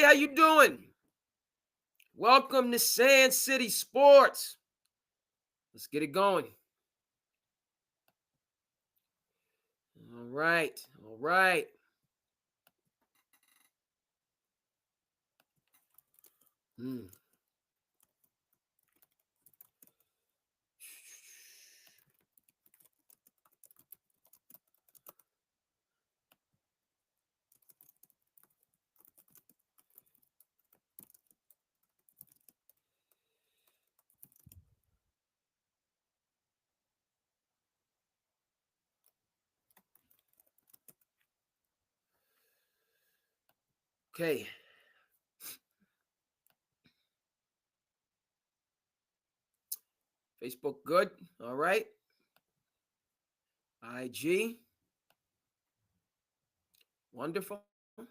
how you doing? Welcome to SandCity Sports. Let's get it going. All right. Okay. Facebook good. All right. IG. Wonderful. All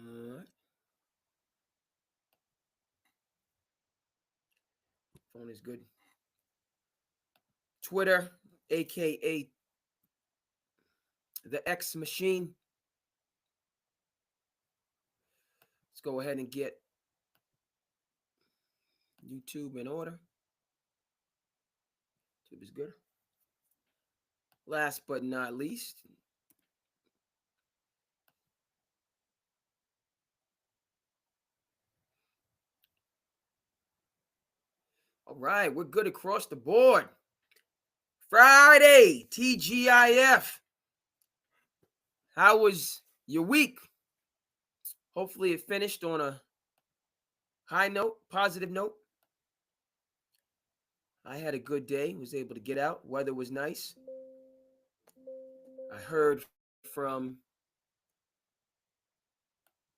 right. Phone is good. Twitter, aka the X machine. Let's go ahead and get YouTube in order. YouTube is good. Last but not least, all right, we're good across the board. Friday, TGIF. How was your week? Hopefully it finished on a high note, positive note. I had a good day, was able to get out. Weather was nice. I heard from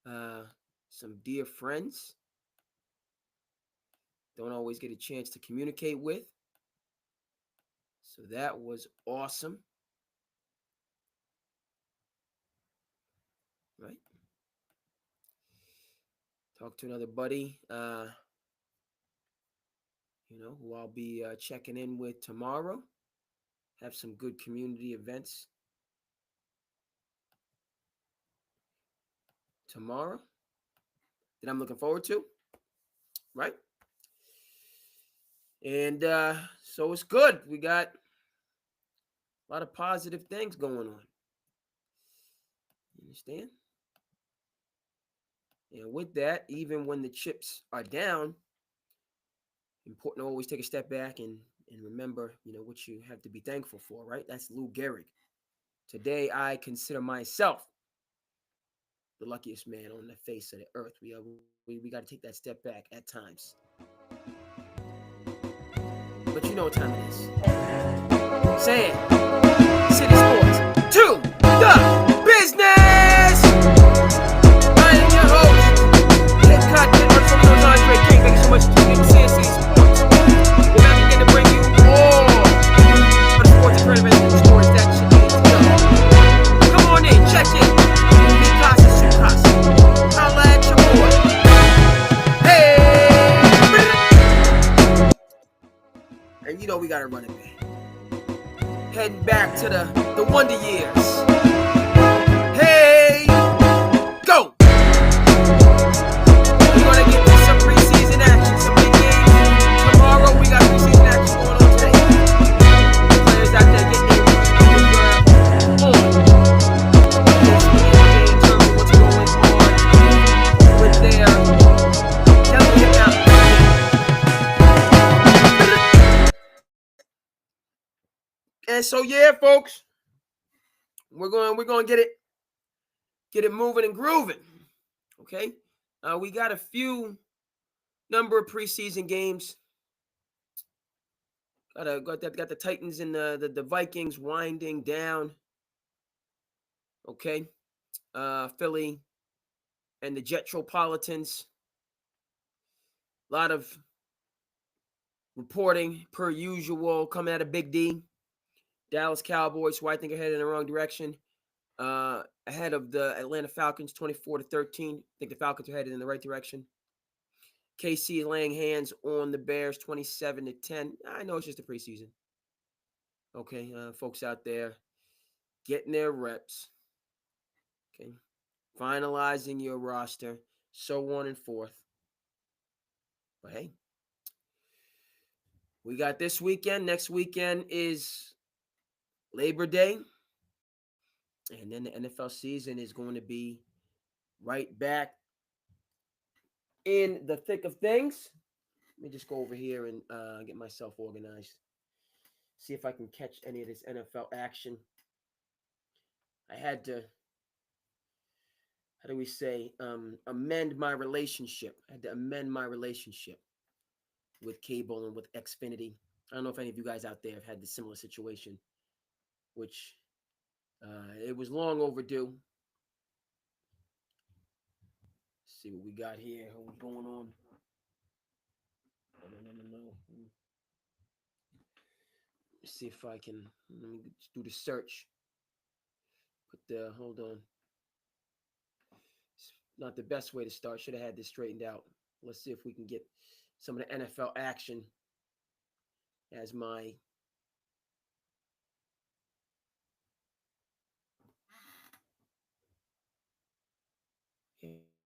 some dear friends. Don't always get a chance to communicate with. So that was awesome. Right? Talked to another buddy, who I'll be checking in with tomorrow. Have some good community events tomorrow that I'm looking forward to. Right? And so it's good. We got a lot of positive things going on. You understand? And with that, even when the chips are down, important to always take a step back and remember, what you have to be thankful for, right? That's Lou Gehrig. Today, I consider myself the luckiest man on the face of the earth. We got to take that step back at times. But you know what time it is. SandCity Sports to the business! I am your host, Kid Content, Arts Andre King. Thank you so much for tuning in to SandCity Sports. We're about to begin to bring you all of the sports and current events and stories that you need to know. Come on in, check in. Casa, Sukasa. Holla at your boy. Hey! And we got to run it back. Heading back to the Wonder Years. Hey! Go! We're going to get to some preseason action, some big games. Tomorrow we got preseason action going on today. Players out there getting their on. In terms of what's going on with their delicate out. And so yeah, folks, we're going to get it moving and grooving. Okay? We got a few number of preseason games. Got the Titans and the Vikings winding down. Okay. Philly and the Jetropolitans. A lot of reporting per usual coming out of Big D. Dallas Cowboys, who I think are headed in the wrong direction. Ahead of the Atlanta Falcons, 24-13. I think the Falcons are headed in the right direction. KC laying hands on the Bears, 27-10. I know it's just a preseason. Okay, folks out there getting their reps. Okay, finalizing your roster, so on and forth. But hey, we got this weekend. Next weekend is Labor Day. And then the NFL season is going to be right back in the thick of things. Let me just go over here and get myself organized. See if I can catch any of this NFL action. I had to, how do we say, amend my relationship. I had to amend my relationship with cable and with Xfinity. I don't know if any of you guys out there have had this similar situation, which it was long overdue. Let's see what we got here. What's going on? No. Let's see if I can. Let me just do the search. Put the hold on. It's not the best way to start. Should have had this straightened out. Let's see if we can get some of the NFL action as my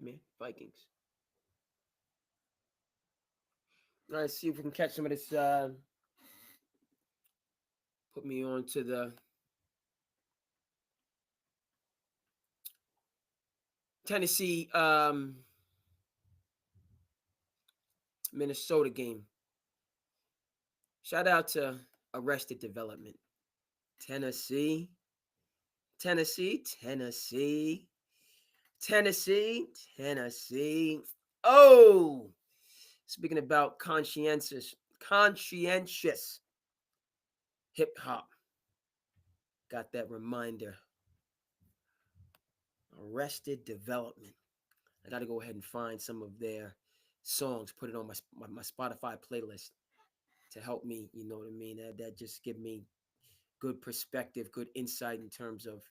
man Vikings. All right, see if we can catch some of this. Put me on to the Tennessee Minnesota game. Shout out to Arrested Development. Tennessee. Oh, speaking about conscientious hip hop. Got that reminder. Arrested Development. I got to go ahead and find some of their songs, put it on my Spotify playlist to help me. You know what I mean? That just give me good perspective, good insight in terms of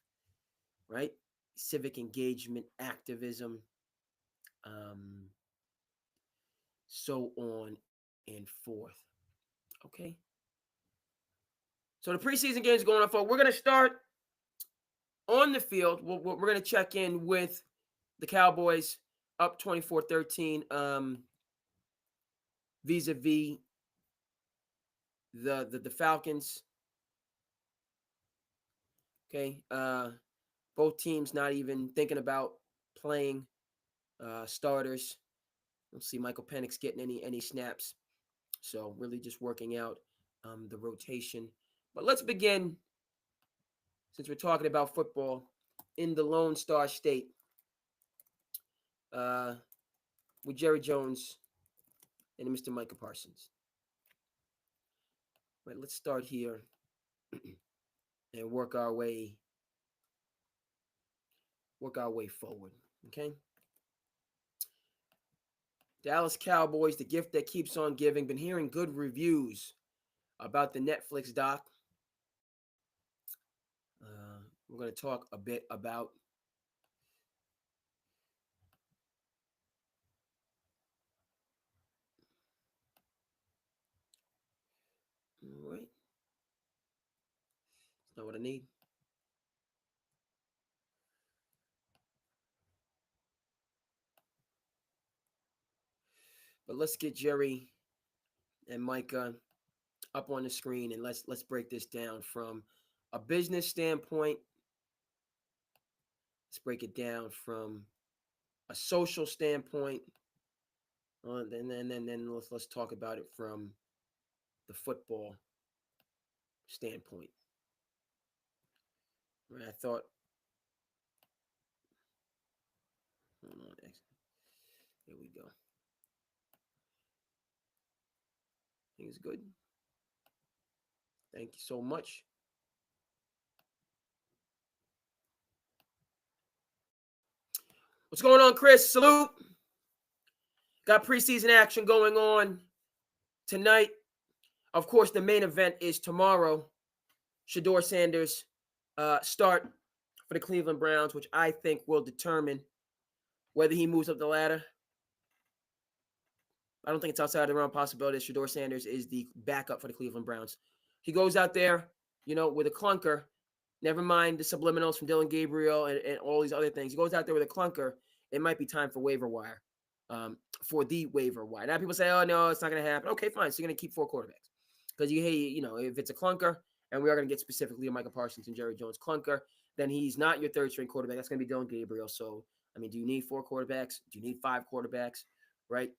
right civic engagement, activism, so on and forth. Okay. So the preseason games going on. We're going to start on the field. We're going to check in with the Cowboys up 24-13 vis-a-vis the Falcons. Okay. Both teams not even thinking about playing starters. Don't see Michael Penix getting any snaps. So really just working out the rotation. But let's begin, since we're talking about football, in the Lone Star State with Jerry Jones and Mr. Micah Parsons. Right, let's start here and work our way forward. Okay. Dallas Cowboys, the gift that keeps on giving. Been hearing good reviews about the Netflix doc. We're going to talk a bit about all right. That's not what I need. But let's get Jerry and Micah up on the screen and let's break this down from a business standpoint. Let's break it down from a social standpoint. And then let's talk about it from the football standpoint. Right, I thought. Hold on, here we go. Things good. Thank you so much. What's going on, Chris? Salute. Got preseason action going on tonight. Of course, the main event is tomorrow. Shedeur Sanders start for the Cleveland Browns, which I think will determine whether he moves up the ladder. I don't think it's outside the realm of possibility that Shedeur Sanders is the backup for the Cleveland Browns. He goes out there with a clunker, never mind the subliminals from Dylan Gabriel and all these other things. He goes out there with a clunker. It might be time for waiver wire, for the waiver wire. Now people say, oh, no, it's not going to happen. Okay, fine. So you're going to keep 4 quarterbacks. Because if it's a clunker, and we are going to get specifically a Micah Parsons and Jerry Jones clunker, then he's not your third string quarterback. That's going to be Dylan Gabriel. So, do you need 4 quarterbacks? Do you need 5 quarterbacks? Right?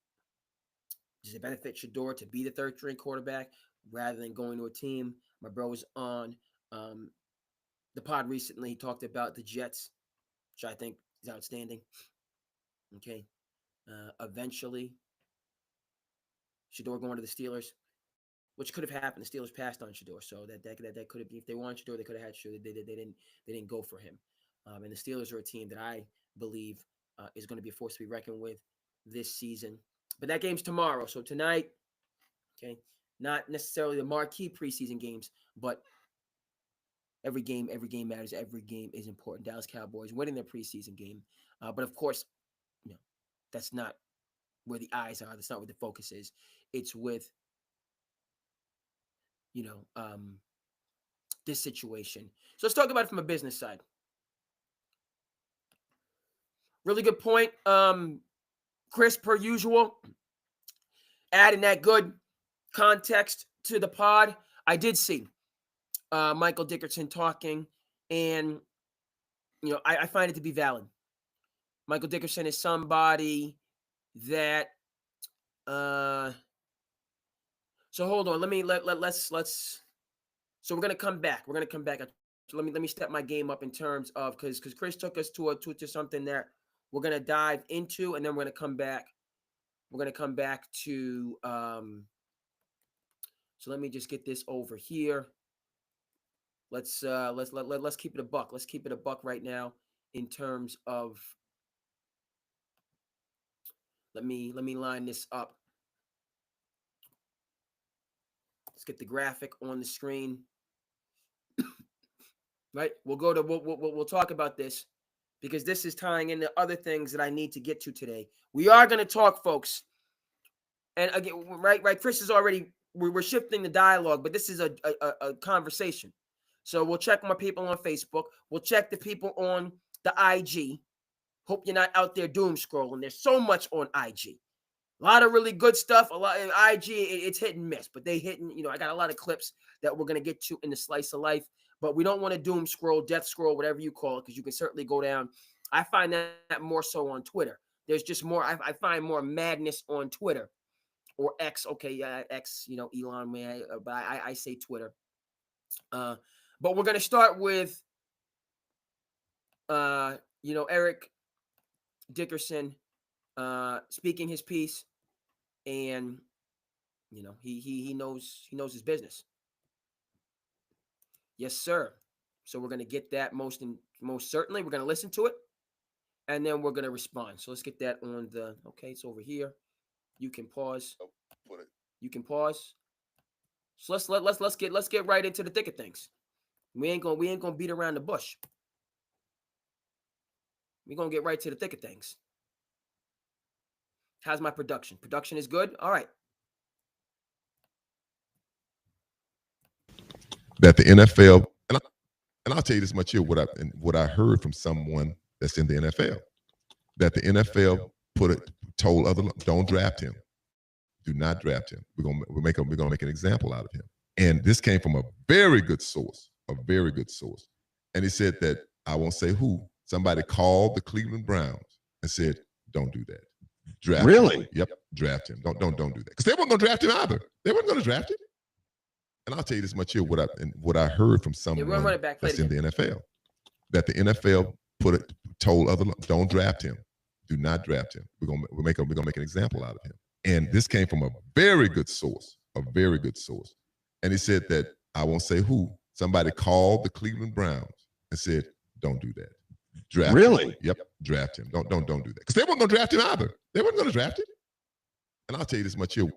Does it benefit Shedeur to be the third string quarterback rather than going to a team? My bro was on the pod recently. He talked about the Jets, which I think is outstanding. Okay. Eventually, Shedeur going to the Steelers, which could have happened. The Steelers passed on Shedeur, so that could have been, if they wanted Shedeur, they could have had Shedeur. They didn't go for him. And the Steelers are a team that I believe is going to be a force to be reckoned with this season. But that game's tomorrow. So tonight, okay, not necessarily the marquee preseason games, but every game matters. Every game is important. Dallas Cowboys winning their preseason game. But of course, that's not where the eyes are. That's not where the focus is. It's with, this situation. So let's talk about it from a business side. Really good point. Chris, per usual, adding that good context to the pod. I did see Michael Dickerson talking, and I find it to be valid. Michael Dickerson is somebody that so hold on, let's so we're gonna come back. Let me step my game up in terms of because Chris took us to something that we're gonna dive into, and then we're gonna come back. We're gonna come back to so let me just get this over here. Let's keep it a buck. Let's keep it a buck right now in terms of let me line this up. Let's get the graphic on the screen. Right? We'll talk about this because this is tying into other things that I need to get to today. We are going to talk, folks. And again, right, Chris is already, we're shifting the dialogue, but this is a conversation. So we'll check my people on Facebook. We'll check the people on the IG. Hope you're not out there doom scrolling. There's so much on IG. A lot of really good stuff. A lot of IG, it's hit and miss, but they hitting, I got a lot of clips that we're going to get to in the slice of life, but we don't want to doom scroll, death scroll, whatever you call it, because you can certainly go down. I find that more so on Twitter. There's just more, I find more madness on Twitter or X. Okay, yeah, X, Elon, man, but I say Twitter. But we're going to start with, Eric Dickerson speaking his piece, and he knows his business. Yes, sir. So we're gonna get that most certainly. We're gonna listen to it, and then we're gonna respond. So let's get that on the. Okay, it's over here. You can pause. You can pause. So let's get right into the thick of things. We ain't gonna beat around the bush. We're gonna get right to the thick of things. How's my production? Production is good? All right. That the NFL, and I'll tell you this much here, what I heard from someone that's in the NFL, that the NFL told other, don't draft him. Do not draft him. We're gonna make an example out of him. And this came from a very good source. And he said that, I won't say who, somebody called the Cleveland Browns and said, don't do that. Draft really? him. Yep, draft him. Don't do that. Because they weren't gonna draft him either. They weren't gonna draft him. And I'll tell you this much here, what I heard from someone that's in the NFL, that the NFL told other, don't draft him. Do not draft him. We're gonna make an example out of him. And this came from a very good source. And he said that, I won't say who, somebody called the Cleveland Browns and said, don't do that. Draft really? him. Yep, draft him. Don't do that. Because they weren't gonna draft him either. They weren't gonna draft him. And I'll tell you this much here.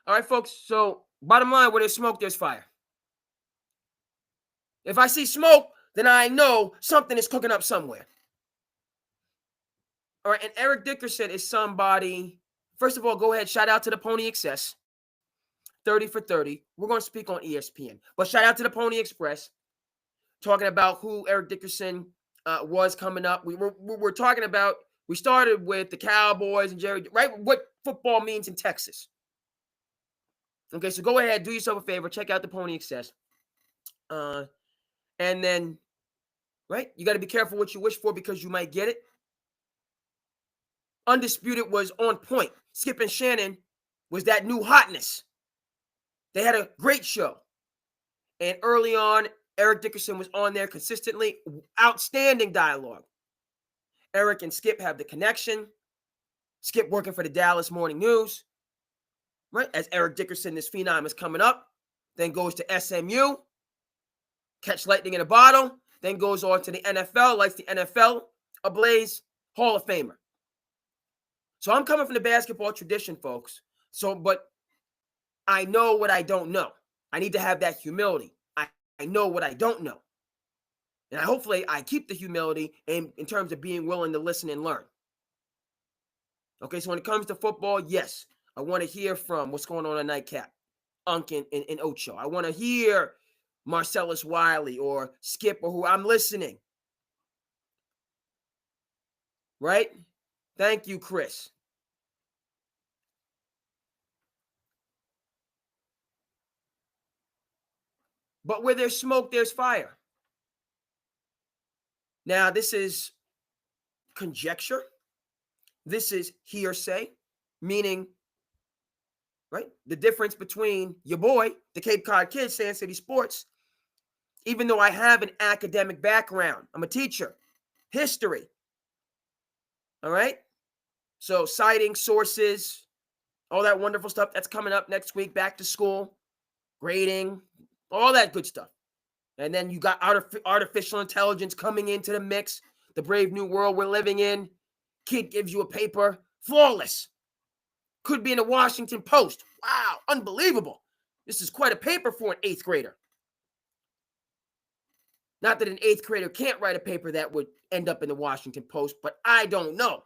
All right, folks. So bottom line, where there's smoke, there's fire. If I see smoke, then I know something is cooking up somewhere. All right, and Eric Dickerson is somebody. First of all, go ahead. Shout out to the Pony Excess. 30 for 30. We're going to speak on ESPN. But shout out to the Pony Express, talking about who Eric Dickerson was coming up. We're talking about, we started with the Cowboys and Jerry, right? What football means in Texas. Okay, so go ahead, do yourself a favor, check out the Pony Express. And then, right, you got to be careful what you wish for because you might get it. Undisputed was on point. Skip and Shannon was that new hotness. They had a great show. And early on, Eric Dickerson was on there consistently. Outstanding dialogue. Eric and Skip have the connection. Skip working for the Dallas Morning News. Right? As Eric Dickerson, this phenom, is coming up. Then goes to SMU. Catch lightning in a bottle. Then goes on to the NFL. Lights the NFL ablaze. Hall of Famer. So I'm coming from the basketball tradition, folks. But I know what I don't know. I need to have that humility. I know what I don't know. And hopefully I keep the humility in terms of being willing to listen and learn. Okay, so when it comes to football, yes, I want to hear from what's going on Nightcap, Unk and Ocho. I want to hear Marcellus Wiley or Skip or who I'm listening. Right? Thank you, Chris. But where there's smoke, there's fire. Now, this is conjecture. This is hearsay, meaning, right, the difference between your boy, the Cape Cod Kid, SandCity Sports, even though I have an academic background, I'm a teacher, history, all right? So citing sources, all that wonderful stuff that's coming up next week, back to school, grading, all that good stuff. And then you got artificial intelligence coming into the mix, the brave new world we're living in. Kid gives you a paper, flawless. Could be in the Washington Post. Wow, unbelievable. This is quite a paper for an 8th grader. Not that an 8th grader can't write a paper that would end up in the Washington Post, but I don't know.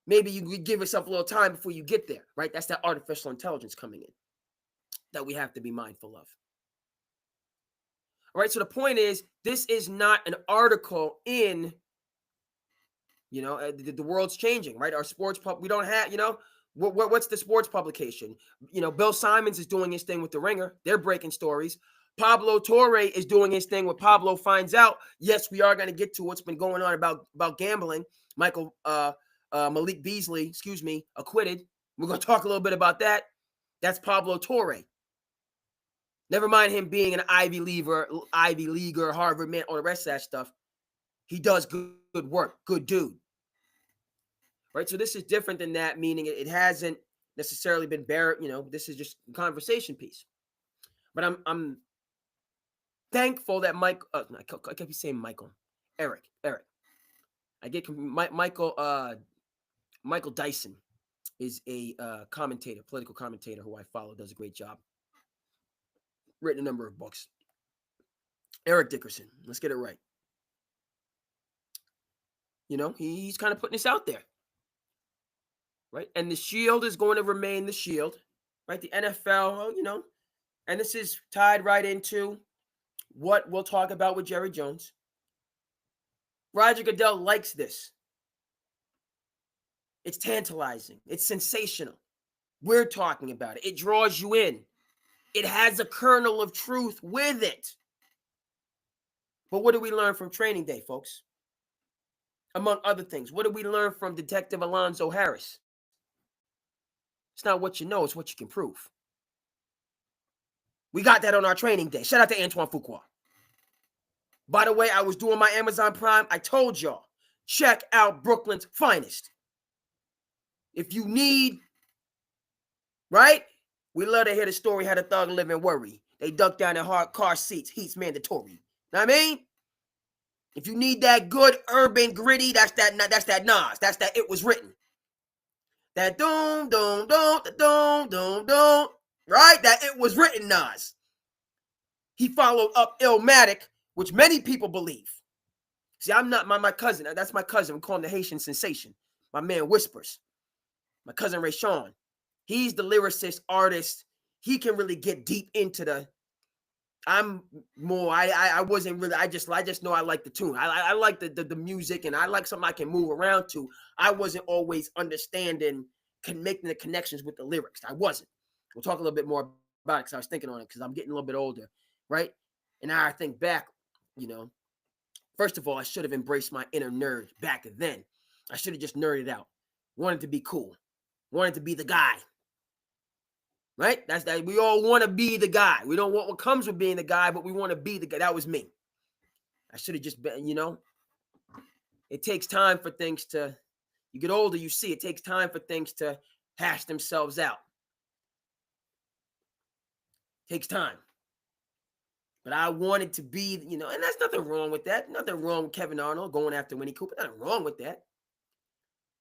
Maybe you could give yourself a little time before you get there, right? That's that artificial intelligence coming in that we have to be mindful of. All right, so the point is, this is not an article in, the world's changing, right? Our sports we don't have, what's the sports publication? Bill Simons is doing his thing with The Ringer. They're breaking stories. Pablo Torre is doing his thing with Pablo Finds Out. Yes, we are going to get to what's been going on about gambling. Malik Beasley, acquitted. We're going to talk a little bit about that. That's Pablo Torre. Never mind him being an Ivy Leaguer, Harvard man, all the rest of that stuff. He does good work, good dude. Right? So this is different than that, meaning it hasn't necessarily been buried. This is just a conversation piece. But I'm thankful that I kept saying Michael. Eric. I get Michael Dyson is a political commentator who I follow, does a great job. Written a number of books. Eric Dickerson, let's get it right. He's kind of putting this out there, right? And the shield is going to remain the shield, right? The NFL, and this is tied right into what we'll talk about with Jerry Jones. Roger Goodell likes this. It's tantalizing. It's sensational. We're talking about it. It draws you in. It has a kernel of truth with it. But what do we learn from training day, folks? Among other things, what did we learn from Detective Alonzo Harris? It's not what you know, it's what you can prove. We got that on our training day. Shout out to Antoine Fuqua. By the way, I was doing my Amazon Prime. I told y'all, check out Brooklyn's Finest. If you need, right? We love to hear the story how the thug live and worry. They duck down in hard car seats. Heat's mandatory. Know what I mean? If you need that good urban gritty, that's that Nas. That's that It Was Written. That doom, doom, doom, doom, doom, doom. Right? That It Was Written Nas. He followed up Illmatic, which many people believe. See, I'm not my cousin. That's my cousin. We call him the Haitian Sensation. My man Whispers. My cousin Ray Sean. He's the lyricist, artist. he can really get deep into the. I'm more. I wasn't really. I just know I like the tune. I like the music, and I like something I can move around to. I wasn't always understanding, making the connections with the lyrics. I wasn't. We'll talk a little bit more about it because I was thinking on it because I'm getting a little bit older, right? And now I think back, first of all, I should have embraced my inner nerd back then. I should have just nerded out, wanted to be cool, wanted to be the guy. Right? That's that. We all want to be the guy. We don't want what comes with being the guy, but we want to be the guy. That was me. I should have just been, it takes time for things to, you get older, you see, it takes time for things to hash themselves out. It takes time. But I wanted to be, and that's nothing wrong with that. Nothing wrong with Kevin Arnold going after Winnie Cooper. Nothing wrong with that.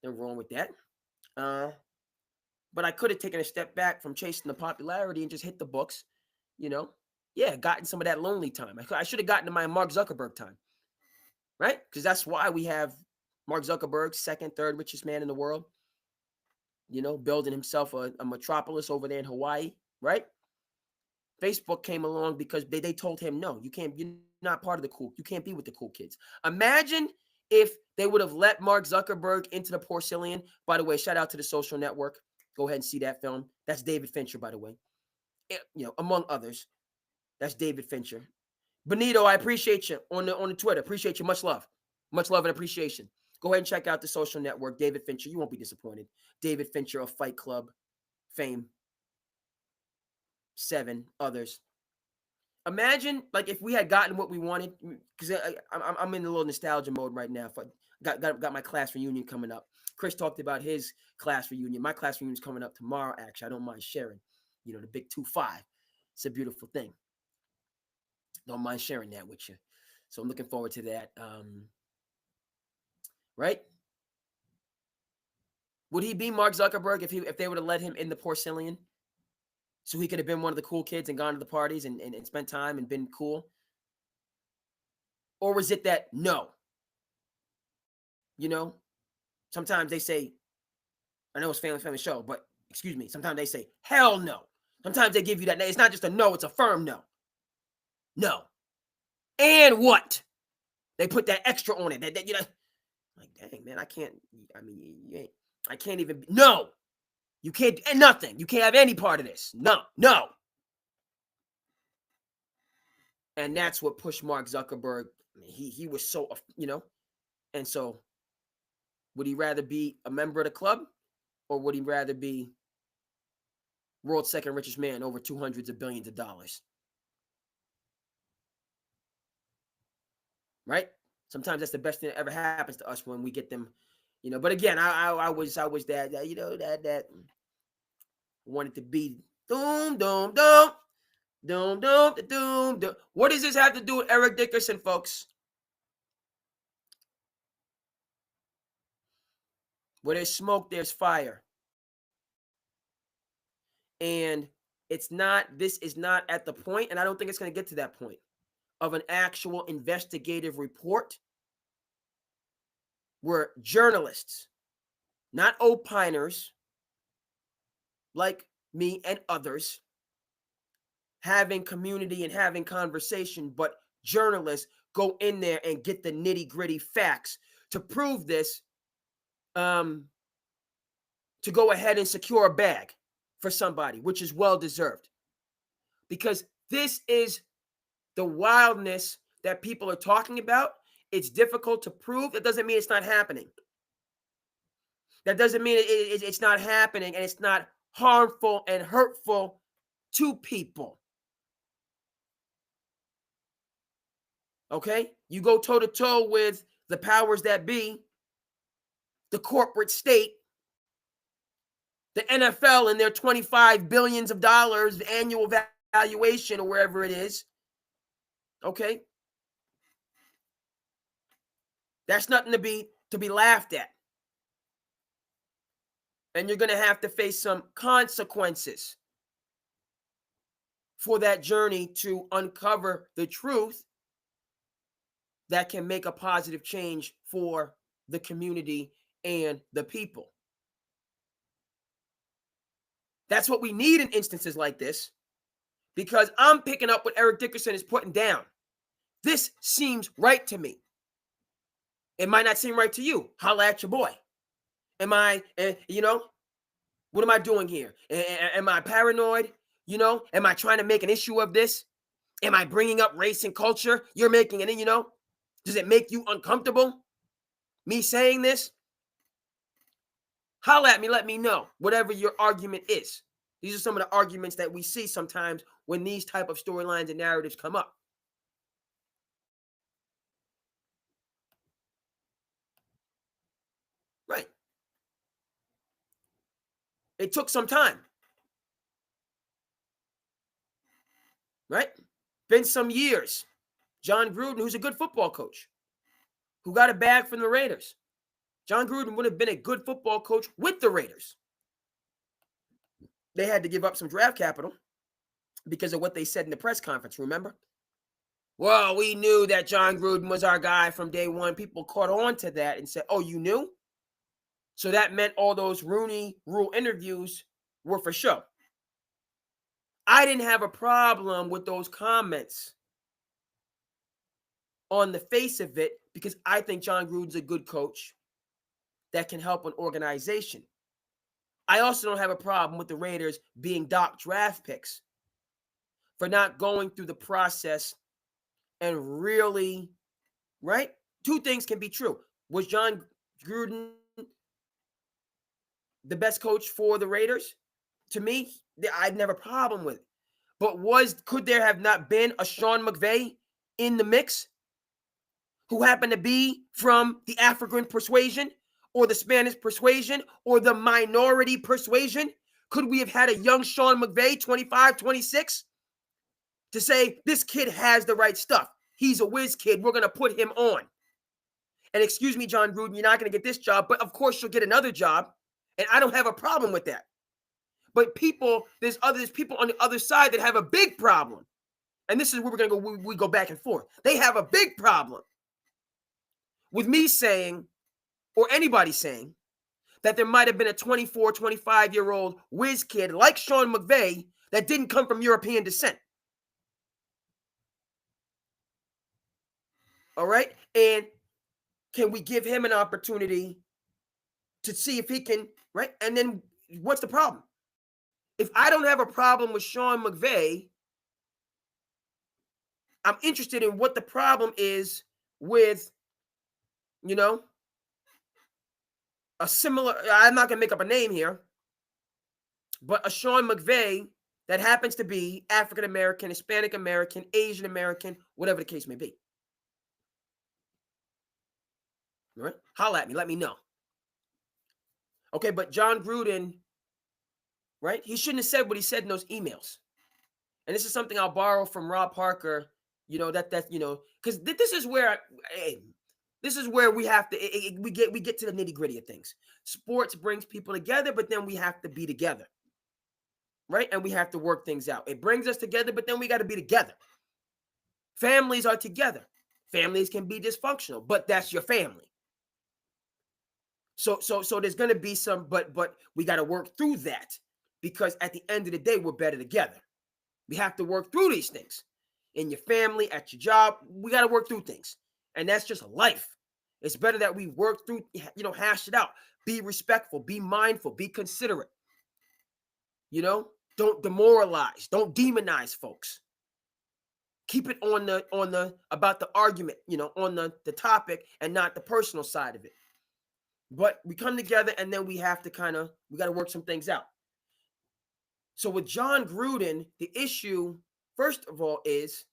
Nothing wrong with that. But I could have taken a step back from chasing the popularity and just hit the books, gotten some of that lonely time. I should have gotten to my Mark Zuckerberg time, right? Because that's why we have Mark Zuckerberg, second, third richest man in the world, building himself a metropolis over there in Hawaii, right? Facebook came along because they told him, no, you can't, you're not part of the cool, you can't be with the cool kids. Imagine if they would have let Mark Zuckerberg into the Porcelain. By the way, shout out to The Social Network. Go ahead and see that film. That's David Fincher, by the way. Among others. That's David Fincher. Benito, I appreciate you on the Twitter. Appreciate you. Much love. Much love and appreciation. Go ahead and check out The Social Network. David Fincher. You won't be disappointed. David Fincher of Fight Club fame. 7 others. Imagine, if we had gotten what we wanted, because I'm in a little nostalgia mode right now. Got my class reunion coming up. Chris talked about his class reunion. My class reunion is coming up tomorrow, actually. I don't mind sharing. The big 2-5. It's a beautiful thing. Don't mind sharing that with you. So I'm looking forward to that. Right? Would he be Mark Zuckerberg if they would have let him in the Porcelain? So he could have been one of the cool kids and gone to the parties and spent time and been cool? Or was it that no? Sometimes they say, I know it's family show, but excuse me, sometimes they say, hell no. Sometimes they give you that. It's not just a no, it's a firm no. No. And what? They put that extra on it. Like, dang, man, I can't even, no. You can't, and nothing. You can't have any part of this. No. And that's what pushed Mark Zuckerberg. He was so, and so would he rather be a member of the club or would he rather be world's second richest man over $200 billions? Right? Sometimes that's the best thing that ever happens to us when we get them, but again, I was that, that wanted to be doom. What does this have to do with Eric Dickerson, folks? Where there's smoke, there's fire. And this is not at the point, and I don't think it's going to get to that point, of an actual investigative report where journalists, not opiners like me and others, having community and having conversation, but journalists go in there and get the nitty-gritty facts to prove this, to go ahead and secure a bag for somebody, which is well-deserved. Because this is the wildness that people are talking about. It's difficult to prove. That doesn't mean it's not happening. That doesn't mean it's not happening and it's not harmful and hurtful to people. Okay? You go toe-to-toe with the powers that be, the corporate state, the N.F.L. and their $25 billion annual valuation or wherever it is. Okay? That's nothing to be laughed at. And you're going to have to face some consequences for that journey to uncover the truth that can make a positive change for the community and the people. That's what we need in instances like this, because I'm picking up what Eric Dickerson is putting down. This seems right to me. It might not seem right to you. Holla at your boy. Am I, what am I doing here? Am I paranoid? Am I trying to make an issue of this? Am I bringing up race and culture? You're making it, does it make you uncomfortable? Me saying this? Holla at me, let me know, whatever your argument is. These are some of the arguments that we see sometimes when these type of storylines and narratives come up. Right. It took some time. Right? Been some years. John Gruden, who's a good football coach, who got a bag from the Raiders. John Gruden would have been a good football coach with the Raiders. They had to give up some draft capital because of what they said in the press conference, remember? Well, we knew that John Gruden was our guy from day one. People caught on to that and said, oh, you knew? So that meant all those Rooney Rule interviews were for show. I didn't have a problem with those comments on the face of it because I think John Gruden's a good coach that can help an organization. I also don't have a problem with the Raiders being docked draft picks for not going through the process and really, right? Two things can be true. Was John Gruden the best coach for the Raiders? To me, I'd never have a problem with it. But could there have not been a Sean McVay in the mix who happened to be from the African persuasion or the Spanish persuasion or the minority persuasion? Could we have had a young Sean McVay, 25, 26, to say, this kid has the right stuff. He's a whiz kid. We're going to put him on. And excuse me, John Gruden, you're not going to get this job, but of course you'll get another job. And I don't have a problem with that. But there's people on the other side that have a big problem. And this is where we're going to go, we go back and forth. They have a big problem with me saying, or anybody saying, that there might have been a 24, 25-year-old whiz kid like Sean McVay that didn't come from European descent. All right? And can we give him an opportunity to see if he can, right? And then what's the problem? If I don't have a problem with Sean McVay, I'm interested in what the problem is with, a similar, I'm not going to make up a name here, but a Sean McVay that happens to be African-American, Hispanic-American, Asian-American, whatever the case may be. All right? Holla at me. Let me know. Okay, but John Gruden, right? He shouldn't have said what he said in those emails. And this is something I'll borrow from Rob Parker, because this is where we have to, we get to the nitty gritty of things. Sports brings people together, but then we have to be together, right? And we have to work things out. It brings us together, but then we got to be together. Families are together. Families can be dysfunctional, but that's your family. So there's going to be some, but we got to work through that because at the end of the day, we're better together. We have to work through these things in your family, at your job. We got to work through things. And that's just life. It's better that we work through, hash it out. Be respectful, be mindful, be considerate. Don't demoralize, don't demonize folks. Keep it on the about the argument, on the topic and not the personal side of it. But we come together and then we have to we got to work some things out. So with John Gruden, the issue, first of all, is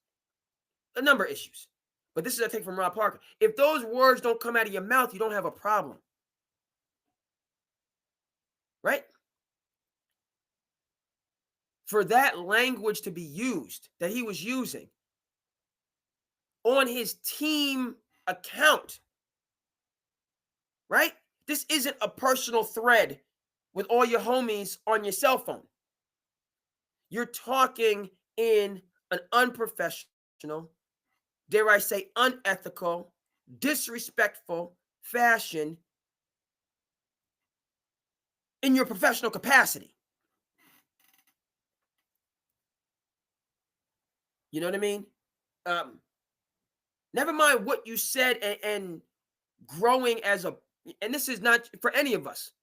a number of issues. But this is a take from Rob Parker. If those words don't come out of your mouth, you don't have a problem. Right? For that language to be used, that he was using on his team account, right? This isn't a personal thread with all your homies on your cell phone. You're talking in an unprofessional, dare I say, unethical, disrespectful fashion in your professional capacity. You know what I mean? Never mind what you said and growing as a, and this is not for any of us.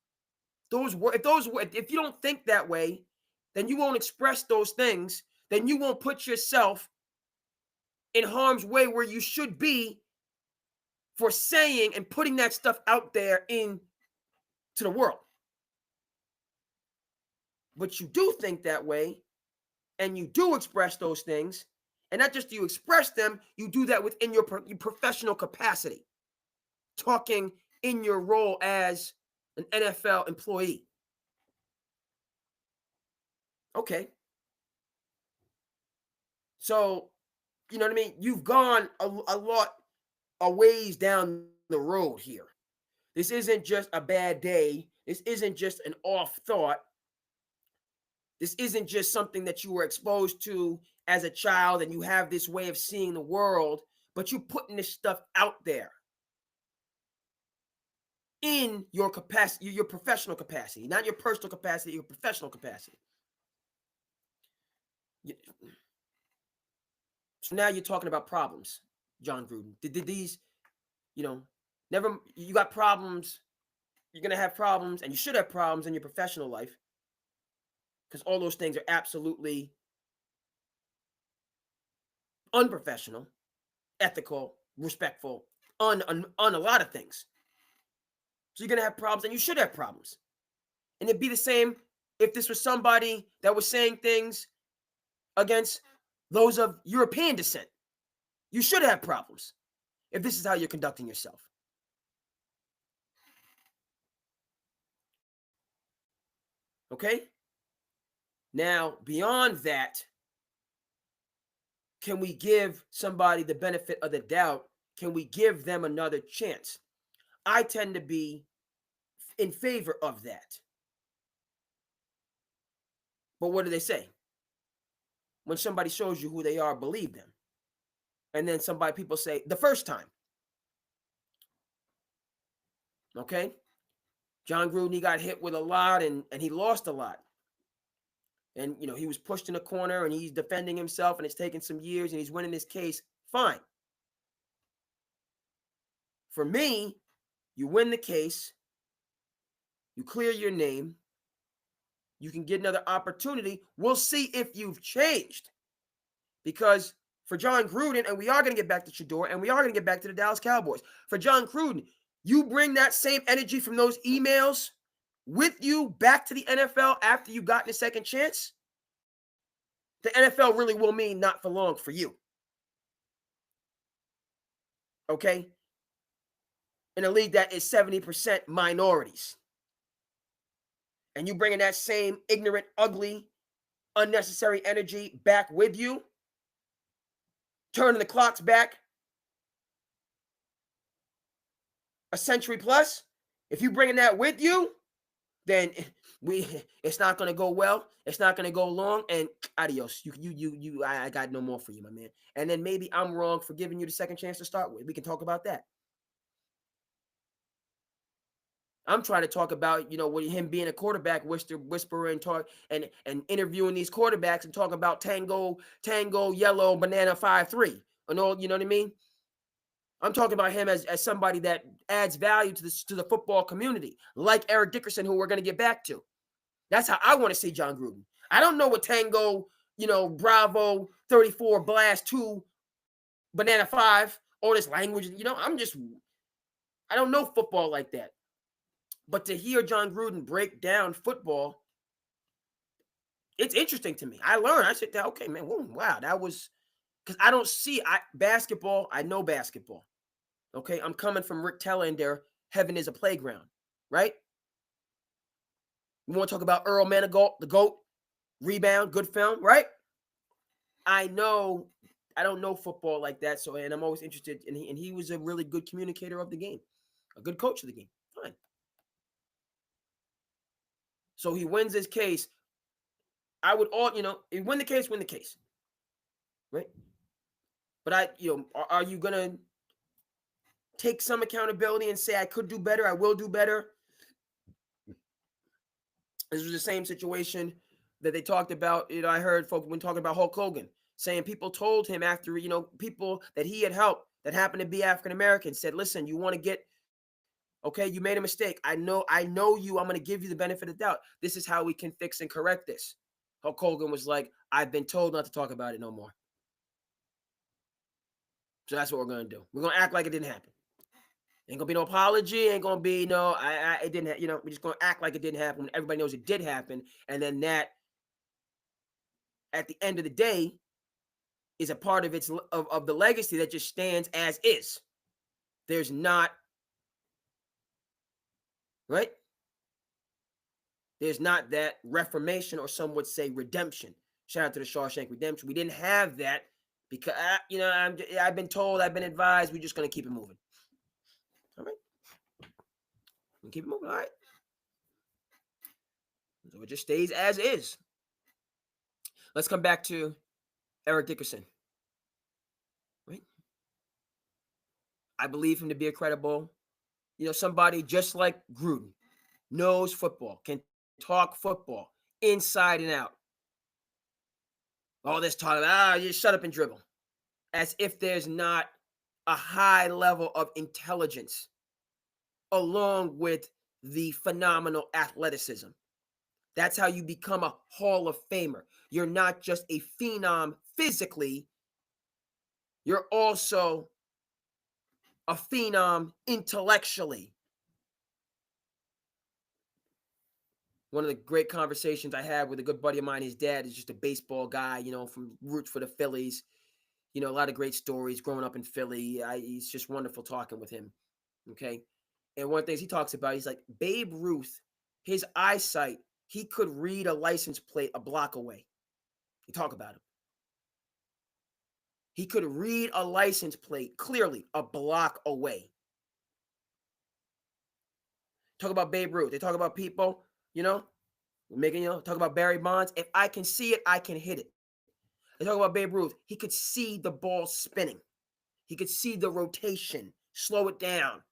If you don't think that way, then you won't express those things. Then you won't put yourself in harm's way where you should be for saying and putting that stuff out there into the world. But you do think that way, and you do express those things, and not just do you express them, you do that within your professional capacity, talking in your role as an NFL employee. Okay. So, you know what I mean? You've gone a lot of ways down the road here. This isn't just a bad day. This isn't just an off thought. This isn't just something that you were exposed to as a child and you have this way of seeing the world, but you're putting this stuff out there in your capacity, your professional capacity, not your personal capacity, your professional capacity. So now you're talking about problems, John Gruden. Did these, you got problems. You're going to have problems, and you should have problems in your professional life, because all those things are absolutely unprofessional, ethical, respectful, on a lot of things. So you're going to have problems, and you should have problems. And it'd be the same if this was somebody that was saying things against those of European descent. You should have problems if this is how you're conducting yourself. Okay? Now, beyond that, can we give somebody the benefit of the doubt? Can we give them another chance? I tend to be in favor of that. But what do they say? When somebody shows you who they are, believe them. And then people say, the first time. Okay? John Gruden, he got hit with a lot and he lost a lot. And, he was pushed in a corner and he's defending himself and it's taken some years and he's winning his case. Fine. For me, you win the case. You clear your name. You can get another opportunity. We'll see if you've changed. Because for John Gruden, and we are going to get back to Shedeur, and we are going to get back to the Dallas Cowboys. For John Gruden, you bring that same energy from those emails with you back to the NFL after you've gotten a second chance, the NFL really will mean not for long for you. Okay? In a league that is 70% minorities. And you bringing that same ignorant, ugly, unnecessary energy back with you, turning the clocks back a century plus, if you bringing that with you, then it's not going to go well. It's not going to go long, and adios. I got no more for you, my man. And then maybe I'm wrong for giving you the second chance to start with. We can talk about that. I'm trying to talk about, with him being a quarterback whisperer and talk and interviewing these quarterbacks and talking about tango, yellow, banana 5-3 and all, you know what I mean? I'm talking about him as somebody that adds value to the football community, like Eric Dickerson, who we're going to get back to. That's how I want to see John Gruden. I don't know what tango, Bravo, 34, blast 2, banana 5, all this language, I don't know football like that. But to hear John Gruden break down football, it's interesting to me. I learned. I said, okay, man, wow, that was, because I don't see basketball. I know basketball. Okay, I'm coming from Rick Teller and their Heaven is a Playground, right? You want to talk about Earl Manigault, the GOAT, Rebound, good film, right? I don't know football like that, and I'm always interested, and he was a really good communicator of the game, a good coach of the game. Fine. So he wins his case. I would win the case, right? But are you going to take some accountability and say, I could do better, I will do better? This was the same situation that they talked about. I heard folks when talking about Hulk Hogan. saying people told him after, people that he had helped that happened to be African American said, listen, you want to get, okay, you made a mistake. I know you. I'm going to give you the benefit of the doubt. This is how we can fix and correct this. Hulk Hogan was like, I've been told not to talk about it no more. So that's what we're going to do. We're going to act like it didn't happen. Ain't going to be no apology. Ain't going to be no, it didn't, we're just going to act like it didn't happen when everybody knows it did happen. And then that, at the end of the day, is a part of of the legacy that just stands as is. There's not, right? There's not that reformation, or some would say redemption. Shout out to the Shawshank Redemption. We didn't have that because, I've been told, I've been advised, we're just going to keep it moving. All right? We'll keep it moving, all right? So it just stays as is. Let's come back to Eric Dickerson. Right? I believe him to be a credible, somebody just like Gruden, knows football, can talk football inside and out. All this talk about, you shut up and dribble. As if there's not a high level of intelligence along with the phenomenal athleticism. That's how you become a Hall of Famer. You're not just a phenom physically, you're also a phenom intellectually. One of the great conversations I had with a good buddy of mine, his dad is just a baseball guy, from roots for the Phillies. A lot of great stories growing up in Philly. He's just wonderful talking with him. Okay. And one of the things he talks about, he's like, Babe Ruth, his eyesight, he could read a license plate a block away. You talk about him. He could read a license plate clearly a block away. Talk about Babe Ruth. They talk about people, talk about Barry Bonds. If I can see it, I can hit it. They talk about Babe Ruth. He could see the ball spinning. He could see the rotation, slow it down.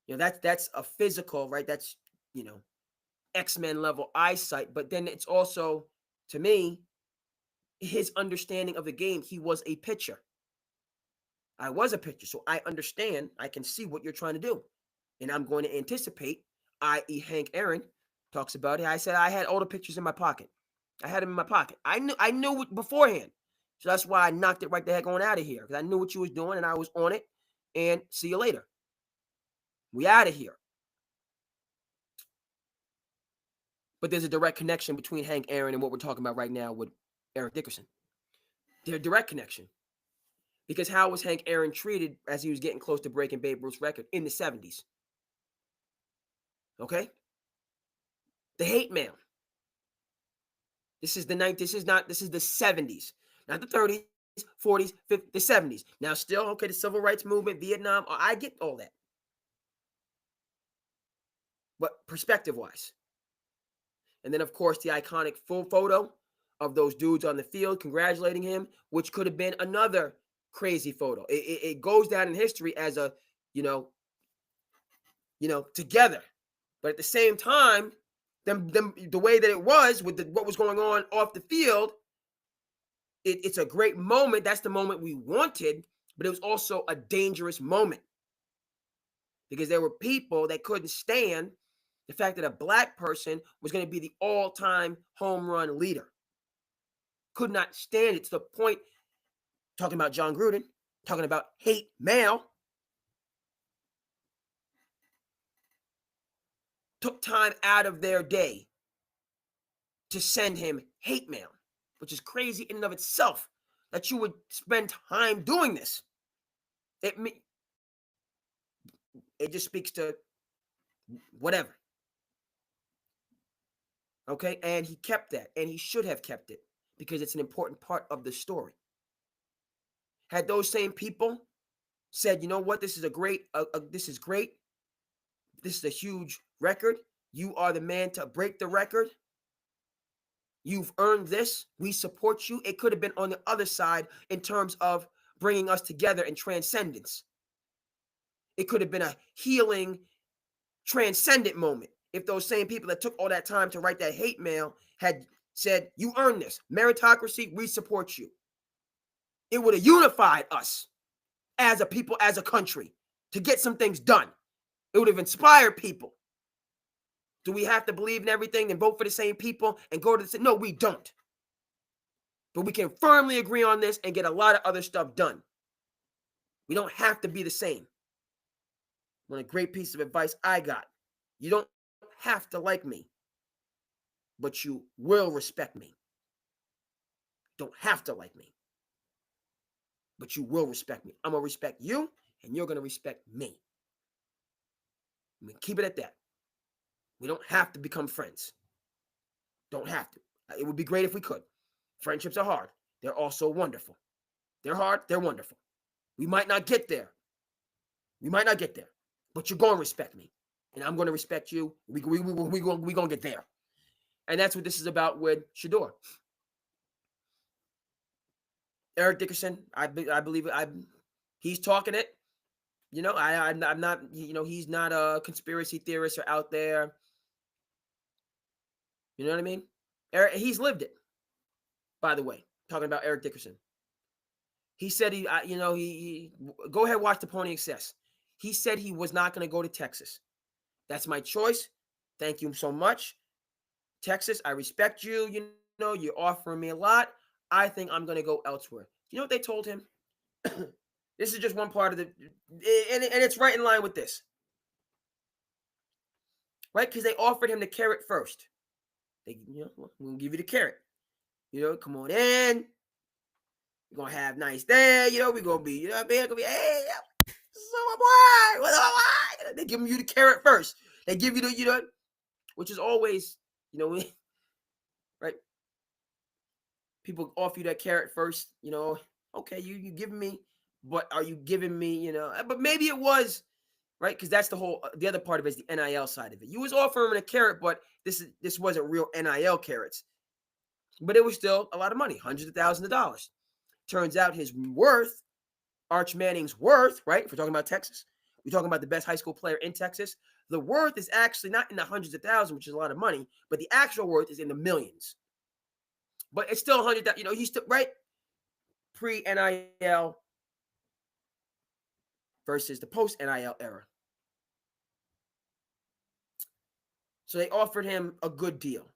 That's a physical, right? That's, X-Men level eyesight. But then it's also, to me, his understanding of the game. He was a pitcher. I was a pitcher, so I understand. I can see what you're trying to do. And I'm going to anticipate, i.e. Hank Aaron talks about it. I said I had all the pictures in my pocket. I had them in my pocket. I knew it beforehand. So that's why I knocked it right the heck on out of here. Because I knew what you was doing and I was on it. And see you later. We out of here. But there's a direct connection between Hank Aaron and what we're talking about right now with Eric Dickerson. There's a direct connection. Because how was Hank Aaron treated as he was getting close to breaking Babe Ruth's record in the 70s? Okay? The hate mail. This is the 70s. Not the 30s, 40s, 50s, the 70s. Now still, okay, the civil rights movement, Vietnam, I get all that. But perspective-wise. And then, of course, the iconic full photo of those dudes on the field congratulating him, which could have been another crazy photo. It goes down in history as a, together. But at the same time, the way that it was with what was going on off the field, it's a great moment. That's the moment we wanted, but it was also a dangerous moment because there were people that couldn't stand the fact that a black person was going to be the all-time home run leader. Could not stand it to the point, talking about John Gruden, talking about hate mail, took time out of their day to send him hate mail, which is crazy in and of itself that you would spend time doing this. It just speaks to whatever. Okay, and he kept that, and he should have kept it because it's an important part of the story. Had those same people said, you know what, this is great, this is a huge record. You are the man to break the record. You've earned this. We support you. It could have been on the other side in terms of bringing us together in transcendence. It could have been a healing, transcendent moment if those same people that took all that time to write that hate mail had said, you earned this. Meritocracy, we support you. It would have unified us as a people, as a country, to get some things done. It would have inspired people. Do we have to believe in everything and vote for the same people and go to the same? No, we don't. But we can firmly agree on this and get a lot of other stuff done. We don't have to be the same. One of the great pieces of advice I got. You don't have to like me, but you will respect me. Don't have to like me, but you will respect me. I'm going to respect you, and you're going to respect me. I mean, keep it at that. We don't have to become friends. Don't have to. It would be great if we could. Friendships are hard. They're also wonderful. They're hard. They're wonderful. We might not get there. But you're going to respect me. And I'm going to respect you. We're going to get there. And that's what this is about with Shedeur. Eric Dickerson, I believe he's talking it. You know, I'm not, you know, he's not a conspiracy theorist or out there. You know what I mean? Eric, he's lived it, by the way, talking about Eric Dickerson. He said he go ahead, watch the Pony Excess. He said he was not going to go to Texas. That's my choice. Thank you so much. Texas, I respect you. You know, you're offering me a lot. I think I'm going to go elsewhere. You know what they told him? This is just one part of the, and it's right in line with this. Right? Because they offered him the carrot first. They, you know, we'll give you the carrot. You know, come on in. We're going to have a nice day. You know, we're going to be, you know what I mean? Going to be, hey, so my boy, what's up? They give you the carrot first. They give you the, you know, which is always, you know, right? People offer you that carrot first, you know, okay, you giving me, but are you giving me, you know, but maybe it was, right? Because that's the whole, the other part of it is the NIL side of it. You was offering a carrot, but this wasn't real NIL carrots. But it was still a lot of money, hundreds of thousands of dollars. Turns out his worth, Arch Manning's worth, right? If we're talking about Texas, we're talking about the best high school player in Texas. The worth is actually not in the hundreds of thousands, which is a lot of money, but the actual worth is in the millions. But it's still 100,000. You know, he's still, right? Pre-NIL versus the post-NIL era. So they offered him a good deal.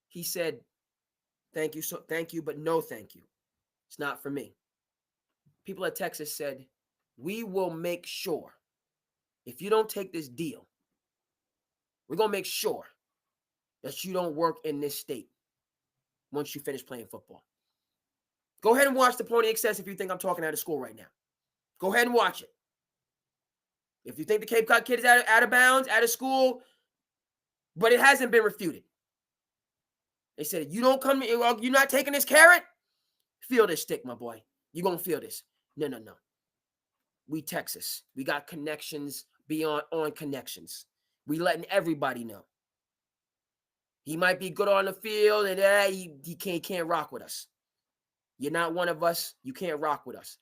He said, thank you, but no thank you. It's not for me. People at Texas said, we will make sure, if you don't take this deal, we're going to make sure that you don't work in this state once you finish playing football. Go ahead and watch the Pony Excess if you think I'm talking out of school right now. Go ahead and watch it. If you think the Cape Cod kid is out of bounds, out of school, but it hasn't been refuted. They said, you don't come, you're not taking this carrot? Feel this stick, my boy. You're going to feel this. No. We Texas. We got connections beyond on connections. We letting everybody know. He might be good on the field, and he can't rock with us. You're not one of us. You can't rock with us.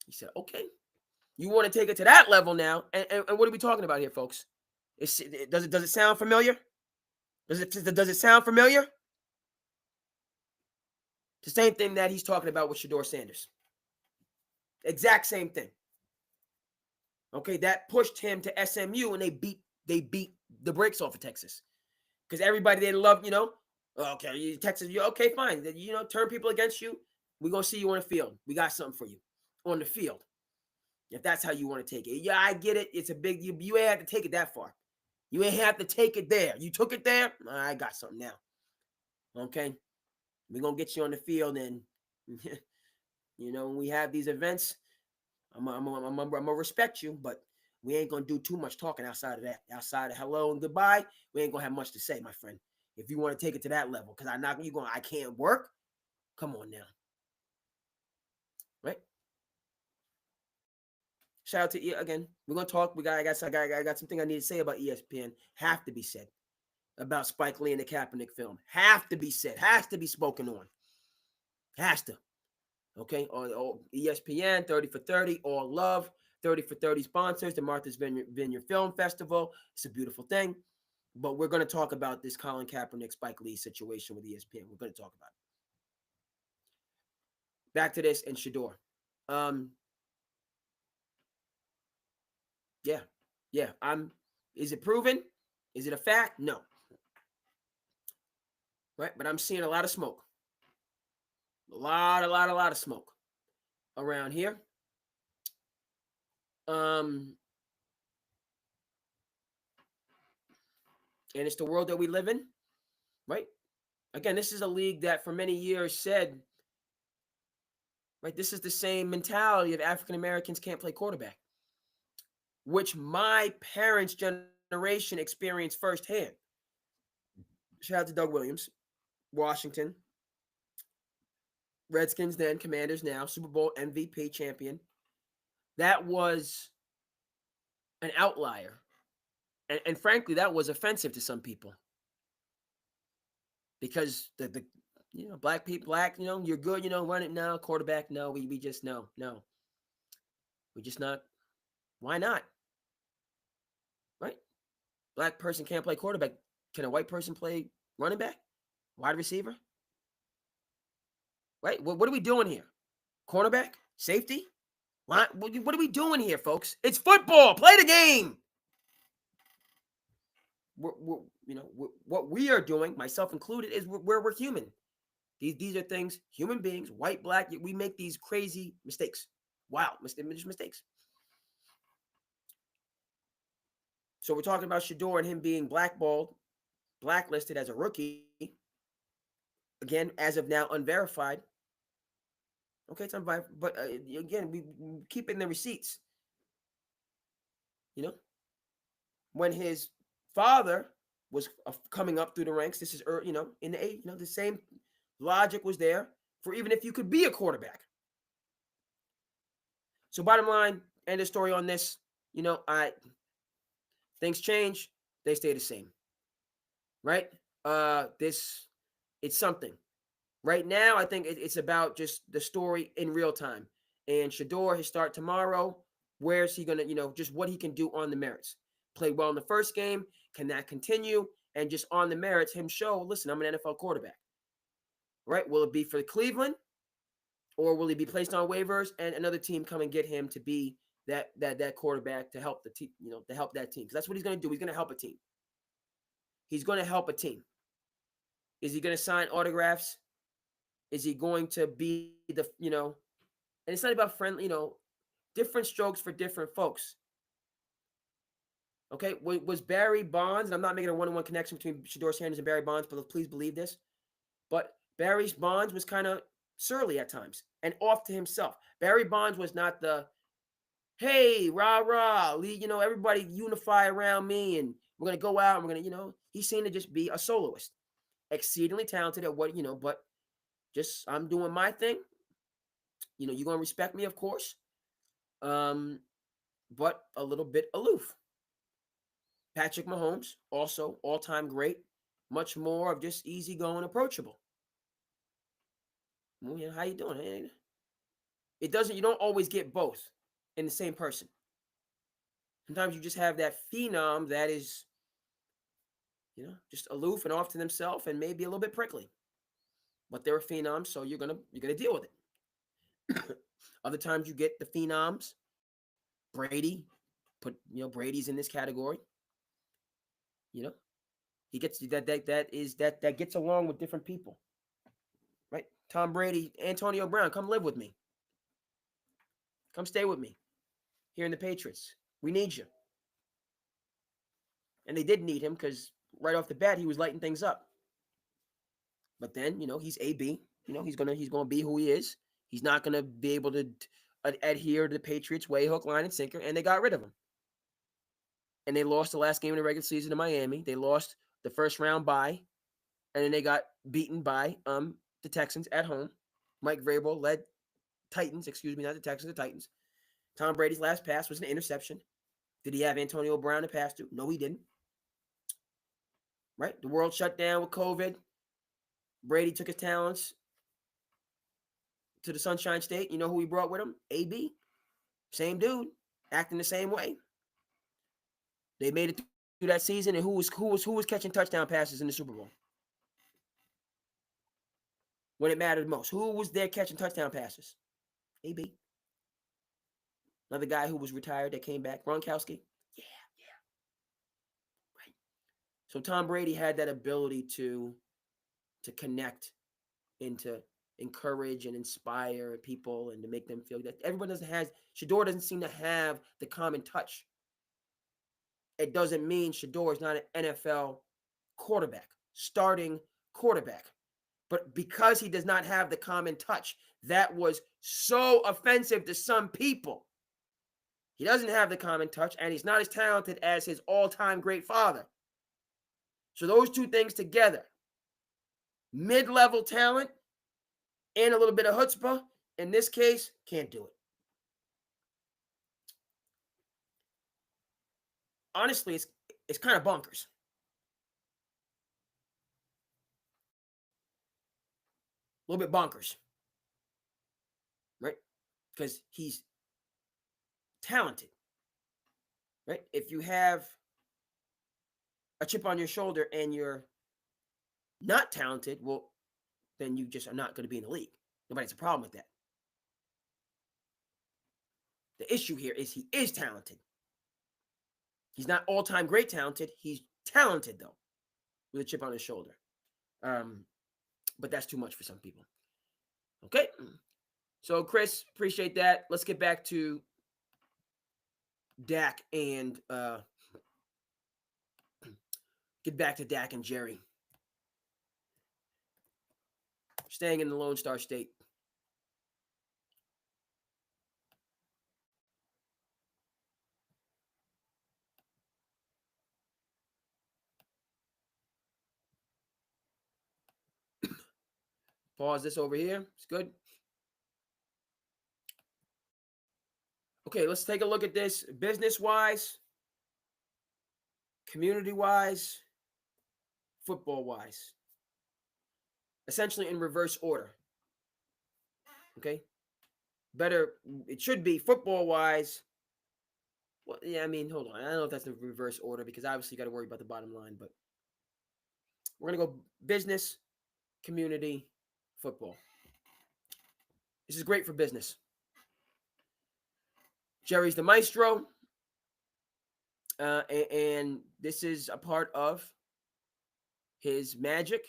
He said, okay. You want to take it to that level now. And what are we talking about here, folks? Does it sound familiar? Does it sound familiar? The same thing that he's talking about with Shedeur Sanders. Exact same thing. Okay, that pushed him to SMU, and they beat the brakes off of Texas. Because everybody they love, you know, okay, Texas, you're okay, fine. You know, turn people against you. We're going to see you on the field. We got something for you on the field. If that's how you want to take it. Yeah, I get it. It's a big, you ain't have to take it that far. You ain't have to take it there. You took it there. I got something now. Okay. We're going to get you on the field. And, you know, when we have these events, I'm going to respect you, but we ain't going to do too much talking outside of that. Outside of hello and goodbye, we ain't going to have much to say, my friend. If you want to take it to that level, because I can't work. Come on now. Right? Shout out to again. We're gonna talk. I got something I need to say about ESPN. Have to be said about Spike Lee and the Kaepernick film. Have to be said. Has to be spoken on. Has to. Okay. Or ESPN 30 for 30. All love. 30 for 30 sponsors. The Martha's Vineyard Film Festival. It's a beautiful thing. But we're going to talk about this Colin Kaepernick, Spike Lee situation with ESPN. We're going to talk about it. Back to this and Shedeur. Yeah. Is it proven? Is it a fact? No. Right? But I'm seeing a lot of smoke. A lot of smoke around here. And it's the world that we live in, right? Again, this is a league that for many years said, right, this is the same mentality of African Americans can't play quarterback, which my parents' generation experienced firsthand. Shout out to Doug Williams, Washington, Redskins then, Commanders now, Super Bowl MVP champion. That was an outlier. And frankly, that was offensive to some people. Because the black people, you're good, run it now, quarterback, no, we just no. We just not. Why not? Right? Black person can't play quarterback. Can a white person play running back? Wide receiver? Right? What are we doing here? Cornerback? Safety? What are we doing here, folks? It's football. Play the game. What we are doing, myself included, is we're human. These are things, human beings, white, black, we make these crazy mistakes. Wow, mistakes. So we're talking about Shedeur and him being blacklisted as a rookie. Again, as of now, unverified. Okay, it's unverified, but again, we keep in the receipts. When his father was coming up through the ranks, this is in the age, the same logic was there for even if you could be a quarterback. So bottom line, end of story on this, things change, they stay the same. Right? It's something. Right now, I think it's about just the story in real time. And Shedeur, his start tomorrow, where's he going to, just what he can do on the merits. Played well in the first game. Can that continue? And just on the merits, him show, listen, I'm an NFL quarterback. Right? Will it be for Cleveland? Or will he be placed on waivers and another team come and get him to be that quarterback to help the team, to help that team? Because that's what he's going to do. He's going to help a team. He's going to help a team. Is he going to sign autographs? Is he going to be the, and it's not about friendly, different strokes for different folks. Okay, was Barry Bonds, and I'm not making a one-on-one connection between Shedeur Sanders and Barry Bonds, but please believe this, but Barry Bonds was kind of surly at times and off to himself. Barry Bonds was not the, hey, rah, everybody unify around me and we're going to go out and we're going to, he seemed to just be a soloist. Exceedingly talented at what, but just I'm doing my thing. You're going to respect me, of course. But a little bit aloof. Patrick Mahomes, also all-time great. Much more of just easygoing, approachable. Well, how you doing? You don't always get both in the same person. Sometimes you just have that phenom that is, just aloof and off to themselves and maybe a little bit prickly. But they're a phenom, so you're gonna deal with it. Other times you get the phenoms. Brady, Brady's in this category. He gets that gets along with different people. Right? Tom Brady, Antonio Brown, come live with me. Come stay with me here in the Patriots. We need you. And they did need him because right off the bat he was lighting things up. But then, he's AB. He's gonna be who he is. He's not gonna be able to adhere to the Patriots way, hook, line, and sinker. And they got rid of him. And they lost the last game of the regular season to Miami. They lost the first round bye, and then they got beaten by the Texans at home. Mike Vrabel led Titans, not the Texans, the Titans. Tom Brady's last pass was an interception. Did he have Antonio Brown to pass to? No, he didn't. Right? The world shut down with COVID. Brady took his talents to the Sunshine State. You know who he brought with him? AB. Same dude. Acting the same way. They made it that season, and who was catching touchdown passes in the Super Bowl when it mattered most? Who was there catching touchdown passes? AB. Another guy who was retired that came back, Gronkowski. Yeah. Right. So Tom Brady had that ability to connect and to encourage and inspire people and to make them feel that everyone Shedeur doesn't seem to have the common touch. It doesn't mean Shedeur is not an NFL quarterback, starting quarterback. But because he does not have the common touch, that was so offensive to some people. He doesn't have the common touch, and he's not as talented as his all-time great father. So those two things together, mid-level talent and a little bit of chutzpah, in this case, can't do it. Honestly, it's kind of bonkers. A little bit bonkers, right? Because he's talented, right? If you have a chip on your shoulder and you're not talented, well, then you just are not going to be in the league. Nobody has a problem with that. The issue here is he is talented. He's not all-time great talented. He's talented, though, with a chip on his shoulder. But that's too much for some people. Okay. So, Chris, appreciate that. Let's get back to Dak and Jerry. Staying in the Lone Star State. Pause this over here. It's good. Okay, let's take a look at this business-wise, community-wise, football-wise. Essentially in reverse order. Okay? Better, it should be football-wise. Well, yeah, I mean, hold on. I don't know if that's the reverse order because obviously you got to worry about the bottom line, but we're going to go business, community, football. This is great for business. Jerry's the maestro, and this is a part of his magic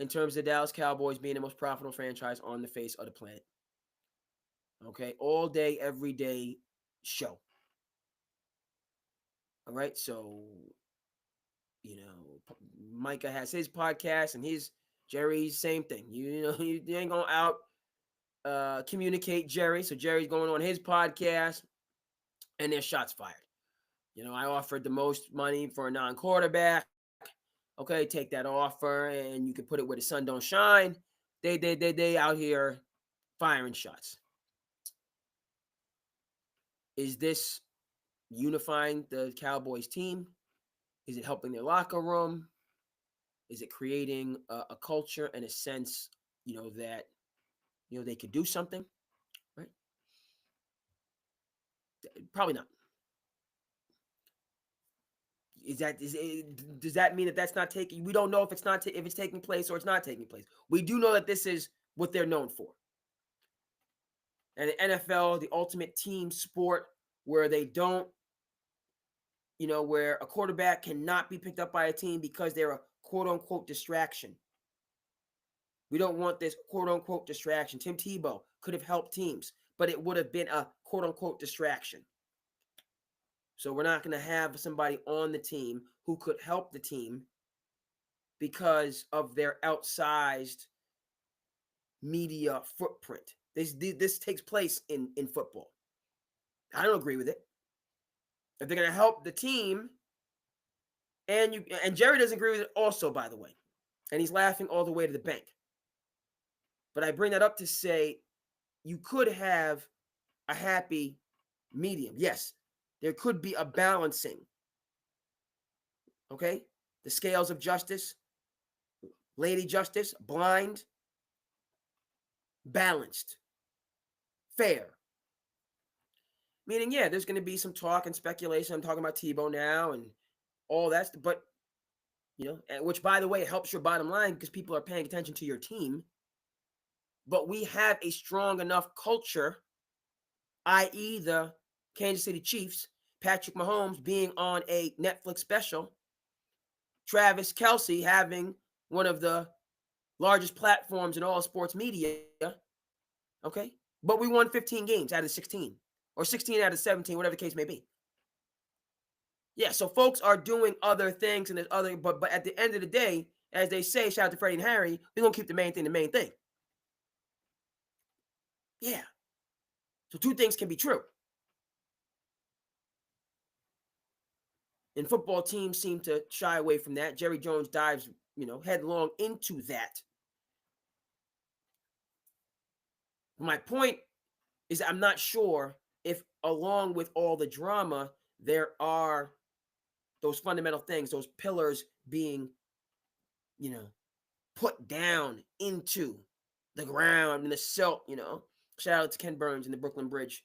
in terms of the Dallas Cowboys being the most profitable franchise on the face of the planet. Okay, all day, every day show. All right, so, Micah has his podcast and Jerry's same thing. You ain't going to out communicate Jerry. So Jerry's going on his podcast and there's shots fired. I offered the most money for a non-quarterback. Okay, take that offer and you can put it where the sun don't shine. They out here firing shots. Is this unifying the Cowboys team? Is it helping their locker room? Is it creating a culture and a sense, that, they could do something, right? Probably not. Does that mean that that's not taking? We don't know if it's taking place or it's not taking place. We do know that this is what they're known for. And the NFL, the ultimate team sport, where they don't, where a quarterback cannot be picked up by a team because they're a quote-unquote distraction. We don't want this quote-unquote distraction. Tim Tebow could have helped teams, but it would have been a quote-unquote distraction. So we're not going to have somebody on the team who could help the team because of their outsized media footprint. This takes place in football. I don't agree with it. If they're going to help the team, and Jerry doesn't agree with it also, by the way, and he's laughing all the way to the bank. But I bring that up to say you could have a happy medium. Yes, there could be a balancing. Okay? The scales of justice, Lady Justice, blind, balanced, fair. Meaning, yeah, there's going to be some talk and speculation. I'm talking about Tebow now and all that's, but, which, by the way, helps your bottom line because people are paying attention to your team. But we have a strong enough culture, i.e. the Kansas City Chiefs, Patrick Mahomes being on a Netflix special, Travis Kelce having one of the largest platforms in all sports media, okay? But we won 15 games out of 16, or 16 out of 17, whatever the case may be. Yeah, so folks are doing other things, and there's other, but at the end of the day, as they say, shout out to Freddie and Harry, we're going to keep the main thing. Yeah. So two things can be true. And football teams seem to shy away from that. Jerry Jones dives, headlong into that. My point is I'm not sure if, along with all the drama, there are those fundamental things, those pillars being, put down into the ground and the silt, Shout out to Ken Burns in the Brooklyn Bridge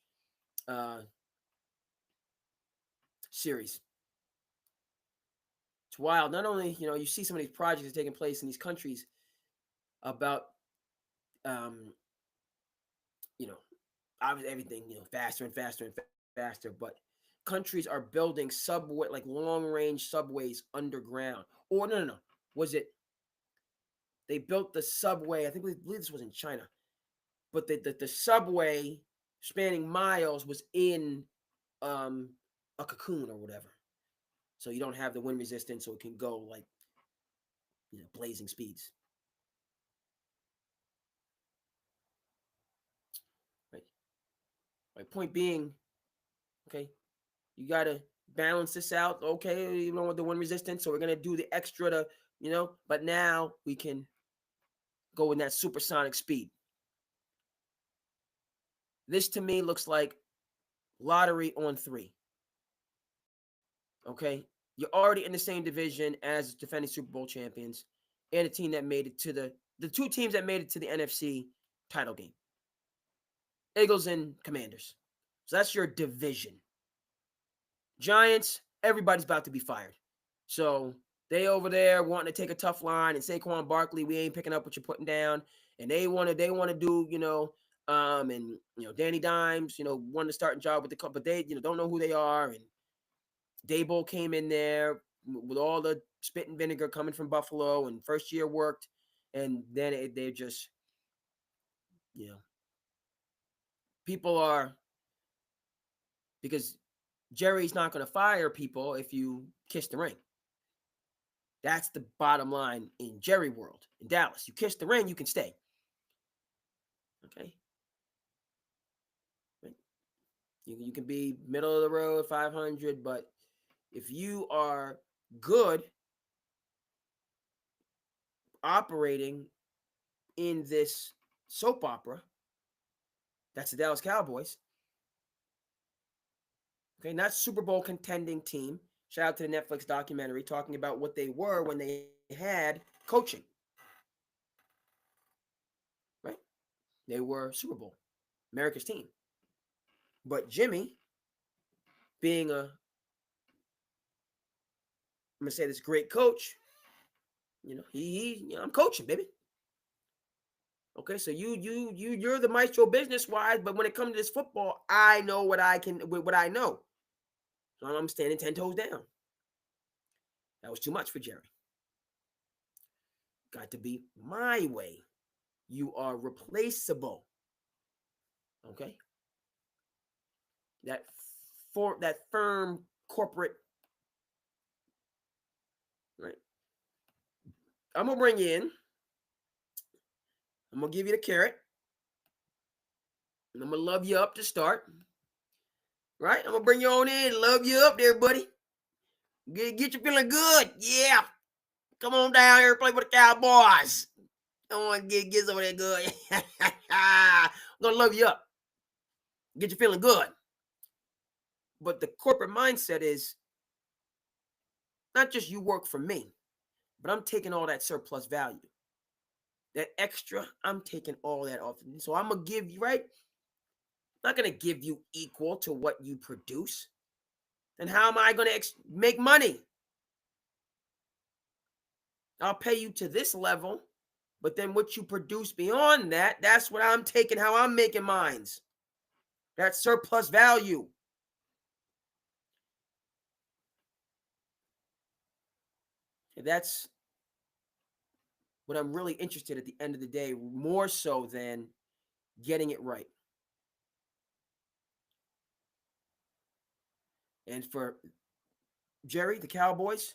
series. It's wild. Not only, you see some of these projects taking place in these countries about, obviously everything, faster and faster and faster, but countries are building subway, like long-range subways underground. Or no. Was it, they built the subway, I believe this was in China, but the subway spanning miles was in a cocoon or whatever. So you don't have the wind resistance, so it can go like, blazing speeds. Right. My point being, okay, you got to balance this out. Okay, you with the wind resistance, so we're going to do the extra to, but now we can go in that supersonic speed. This to me looks like lottery on 3. Okay, you're already in the same division as defending Super Bowl champions and a team that made it to the two teams that made it to the NFC title game. Eagles and Commanders. So that's your division. Giants, everybody's about to be fired. So they over there wanting to take a tough line and Saquon Barkley, we ain't picking up what you're putting down. And they want to do, and Danny Dimes, wanted to start a job with the club, but they, don't know who they are. And Dable came in there with all the spit and vinegar coming from Buffalo, and first year worked, and then they're just, people are, because Jerry's not going to fire people if you kiss the ring. That's the bottom line in Jerry world. In Dallas, you kiss the ring, you can stay. Okay. Right. You can be middle of the road, 500, but if you are good operating in this soap opera, that's the Dallas Cowboys. Okay, not Super Bowl contending team. Shout out to the Netflix documentary talking about what they were when they had coaching. Right? They were Super Bowl, America's team. But Jimmy, being I'm gonna say this great coach, I'm coaching, baby. Okay, so you're the maestro business-wise, but when it comes to this football, I know what I know. So I'm standing 10 toes down. That was too much for Jerry. Got to be my way. You are replaceable. Okay? That firm corporate, right? I'm gonna bring you in. I'm gonna give you the carrot. And I'm gonna love you up to start. Right? I'm gonna bring you on in, love you up there, buddy. Get you feeling good. Yeah. Come on down here and play with the Cowboys. Come on, get some of that good. I'm gonna love you up. Get you feeling good. But the corporate mindset is not just you work for me, but I'm taking all that surplus value. That extra, I'm taking all that off. So I'm going to give you, right? I'm not going to give you equal to what you produce. Then how am I going to make money? I'll pay you to this level, but then what you produce beyond that, that's what I'm taking, how I'm making mines. That's surplus value. That's what I'm really interested at the end of the day, more so than getting it right. And for Jerry, the Cowboys,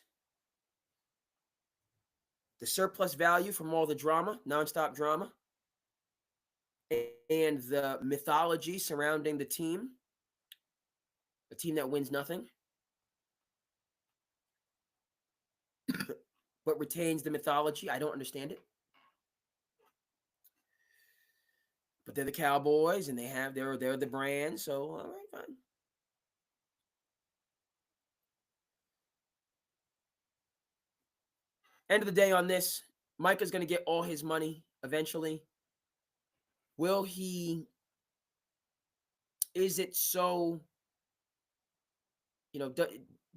the surplus value from all the drama, nonstop drama, and the mythology surrounding the team, a team that wins nothing, but retains the mythology. I don't understand it. But they're the Cowboys, and they're the brand, so all right, fine. End of the day on this, Micah's going to get all his money eventually. Will he? Is it so?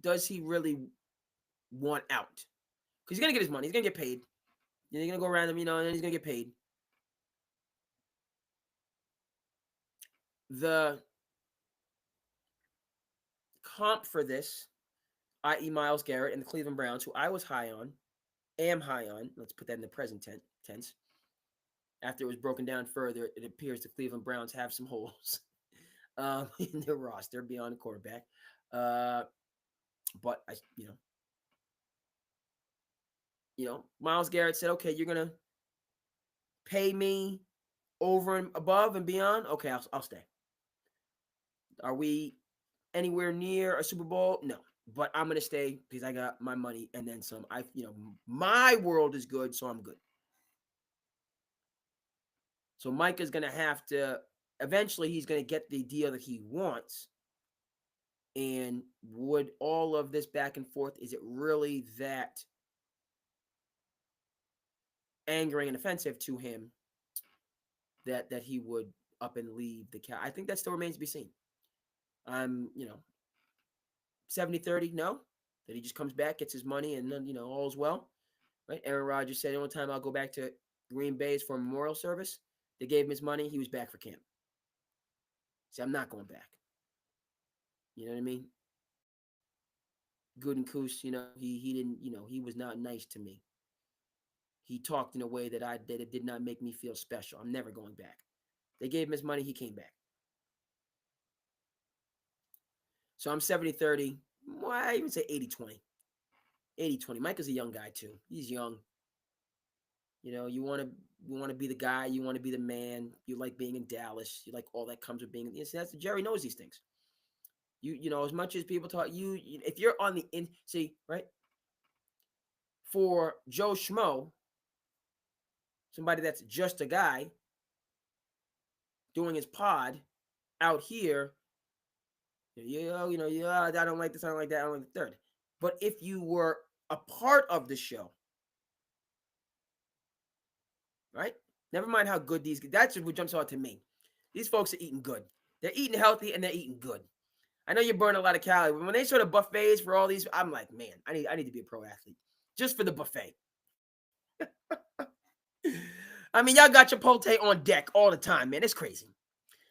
Does he really want out? Because he's going to get his money. He's going to get paid. He's going to go around him, and then he's going to get paid. The comp for this, i.e. Myles Garrett and the Cleveland Browns, who I was high on, am high on. Let's put that in the present tense. After it was broken down further, it appears the Cleveland Browns have some holes in their roster beyond the quarterback. But Myles Garrett said, "Okay, you're gonna pay me over and above and beyond. Okay, I'll stay. Are we anywhere near a Super Bowl? No, but I'm gonna stay because I got my money and then some. My world is good, so I'm good. So Micah's gonna have to. Eventually, he's gonna get the deal that he wants." And would all of this back and forth, is it really that angering and offensive to him that he would up and leave the Cow? I think that still remains to be seen. 70-30, no. That he just comes back, gets his money, and then, all's well. Right? Aaron Rodgers said, the only time I'll go back to Green Bay is for a memorial service. They gave him his money. He was back for camp. See, I'm not going back. You know what I mean? Gutekunst, he didn't, he was not nice to me. He talked in a way that it did not make me feel special. I'm never going back. They gave him his money. He came back. So I'm 70-30. Well, I even say 80-20. 80-20. Micah's a young guy too. He's young. You want to be the guy. You want to be the man. You like being in Dallas. You like all that comes with being. That's Jerry knows these things. As much as people talk, if you're on the right. For Joe Schmo, somebody that's just a guy doing his pod out here, I don't like this, I don't like that, I don't like the third. But if you were a part of the show, right? Never mind how good that's what jumps out to me. These folks are eating good. They're eating healthy and they're eating good. I know you burn a lot of calories, but when they show the buffets for all these, I'm like, man, I need to be a pro athlete just for the buffet. I mean, y'all got Chipotle on deck all the time, man. It's crazy.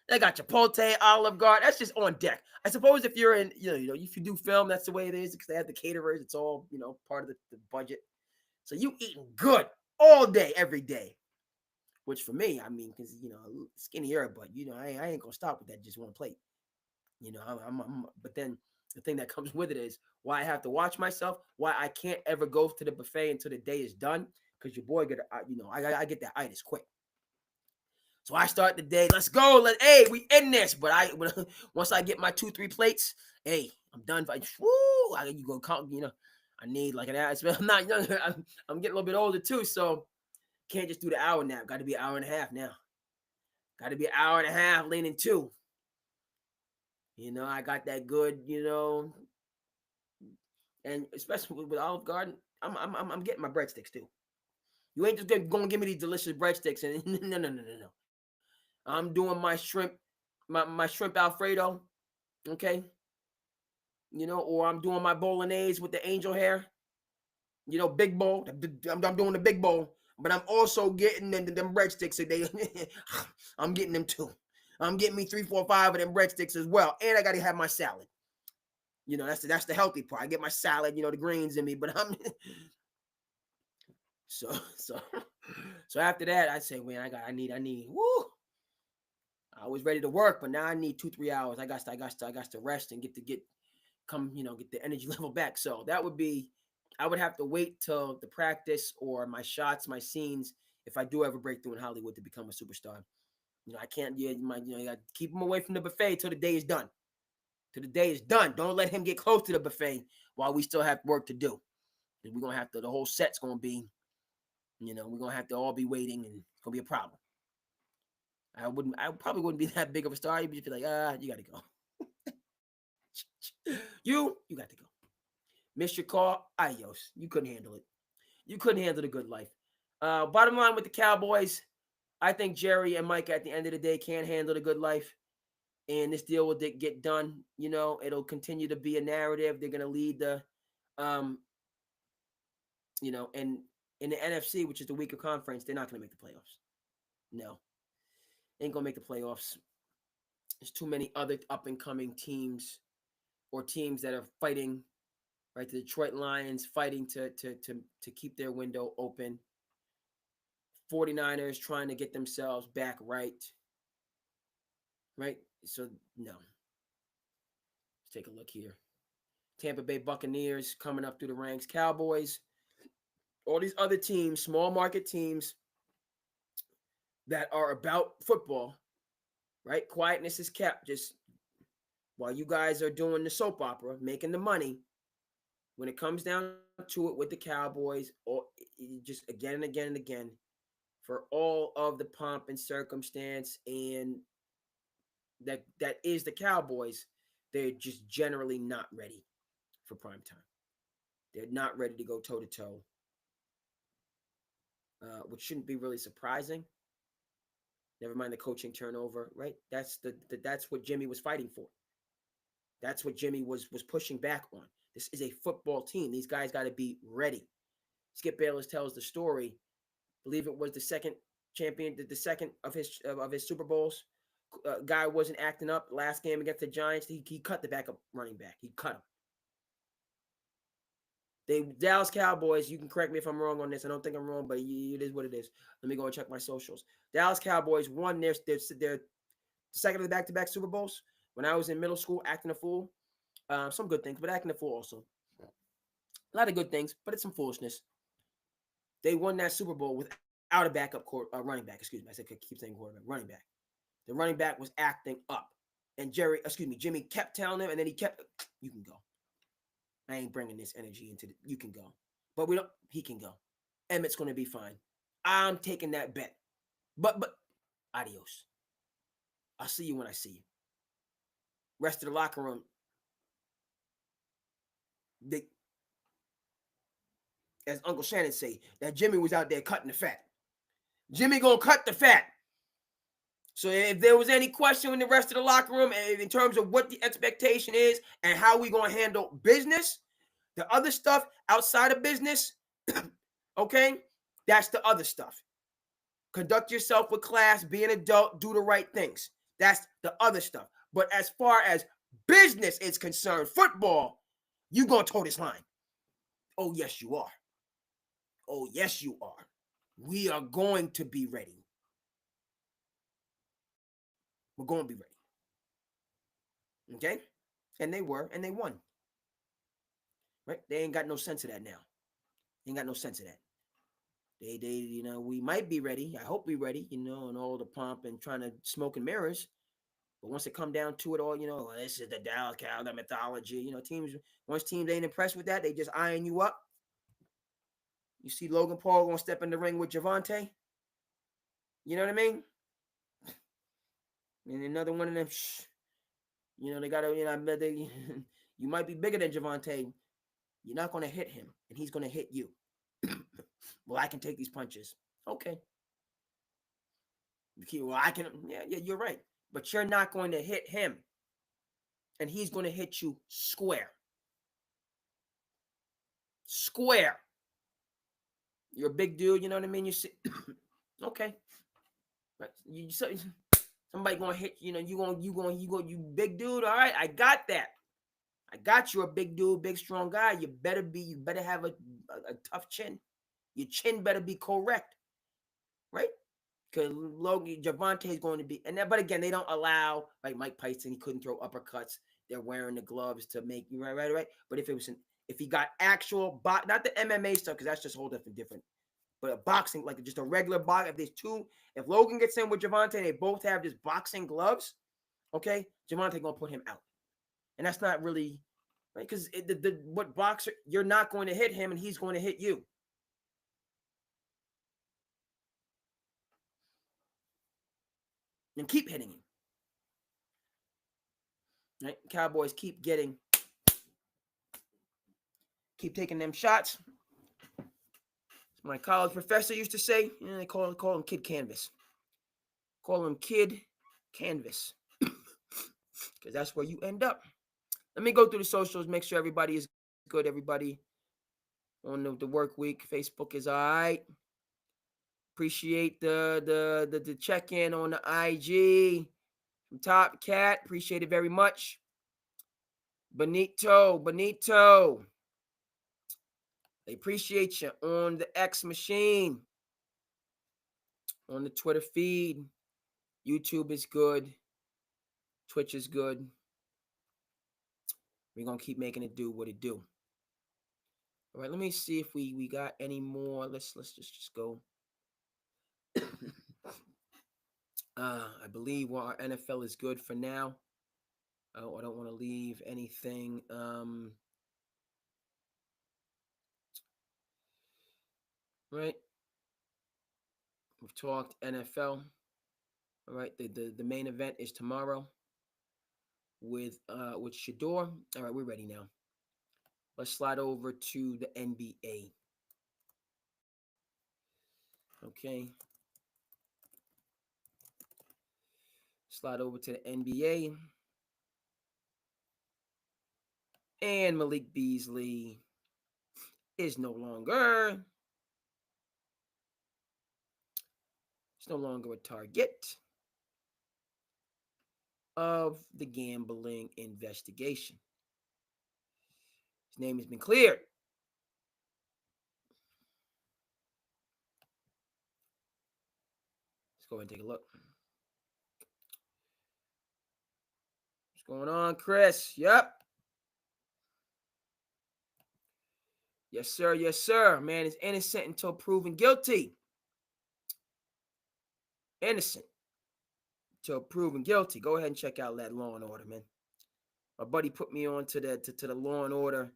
They got Chipotle, Olive Garden. That's just on deck. I suppose if you're in, if you do film, that's the way it is because they have the caterers. It's all, part of the budget. So you eating good all day, every day. Which for me, I mean, because, skinnier, but, I ain't going to stop with that just one plate. But then the thing that comes with it is why I have to watch myself, why I can't ever go to the buffet until the day is done. Because your boy I get that itis quick. So I start the day. Let's go. Hey, we in this. But once I get my 2-3 plates, hey, I'm done. You go count. I need like an hour. I'm not young. I'm getting a little bit older too, so can't just do the hour nap. Got to be an hour and a half now. Got to be an hour and a half, leaning 2. I got that good. And especially with Olive Garden, I'm getting my breadsticks too. You ain't just gonna give me these delicious breadsticks and no. I'm doing my shrimp, my shrimp Alfredo, okay? Or I'm doing my bolognese with the angel hair. You know, big bowl. I'm doing the big bowl, but I'm also getting them breadsticks. I'm getting them too. I'm getting me 3, 4, 5 of them breadsticks as well, and I got to have my salad. You know, that's the healthy part. I get my salad, you know, the greens in me, but I'm so after that, I say, man, I need. Woo! I was ready to work, but now I need 2-3 hours. I got to rest and get the energy level back. So that would be. I would have to wait till the practice or my shots, my scenes, if I do ever break through in Hollywood to become a superstar. You know, I can't. You got to keep him away from the buffet till the day is done. Till the day is done. Don't let him get close to the buffet while we still have work to do. We're gonna have to. The whole set's gonna be. You know, we're gonna have to all be waiting, and it's gonna be a problem. I probably wouldn't be that big of a star. You'd be like, you got to go. you got to go. Missed your call. Adios. You couldn't handle it. You couldn't handle the good life. Bottom line with the Cowboys, I think Jerry and Micah at the end of the day can't handle the good life. And this deal will get done. You know, it'll continue to be a narrative. They're going to lead the, you know, and in the NFC, which is the weaker conference, they're not going to make the playoffs. No. Ain't going to make the playoffs. There's too many other up-and-coming teams or teams that are fighting. Right, the Detroit Lions fighting to keep their window open. 49ers trying to get themselves back right. Right? So, no. Let's take a look here. Tampa Bay Buccaneers coming up through the ranks. Cowboys. All these other teams, small market teams that are about football. Right? Quietness is kept. Just while you guys are doing the soap opera, making the money. When it comes down to it with the Cowboys, or just again and again and again, for all of the pomp and circumstance and that is the Cowboys, they're just generally not ready for prime time. They're not ready to go toe-to-toe, which shouldn't be really surprising. Never mind the coaching turnover, right? That's what Jimmy was fighting for. That's what Jimmy was pushing back on. This is a football team. These guys got to be ready. Skip Bayless tells the story. I believe it was the second champion, the second of his Super Bowls. Guy wasn't acting up. Last game against the Giants, he cut the backup running back. He cut him. Dallas Cowboys, you can correct me if I'm wrong on this. I don't think I'm wrong, but it is what it is. Let me go and check my socials. Dallas Cowboys won their second of the back-to-back Super Bowls. When I was in middle school, acting a fool. Some good things, but acting a fool also. A lot of good things, but it's some foolishness. They won that Super Bowl without a backup running back. Excuse me. I keep saying quarterback. Running back. The running back was acting up. And Jimmy kept telling him, and then you can go. I ain't bringing this energy into you can go. But he can go. Emmett's going to be fine. I'm taking that bet. But adios. I'll see you when I see you. Rest of the locker room. As Uncle Shannon say, that Jimmy was out there cutting the fat. Jimmy gonna cut the fat. So if there was any question in the rest of the locker room in terms of what the expectation is and how we gonna handle business, the other stuff outside of business, okay, that's the other stuff. Conduct yourself with class, be an adult, do the right things. That's the other stuff. But as far as business is concerned, football, you gonna toe this line. Oh, yes, you are. Oh, yes, you are. We are going to be ready. We're going to be ready. Okay? And they were, and they won. Right? They ain't got no sense of that now. They ain't got no sense of that. They we might be ready. I hope we're ready, and all the pomp and trying to smoke and mirrors. But once it come down to it all, this is the Dallas Cowboys mythology. Once teams ain't impressed with that, they just eyeing you up. You see Logan Paul gonna step in the ring with Javante. You know what I mean? And another one of them, they gotta, you might be bigger than Javante. You're not gonna hit him, and he's gonna hit you. Well, I can take these punches. Okay. Well, I can. Yeah, you're right. But you're not going to hit him, and he's going to hit you square. Square. You're a big dude, you know what I mean? You see, okay. Somebody gonna hit, you big dude. All right, I got that. I got you, a big dude, big strong guy. You better have a tough chin. Your chin better be correct, right? Because Javonte is going to be, but again, they don't allow, like Mike Tyson, he couldn't throw uppercuts. They're wearing the gloves to make you right. But if he got actual not the MMA stuff, because that's just a whole different. But a boxing, like just a regular box. If Logan gets in with Javonte, they both have just boxing gloves. Okay, Javonte gonna put him out, and that's not really right because what boxer, you're not going to hit him, and he's going to hit you. And keep hitting him. Right? Cowboys keep taking them shots. My college professor used to say, they call him Kid Canvas. Call him Kid Canvas. Because that's where you end up. Let me go through the socials, make sure everybody is good. Everybody on the work week. Facebook is all right. Appreciate the check-in on the IG. From Top Cat. Appreciate it very much. Benito. They appreciate you on the X machine. On the Twitter feed. YouTube is good. Twitch is good. We're going to keep making it do what it do. All right, let me see if we got any more. Let's just go. I believe our NFL is good for now. I don't want to leave anything. Right. We've talked NFL. All right. The main event is tomorrow with Shedeur. All right, we're ready now. Let's slide over to the NBA. Okay. Slide over to the NBA. And Malik Beasley is no longer a target of the gambling investigation. His name has been cleared. Let's go ahead and take a look. What's going on, Chris? Yep. Yes, sir. Yes, sir. Man is innocent until proven guilty. Innocent until proven guilty. Go ahead and check out that Law and Order, man. My buddy put me on to the Law and Order,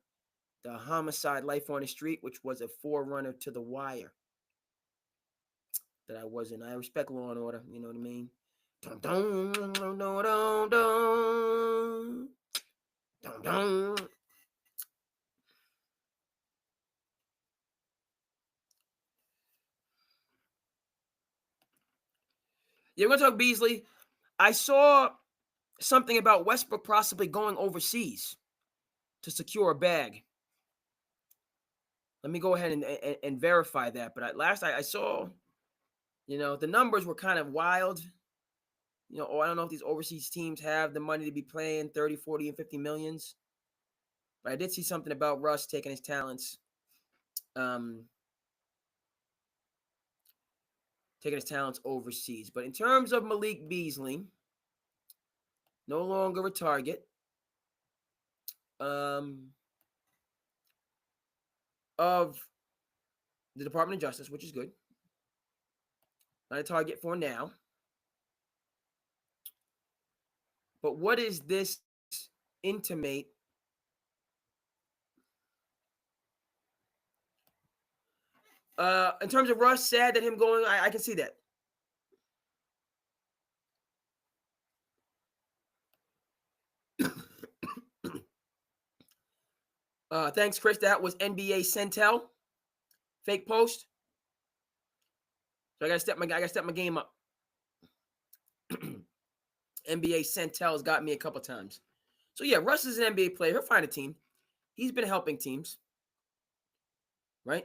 the Homicide: Life on the Street, which was a forerunner to The Wire. That I wasn't. I respect Law and Order. You know what I mean? Dun, dun, dun, dun, dun, dun. Dun, dun. Yeah, we're going to talk Beasley. I saw something about Westbrook possibly going overseas to secure a bag. Let me go ahead and verify that. But last I saw, the numbers were kind of wild. I don't know if these overseas teams have the money to be playing 30, 40, and 50 millions. But I did see something about Russ taking his talents. Overseas. But in terms of Malik Beasley, no longer a target of the Department of Justice, which is good. Not a target for now. But what is this intimate? In terms of Russ, sad that him going, I can see that. Thanks, Chris. That was NBA Centel. Fake post. So I gotta step my game up. NBA Centel's got me a couple times. So yeah, Russ is an NBA player. He'll find a team. He's been helping teams. Right?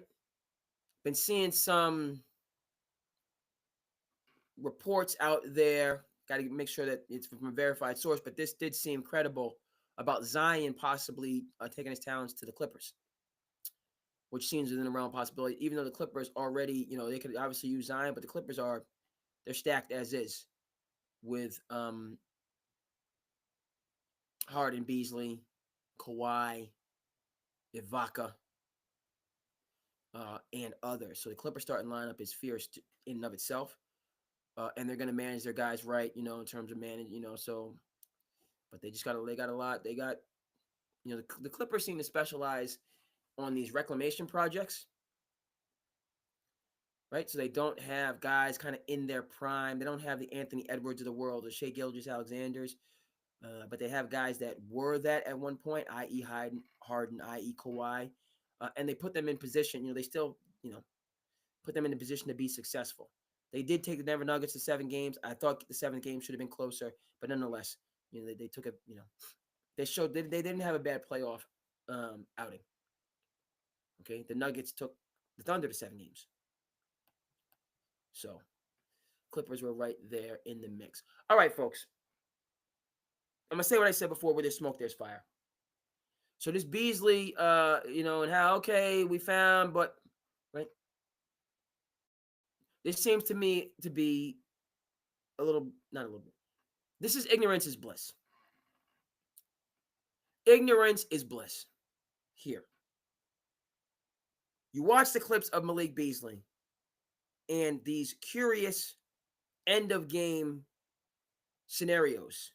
Been seeing some reports out there. Got to make sure that it's from a verified source, but this did seem credible about Zion possibly taking his talents to the Clippers, which seems within the realm of possibility. Even though the Clippers already, they could obviously use Zion, but the Clippers they're stacked as is with Harden, Beasley, Kawhi, Ibaka, and others. So the Clippers starting lineup is fierce in and of itself. And they're going to manage their guys right, in terms of managing, so, but they got a lot. They got, the Clippers seem to specialize on these reclamation projects, right? So they don't have guys kind of in their prime. They don't have the Anthony Edwards of the world, the Shai Gilgeous-Alexanders, but they have guys that were that at one point, i.e. Harden, i.e. Kawhi, and they put them in position. They still, put them in a position to be successful. They did take the Denver Nuggets to 7 games. I thought the 7th game should have been closer, but nonetheless, they took it. They showed they didn't have a bad playoff outing. Okay, the Nuggets took the Thunder to 7 games. So, Clippers were right there in the mix. All right, folks. I'm gonna say what I said before: where there's smoke, there's fire. So this Beasley, and how we found, but right. This seems to me to be not a little bit. This is ignorance is bliss. Ignorance is bliss here. You watch the clips of Malik Beasley and these curious end of game scenarios.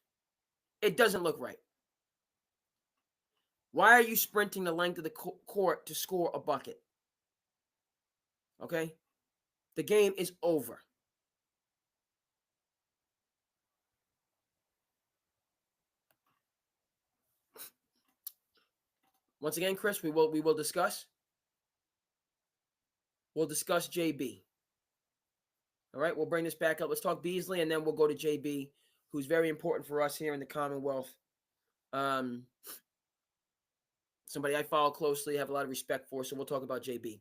It doesn't look right. Why are you sprinting the length of the court to score a bucket? Okay? The game is over. Once again, Chris, we will discuss. We'll discuss JB. All right, we'll bring this back up. Let's talk Beasley, and then we'll go to JB, who's very important for us here in the Commonwealth. Somebody I follow closely, have a lot of respect for, so we'll talk about JB.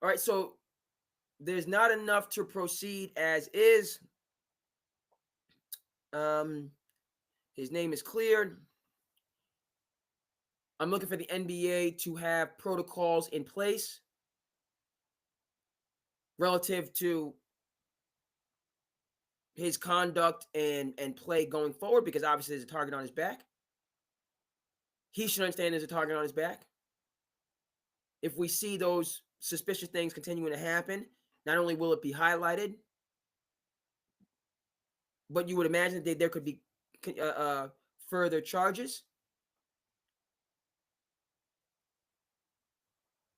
All right, so there's not enough to proceed as is. His name is cleared. I'm looking for the NBA to have protocols in place relative to his conduct and play going forward, because obviously there's a target on his back. He should understand there's a target on his back. If we see those suspicious things continuing to happen, not only will it be highlighted, but you would imagine that there could be further charges.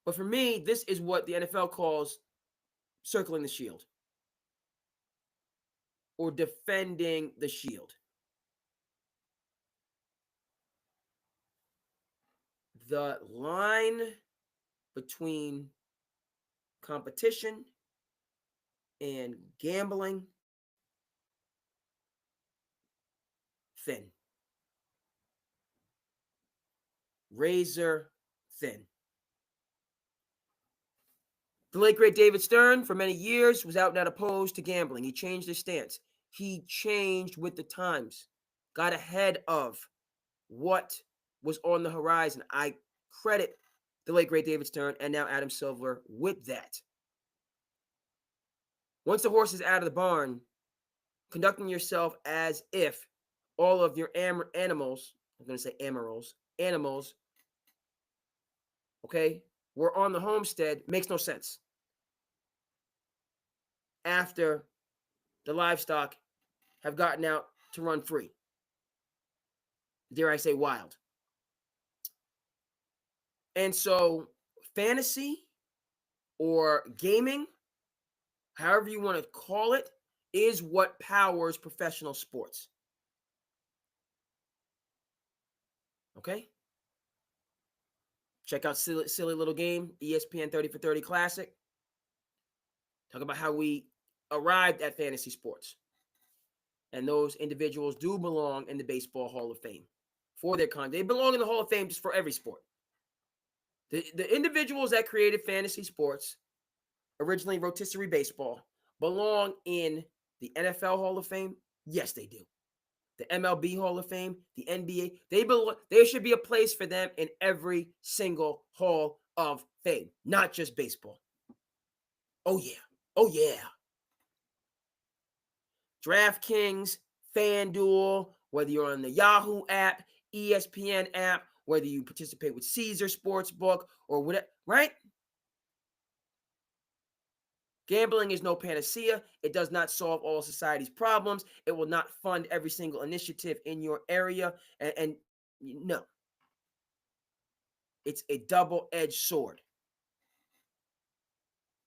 But for me, this is what the NFL calls circling the shield or defending the shield. The line between competition and gambling, thin. Razor thin. The late, great David Stern, for many years, was out and out opposed to gambling. He changed his stance. He changed with the times, got ahead of what was on the horizon. I credit the late, great David Stern and now Adam Silver with that. Once the horse is out of the barn, conducting yourself as if all of your animals, I'm going to say animals, okay, were on the homestead, makes no sense. After the livestock have gotten out to run free. Dare I say wild. And so fantasy or gaming, however you want to call it, is what powers professional sports. Okay? Check out Silly Little Game, ESPN 30 for 30 Classic. Talk about how we arrived at fantasy sports. And those individuals do belong in the Baseball Hall of Fame. for their content. They belong in the Hall of Fame just for every sport. The individuals that created fantasy sports, originally rotisserie baseball, belong in the NFL Hall of Fame. Yes, they do. The MLB Hall of Fame, the NBA, there should be a place for them in every single Hall of Fame, not just baseball. Oh, yeah. Oh, yeah. DraftKings, FanDuel, whether you're on the Yahoo app, ESPN app, whether you participate with Caesar Sportsbook or whatever, right? Gambling is no panacea. It does not solve all society's problems. It will not fund every single initiative in your area. And no, it's a double-edged sword.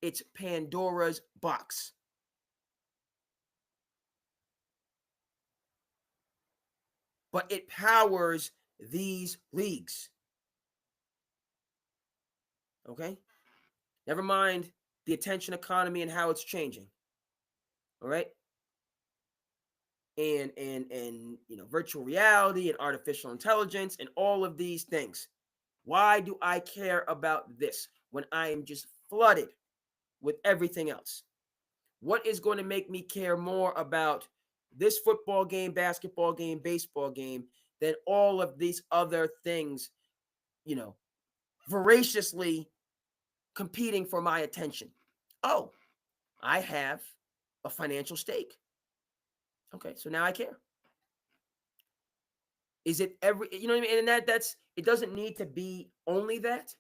It's Pandora's box. But it powers these leagues. Okay? Never mind the attention economy and how it's changing. All right? And virtual reality and artificial intelligence and all of these things. Why do I care about this when I am just flooded with everything else? What is going to make me care more about this football game, basketball game, baseball game than all of these other things, voraciously competing for my attention? Oh, I have a financial stake. Okay, so now I care. Is it every, you know what I mean? And that's, it doesn't need to be only that.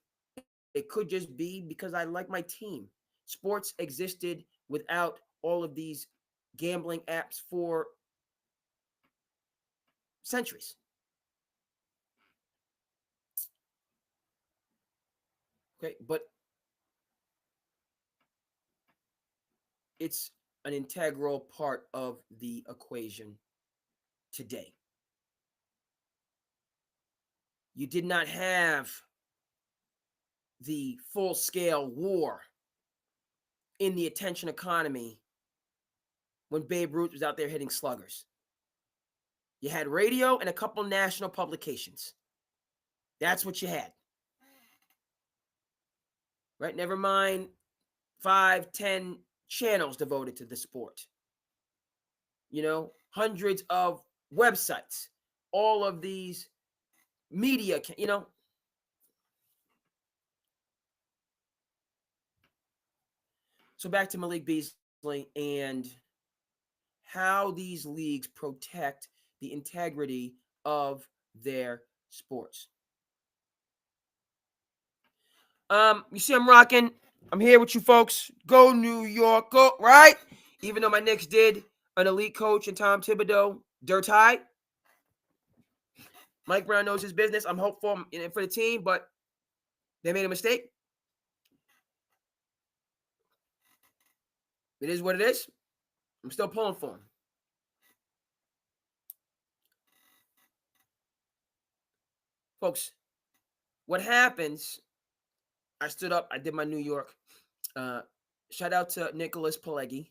It could just be because I like my team. Sports existed without all of these gambling apps for centuries. Okay, but it's an integral part of the equation today. You did not have the full-scale war in the attention economy when Babe Ruth was out there hitting sluggers. You had radio and a couple national publications. That's what you had. Right? Never mind 5, 10 channels devoted to the sport. Hundreds of websites. All of these media, So back to Malik Beasley and how these leagues protect the integrity of their sports. You see, I'm rocking. I'm here with you folks. Go New York, go, right? Even though my Knicks did an elite coach and Tom Thibodeau, dirt high. Mike Brown knows his business. I'm hopeful for the team, but they made a mistake. It is what it is. I'm still pulling for him. Folks, what happens, I stood up, I did my New York. Shout out to Nicholas Pileggi.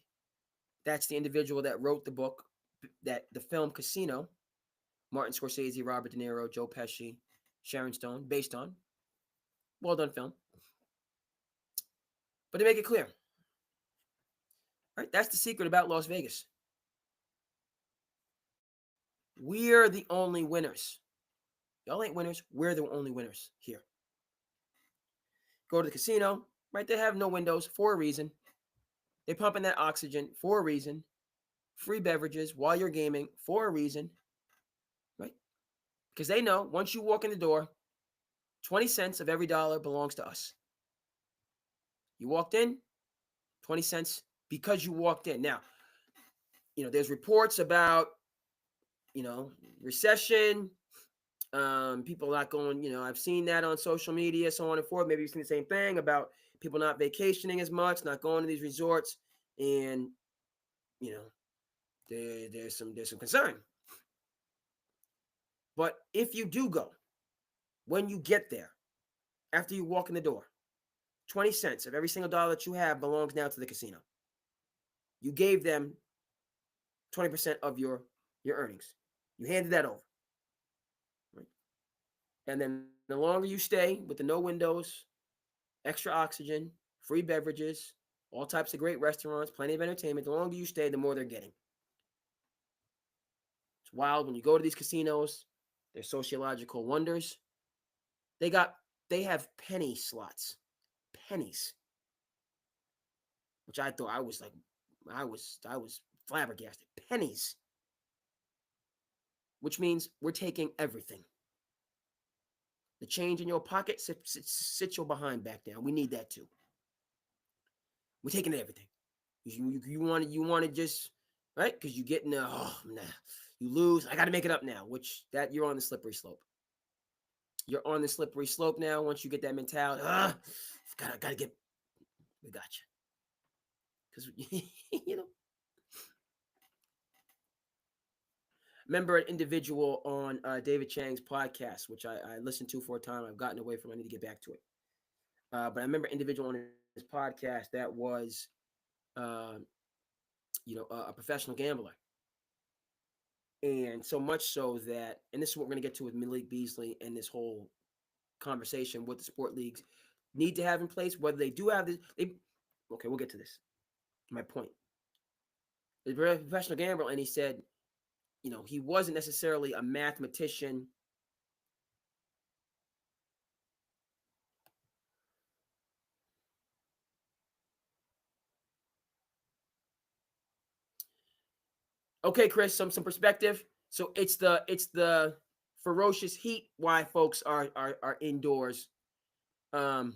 That's the individual that wrote the book, the film Casino. Martin Scorsese, Robert De Niro, Joe Pesci, Sharon Stone, based on. Well done film. But to make it clear, right? That's the secret about Las Vegas. We're the only winners. Y'all ain't winners. We're the only winners here. Go to the casino, right? They have no windows for a reason. They pump in that oxygen for a reason. Free beverages while you're gaming for a reason, right? Because they know once you walk in the door, 20 cents of every dollar belongs to us. You walked in, 20 cents because you walked in. Now, there's reports about, recession, people not going, I've seen that on social media, so on and forth. Maybe you've seen the same thing about people not vacationing as much, not going to these resorts. And, there's some concern. But if you do go, when you get there, after you walk in the door, 20 cents of every single dollar that you have belongs now to the casino. You gave them 20% of your earnings. You handed that over. Right? And then the longer you stay with the no windows, extra oxygen, free beverages, all types of great restaurants, plenty of entertainment, the longer you stay, the more they're getting. It's wild when you go to these casinos, they're sociological wonders. They have penny slots. Pennies. Which I thought I was flabbergasted. Pennies. Which means we're taking everything. The change in your pocket, sit your behind back down. We need that too. We're taking everything. You want to just, right? Because you get in the, you lose. I got to make it up now, which that you're on the slippery slope. You're on the slippery slope now. Once you get that mentality, gotta get, we got you. Because, you know. Remember an individual on David Chang's podcast, which I listened to for a time. I've gotten away from. I need to get back to it. But I remember an individual on his podcast that was, a professional gambler. And so much so that, and this is what we're going to get to with Malik Beasley and this whole conversation with the sport leagues need to have in place, whether they do have this. Okay, we'll get to this. My point. He's a professional gambler, and he said, he wasn't necessarily a mathematician. Okay, Chris, some perspective. So it's the ferocious heat why folks are indoors, and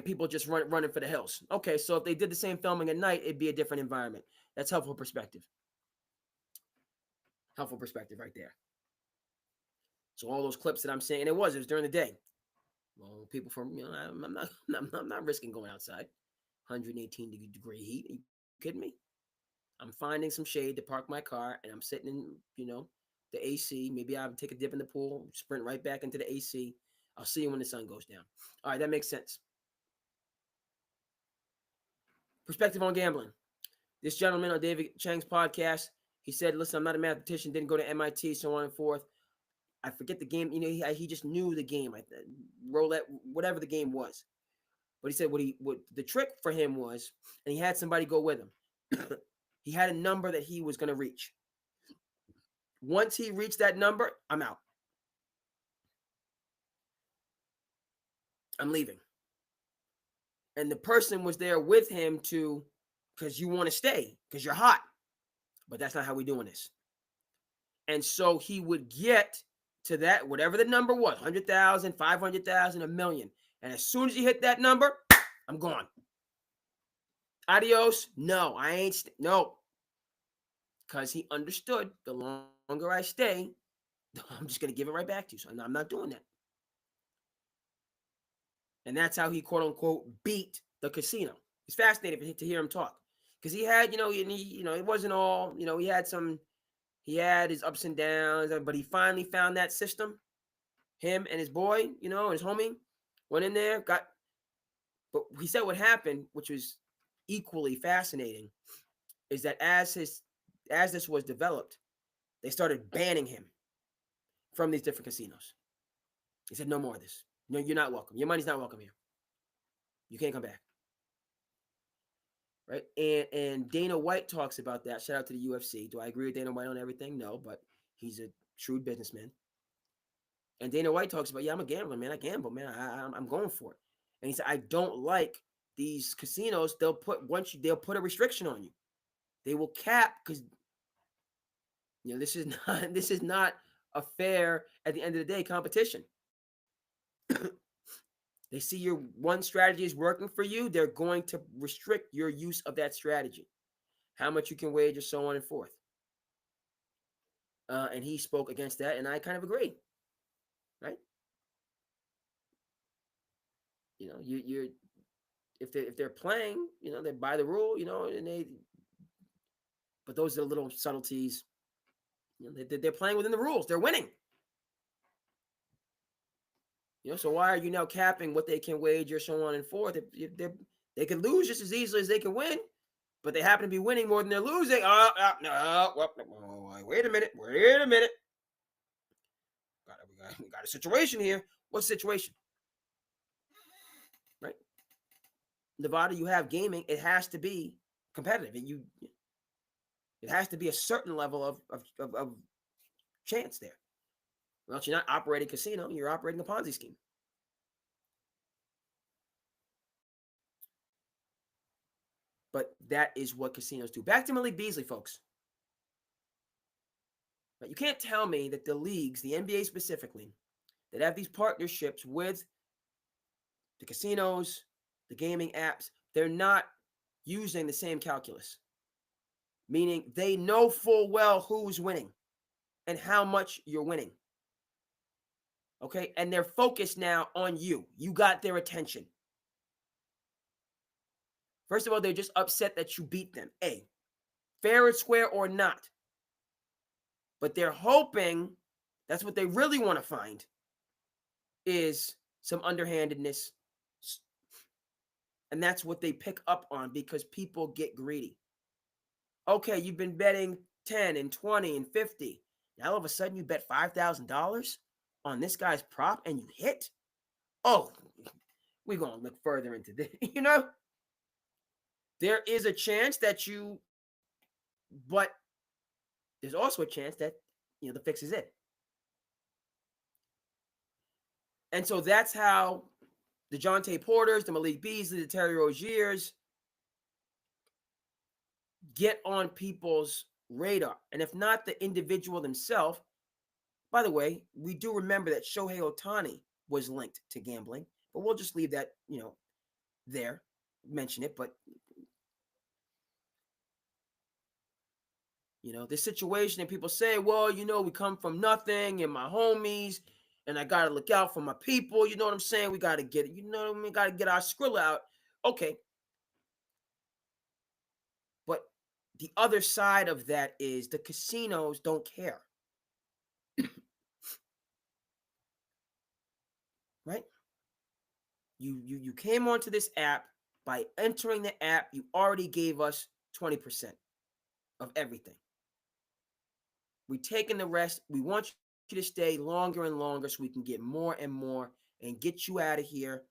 people just running for the hills. Okay, so if they did the same filming at night, it'd be a different environment. That's helpful perspective. Helpful perspective right there. So all those clips that I'm saying, it was during the day. Well, people from, I'm not risking going outside. 118 degree heat. Are you kidding me? I'm finding some shade to park my car, and I'm sitting in, the AC. Maybe I'll take a dip in the pool, sprint right back into the AC. I'll see you when the sun goes down. All right, that makes sense. Perspective on gambling. This gentleman on David Chang's podcast, he said, listen, I'm not a mathematician, didn't go to MIT, so on and forth. I forget the game. He just knew the game, roulette, whatever the game was. But he said what the trick for him was, and he had somebody go with him. He had a number that he was going to reach. Once he reached that number, I'm out. I'm leaving. And the person was there with him because you want to stay, because you're hot. But that's not how we're doing this. And so he would get to that, whatever the number was, 100,000, 500,000, 1 million. And as soon as he hit that number, I'm gone. Adios. No, I ain't. No. Because he understood the longer I stay, I'm just going to give it right back to you. So I'm not doing that. And that's how he, quote unquote, beat the casino. It's fascinating to hear him talk. Because he had, it wasn't all, he had his ups and downs, but he finally found that system. Him and his boy, and his homie went in there, but he said what happened, which was equally fascinating, is that as this was developed, they started banning him from these different casinos. He said, no more of this. No, you're not welcome. Your money's not welcome here. You can't come back. Right? And Dana White talks about that. Shout out to the UFC. Do I agree with Dana White on everything? No, but he's a shrewd businessman. And Dana White talks about, I'm a gambler, man. I gamble, man. I'm going for it. And he said, I don't like these casinos. They'll put a restriction on you. They will cap because this is not a fair, at the end of the day, competition. They see your one strategy is working for you, they're going to restrict your use of that strategy. How much you can wager, so on and forth. And he spoke against that, and I kind of agree. Right? You're if they're playing, they by the rule, and but those are the little subtleties. They're playing within the rules. They're winning. So why are you now capping what they can wager, so on and forth? They can lose just as easily as they can win, but they happen to be winning more than they're losing. No, wait a minute. God, we got a situation here. What's the situation? Right? Nevada, you have gaming. It has to be competitive. It has to be a certain level of chance there. Or else you're not operating a casino. You're operating a Ponzi scheme. But that is what casinos do. Back to Malik Beasley, folks. But you can't tell me that the leagues, the NBA specifically, that have these partnerships with the casinos, the gaming apps, they're not using the same calculus. Meaning they know full well who's winning and how much you're winning. Okay? And they're focused now on you. You got their attention. First of all, they're just upset that you beat them. A, fair and square or not. But they're hoping, that's what they really want to find, is some underhandedness. And that's what they pick up on because people get greedy. Okay, you've been betting 10 and 20 and 50. Now all of a sudden you bet $5,000 on this guy's prop and you hit? Oh, we're going to look further into this, you know? There is a chance that but there's also a chance that, the fix is it. And so that's how the Jonte Porters, the Malik Beasley, the Terry Roziers get on people's radar. And if not the individual themselves, by the way, we do remember that Shohei Ohtani was linked to gambling, but we'll just leave that, there, mention it. But, this situation, and people say, well, we come from nothing and my homies, and I got to look out for my people. You know what I'm saying? We got to get it. You know what I mean? Got to get our skrill out. Okay. But the other side of that is the casinos don't care. Right? You came onto this app. By entering the app, you already gave us 20% of everything. We're taking the rest. We want you to stay longer and longer so we can get more and more and get you out of here.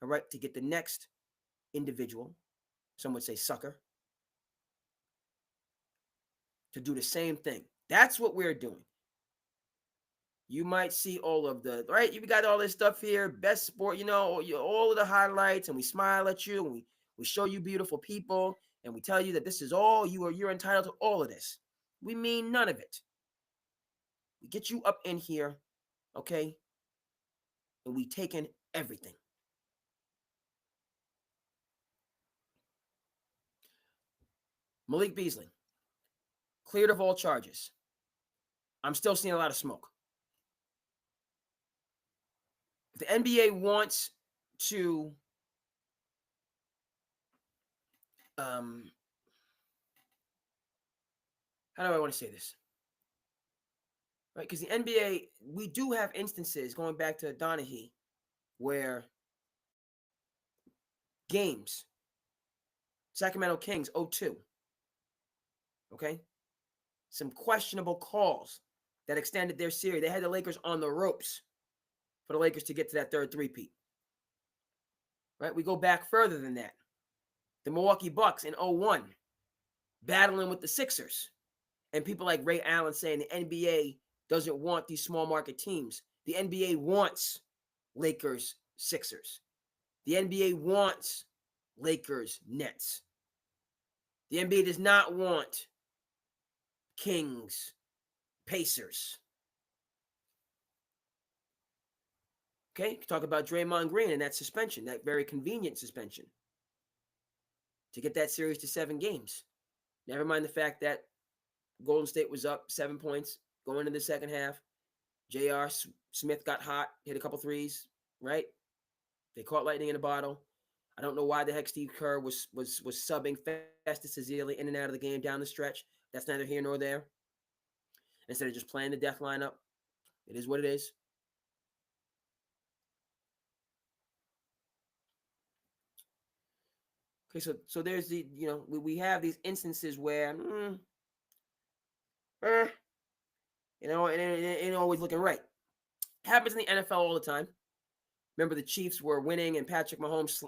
All right, to get the next individual, some would say sucker, to do the same thing. That's what we're doing. You might see all of the, right? You got all this stuff here, best sport, all of the highlights, and we smile at you, and we show you beautiful people, and we tell you that this is all you're entitled to all of this. We mean none of it. We get you up in here, okay? And we take in everything. Malik Beasley, cleared of all charges. I'm still seeing a lot of smoke. If the NBA wants to how do I want to say this? Right, because the NBA, we do have instances, going back to Donaghy, where games, Sacramento Kings 0-2, okay? Some questionable calls that extended their series. They had the Lakers on the ropes for the Lakers to get to that third three-peat. Right? We go back further than that. The Milwaukee Bucks in 0-1, battling with the Sixers. And people like Ray Allen saying the NBA doesn't want these small market teams. The NBA wants Lakers, Sixers. The NBA wants Lakers, Nets. The NBA does not want Kings, Pacers. Okay, talk about Draymond Green and that suspension, that very convenient suspension to get that series to 7 games. Never mind the fact that Golden State was up 7 points going into the second half. J.R. Smith got hot, hit a couple threes, right? They caught lightning in a bottle. I don't know why the heck Steve Kerr was subbing Festus Ezeli in and out of the game down the stretch. That's neither here nor there. Instead of just playing the death lineup, it is what it is. Okay, so there's the, we have these instances where, it ain't always looking right. Happens in the NFL all the time. Remember, the Chiefs were winning, and Patrick Mahomes,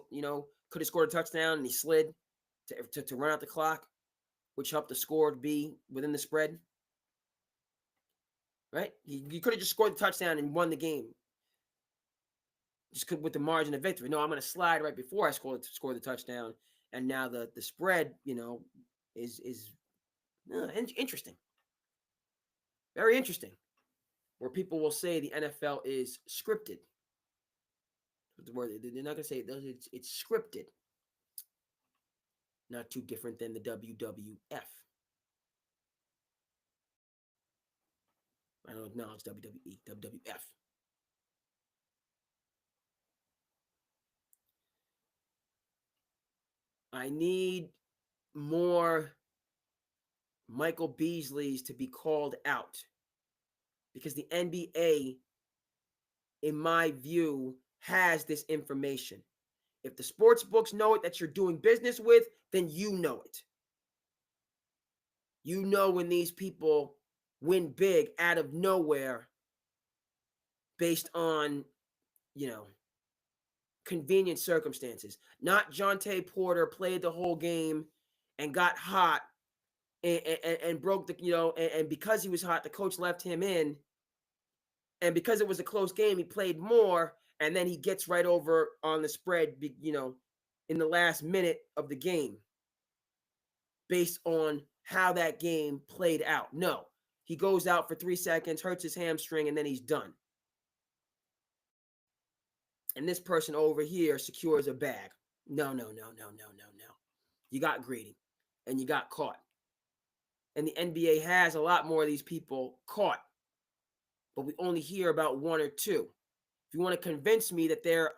could have scored a touchdown, and he slid to run out the clock, which helped the score to be within the spread. Right? You could have just scored the touchdown and won the game, just with the margin of victory. No, I'm going to slide right before I score the touchdown, and now the spread, is interesting, very interesting. Where people will say the NFL is scripted. The word they're not going to say it's scripted. Not too different than the WWF. I don't acknowledge WWE, WWF. I need more Michael Beasleys to be called out, because the NBA, in my view, has this information. If the sports books know it that you're doing business with, then you know it. You know when these people win big out of nowhere based on, convenient circumstances. Not Jonte Porter played the whole game and got hot and broke and because he was hot, the coach left him in. And because it was a close game, he played more, and then he gets right over on the spread, in the last minute of the game based on how that game played out. No, he goes out for 3 seconds, hurts his hamstring, and then he's done. And this person over here secures a bag. No. You got greedy, and you got caught. And the NBA has a lot more of these people caught, but we only hear about 1 or 2. If you want to convince me that they're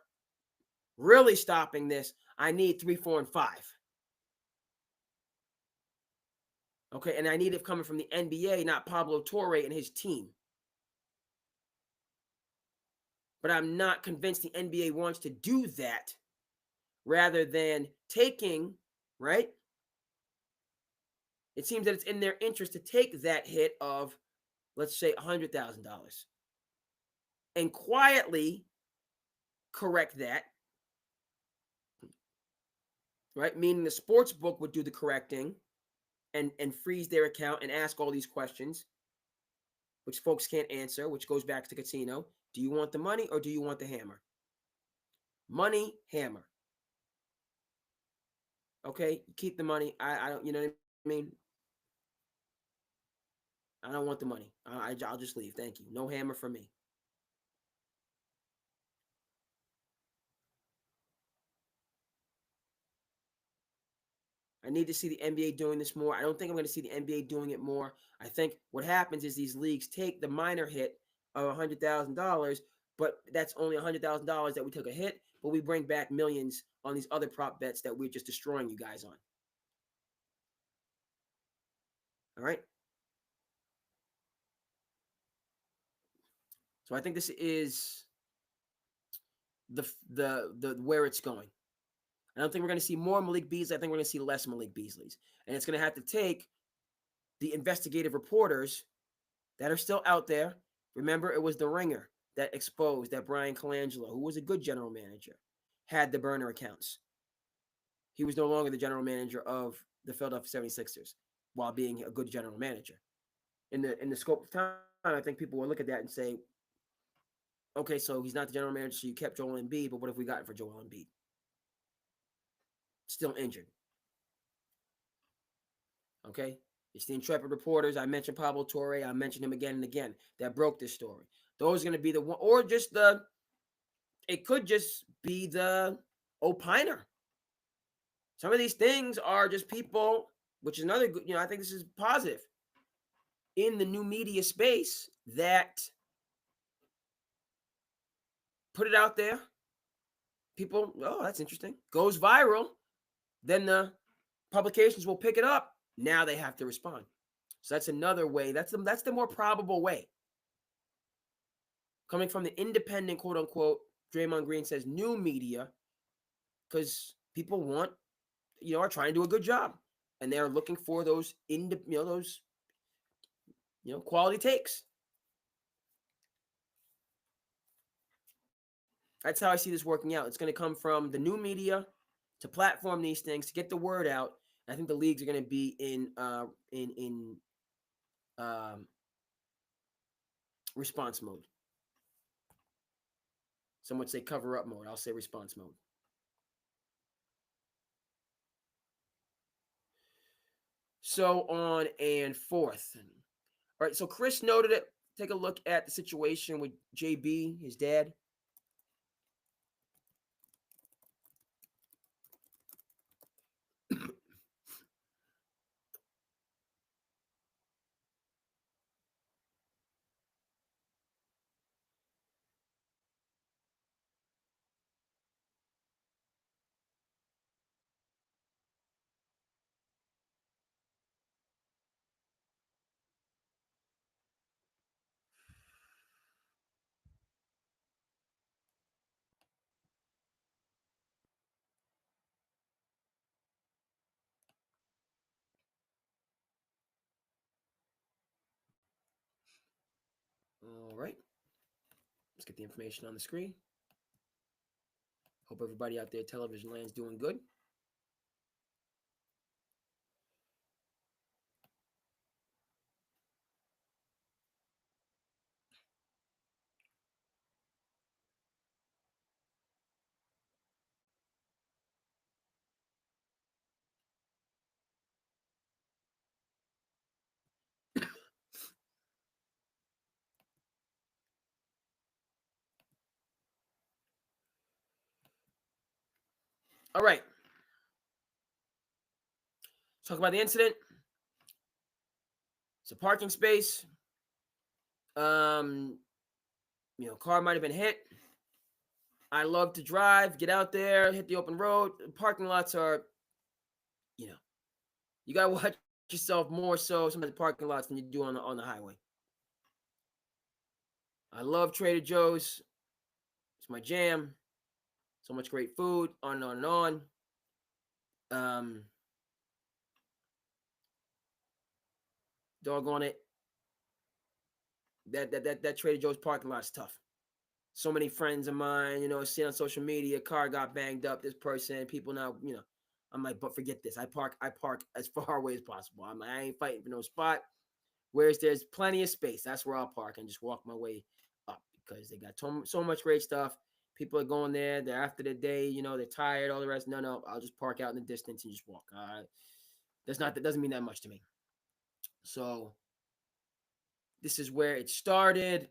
really stopping this, I need 3, 4, and 5. Okay, and I need it coming from the NBA, not Pablo Torre and his team. But I'm not convinced the NBA wants to do that, rather than taking, right? It seems that it's in their interest to take that hit of, let's say, $100,000 and quietly correct that, right? Meaning the sports book would do the correcting and freeze their account and ask all these questions, which folks can't answer, which goes back to casino. Do you want the money or do you want the hammer? Money, hammer. Okay, keep the money. I don't, you know what I mean? I don't want the money. I'll just leave. Thank you. No hammer for me. I need to see the NBA doing this more. I don't think I'm going to see the NBA doing it more. I think what happens is these leagues take the minor hit of $100,000, but that's only $100,000 that we took a hit, but we bring back millions on these other prop bets that we're just destroying you guys on. All right? So I think this is the where it's going. I don't think we're going to see more Malik Beasley. I think we're going to see less Malik Beasleys. And it's going to have to take the investigative reporters that are still out there. Remember, it was the Ringer that exposed that Brian Colangelo, who was a good general manager, had the burner accounts. He was no longer the general manager of the Philadelphia 76ers while being a good general manager. In the scope of time, I think people will look at that and say, okay, so he's not the general manager, so you kept Joel Embiid, but what have we gotten for Joel Embiid? Still injured. Okay? It's the intrepid reporters. I mentioned Pablo Torre. I mentioned him again and again that broke this story. Those are going to be the one, or just it could just be the opiner. Some of these things are just people, which is another good, I think this is positive, in the new media space that put it out there. People, oh, that's interesting. Goes viral. Then the publications will pick it up. Now they have to respond. So that's another way. That's the more probable way. Coming from the independent, quote unquote, Draymond Green says new media, because people want, are trying to do a good job, and they're looking for those quality takes. That's how I see this working out. It's going to come from the new media to platform these things, to get the word out. I think the leagues are going to be in response mode. Some would say cover up mode. I'll say response mode. So on and forth. All right, so Chris noted it. Take a look at the situation with JB, his dad. All right. Let's get the information on the screen. Hope everybody out there, television land's doing good. All right. Let's talk about the incident. It's a parking space. Car might have been hit. I love to drive, get out there, hit the open road. Parking lots are, you gotta watch yourself more so some of the parking lots than you do on the highway. I love Trader Joe's. It's my jam. So much great food, on and on and on. Doggone it. That Trader Joe's parking lot is tough. So many friends of mine, see on social media, car got banged up, this person, people now, I'm like, but forget this. I park as far away as possible. I'm like, I ain't fighting for no spot. Whereas there's plenty of space. That's where I'll park and just walk my way up because they got so much great stuff. People are going there. They're after the day, they're tired, all the rest. No, I'll just park out in the distance and just walk. That doesn't mean that much to me. So this is where it started.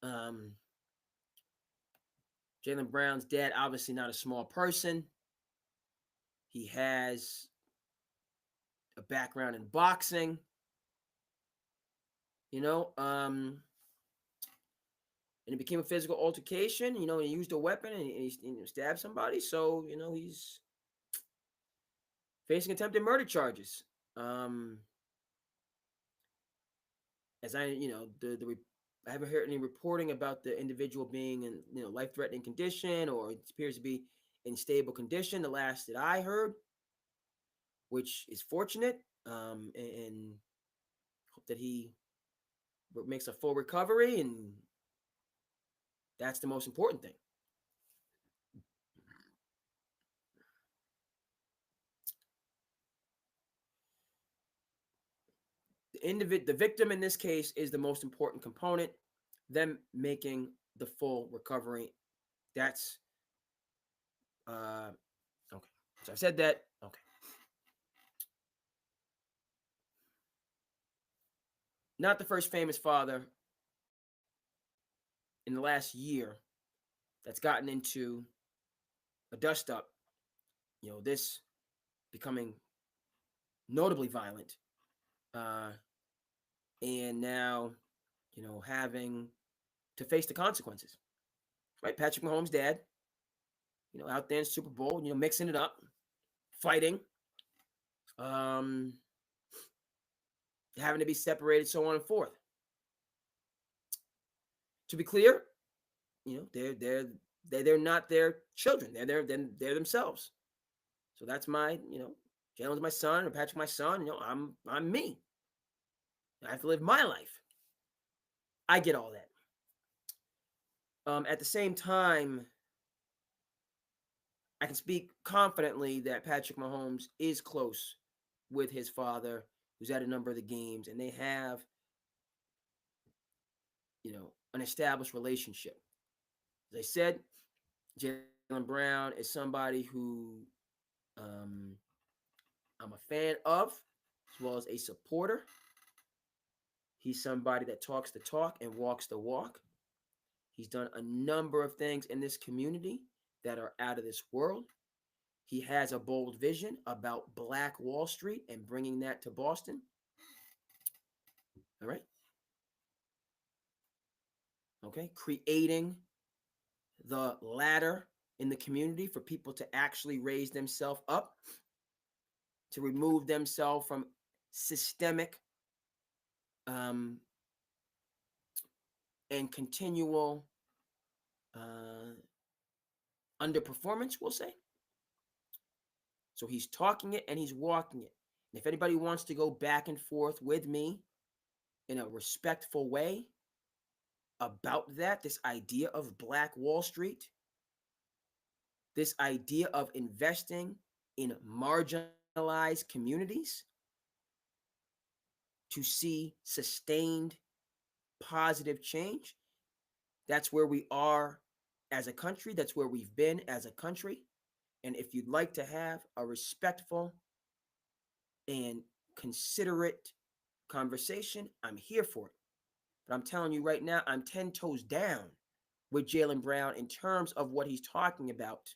Jaylen Brown's dad, obviously not a small person. He has a background in boxing. And it became a physical altercation. He used a weapon and he stabbed somebody. So, he's facing attempted murder charges. As I haven't heard any reporting about the individual being in life-threatening condition, or it appears to be in stable condition. The last that I heard, which is fortunate, and hope that he makes a full recovery, and that's the most important thing. The victim in this case is the most important component. Them making the full recovery. That's okay. So I've said that. Okay. Not the first famous father in the last year that's gotten into a dust up. This becoming notably violent. And now, having to face the consequences. Right? Patrick Mahomes' dad, out there in Super Bowl, mixing it up, fighting, having to be separated, so on and forth. To be clear, they're not their children. They're themselves. So that's my, Jalen's my son, or Patrick my son. I'm me. I have to live my life. I get all that. At the same time, I can speak confidently that Patrick Mahomes is close with his father, who's at a number of the games, and they have, an established relationship. As I said, Jaylen Brown is somebody who I'm a fan of, as well as a supporter. He's somebody that talks the talk and walks the walk. He's done a number of things in this community that are out of this world. He has a bold vision about Black Wall Street and bringing that to Boston. All right. Okay. Creating the ladder in the community for people to actually raise themselves up, to remove themselves from systemic and continual underperformance, we'll say. So he's talking it and he's walking it. And if anybody wants to go back and forth with me in a respectful way about that, this idea of Black Wall Street, this idea of investing in marginalized communities to see sustained positive change, that's where we are as a country. That's where we've been as a country. And if you'd like to have a respectful and considerate conversation, I'm here for it. But I'm telling you right now, I'm 10 toes down with Jaylen Brown in terms of what he's talking about,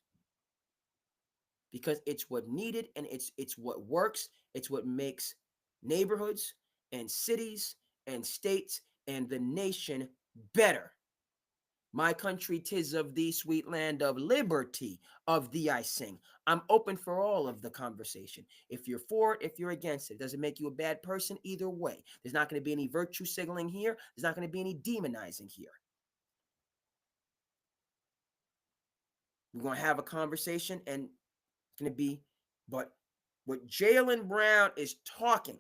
because it's what needed and it's what works. It's what makes neighborhoods and cities and states and the nation better. My country, 'tis of thee, sweet land of liberty, of thee I sing. I'm open for all of the conversation. If you're for it, if you're against it, doesn't make you a bad person either way. There's not going to be any virtue signaling here. There's not going to be any demonizing here. We're going to have a conversation, and it's going to be, but what Jaylen Brown is talking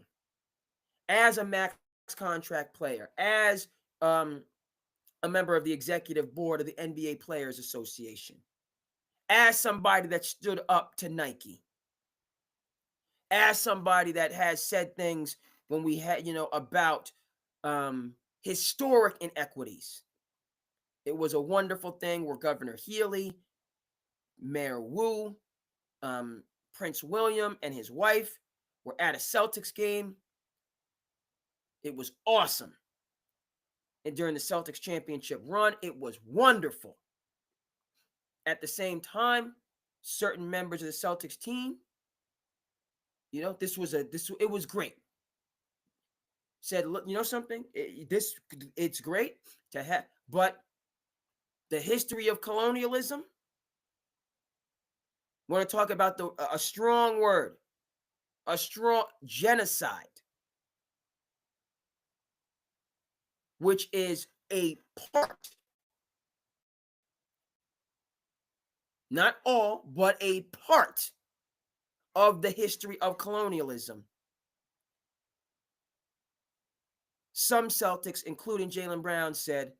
as a max contract player, as a member of the executive board of the NBA Players Association, as somebody that stood up to Nike, as somebody that has said things when we had, about historic inequities. It was a wonderful thing where Governor Healy, Mayor Wu, Prince William and his wife were at a Celtics game. It was awesome. And during the Celtics championship run, it was wonderful. At the same time, certain members of the Celtics team, it was great. Said, look, something? It's great to have, but the history of colonialism, want to talk about a strong word, a strong genocide, which is a part, not all, but a part of the history of colonialism. Some Celtics, including Jaylen Brown, said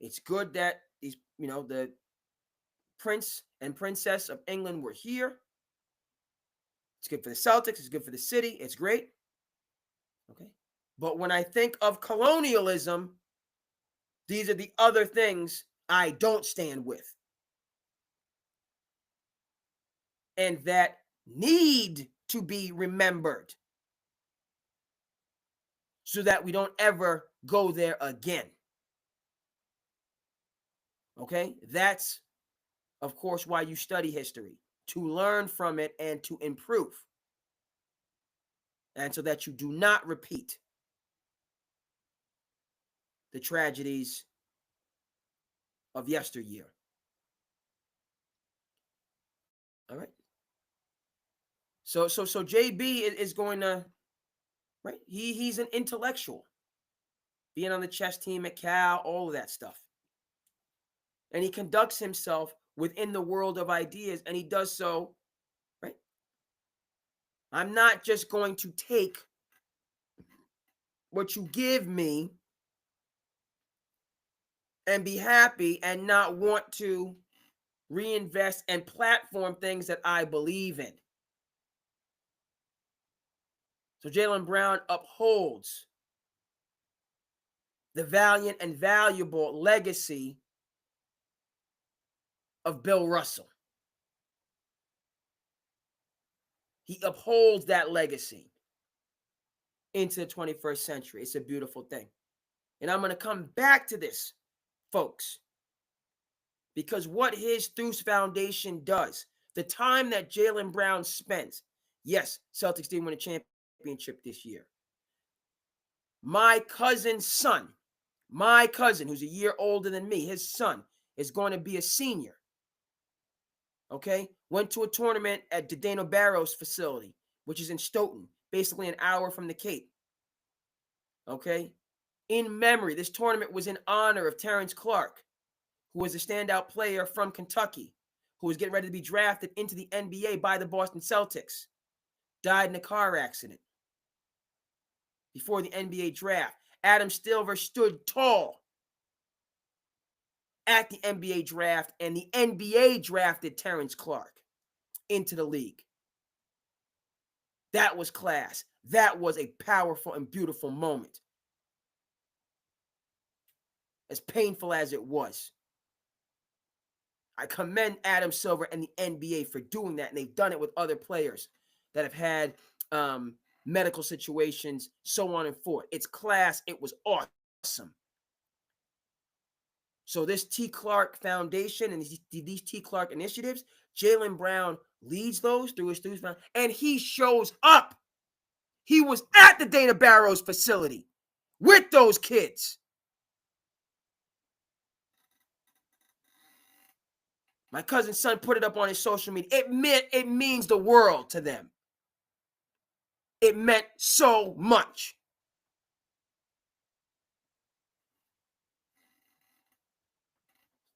it's good that these, the Prince and Princess of England were here. It's good for the Celtics. It's good for the city. It's great. Okay. But when I think of colonialism, these are the other things I don't stand with, and that need to be remembered so that we don't ever go there again. Okay? That's, of course, why you study history, to learn from it and to improve, and so that you do not repeat the tragedies of yesteryear. All right. So JB is going to, right? He's an intellectual, being on the chess team at Cal, all of that stuff. And he conducts himself within the world of ideas, and he does so, right? I'm not just going to take what you give me and be happy and not want to reinvest, and platform things that I believe in. So Jaylen Brown upholds the valiant and valuable legacy of Bill Russell. He upholds that legacy into the 21st century. It's a beautiful thing. And I'm going to come back to this, folks, because what his Theus Foundation does, the time that Jaylen Brown spends, yes, Celtics didn't win a championship this year. My cousin's son, who's a year older than me, his son is going to be a senior. Okay? Went to a tournament at Dano Barrow's facility, which is in Stoughton, basically an hour from the Cape. Okay? In memory, this tournament was in honor of Terrence Clark, who was a standout player from Kentucky, who was getting ready to be drafted into the NBA by the Boston Celtics. Died in a car accident before the NBA draft. Adam Silver stood tall at the NBA draft, and the NBA drafted Terrence Clark into the league. That was class. That was a powerful and beautiful moment. As painful as it was. I commend Adam Silver and the NBA for doing that, and they've done it with other players that have had medical situations, so on and forth. It's class. It was awesome. So this T. Clark Foundation and these T. Clark initiatives, Jaylen Brown leads those through his Theus Foundation, and he shows up. He was at the Dana Barrow's facility with those kids. My cousin's son put it up on his social media. It means the world to them. It meant so much.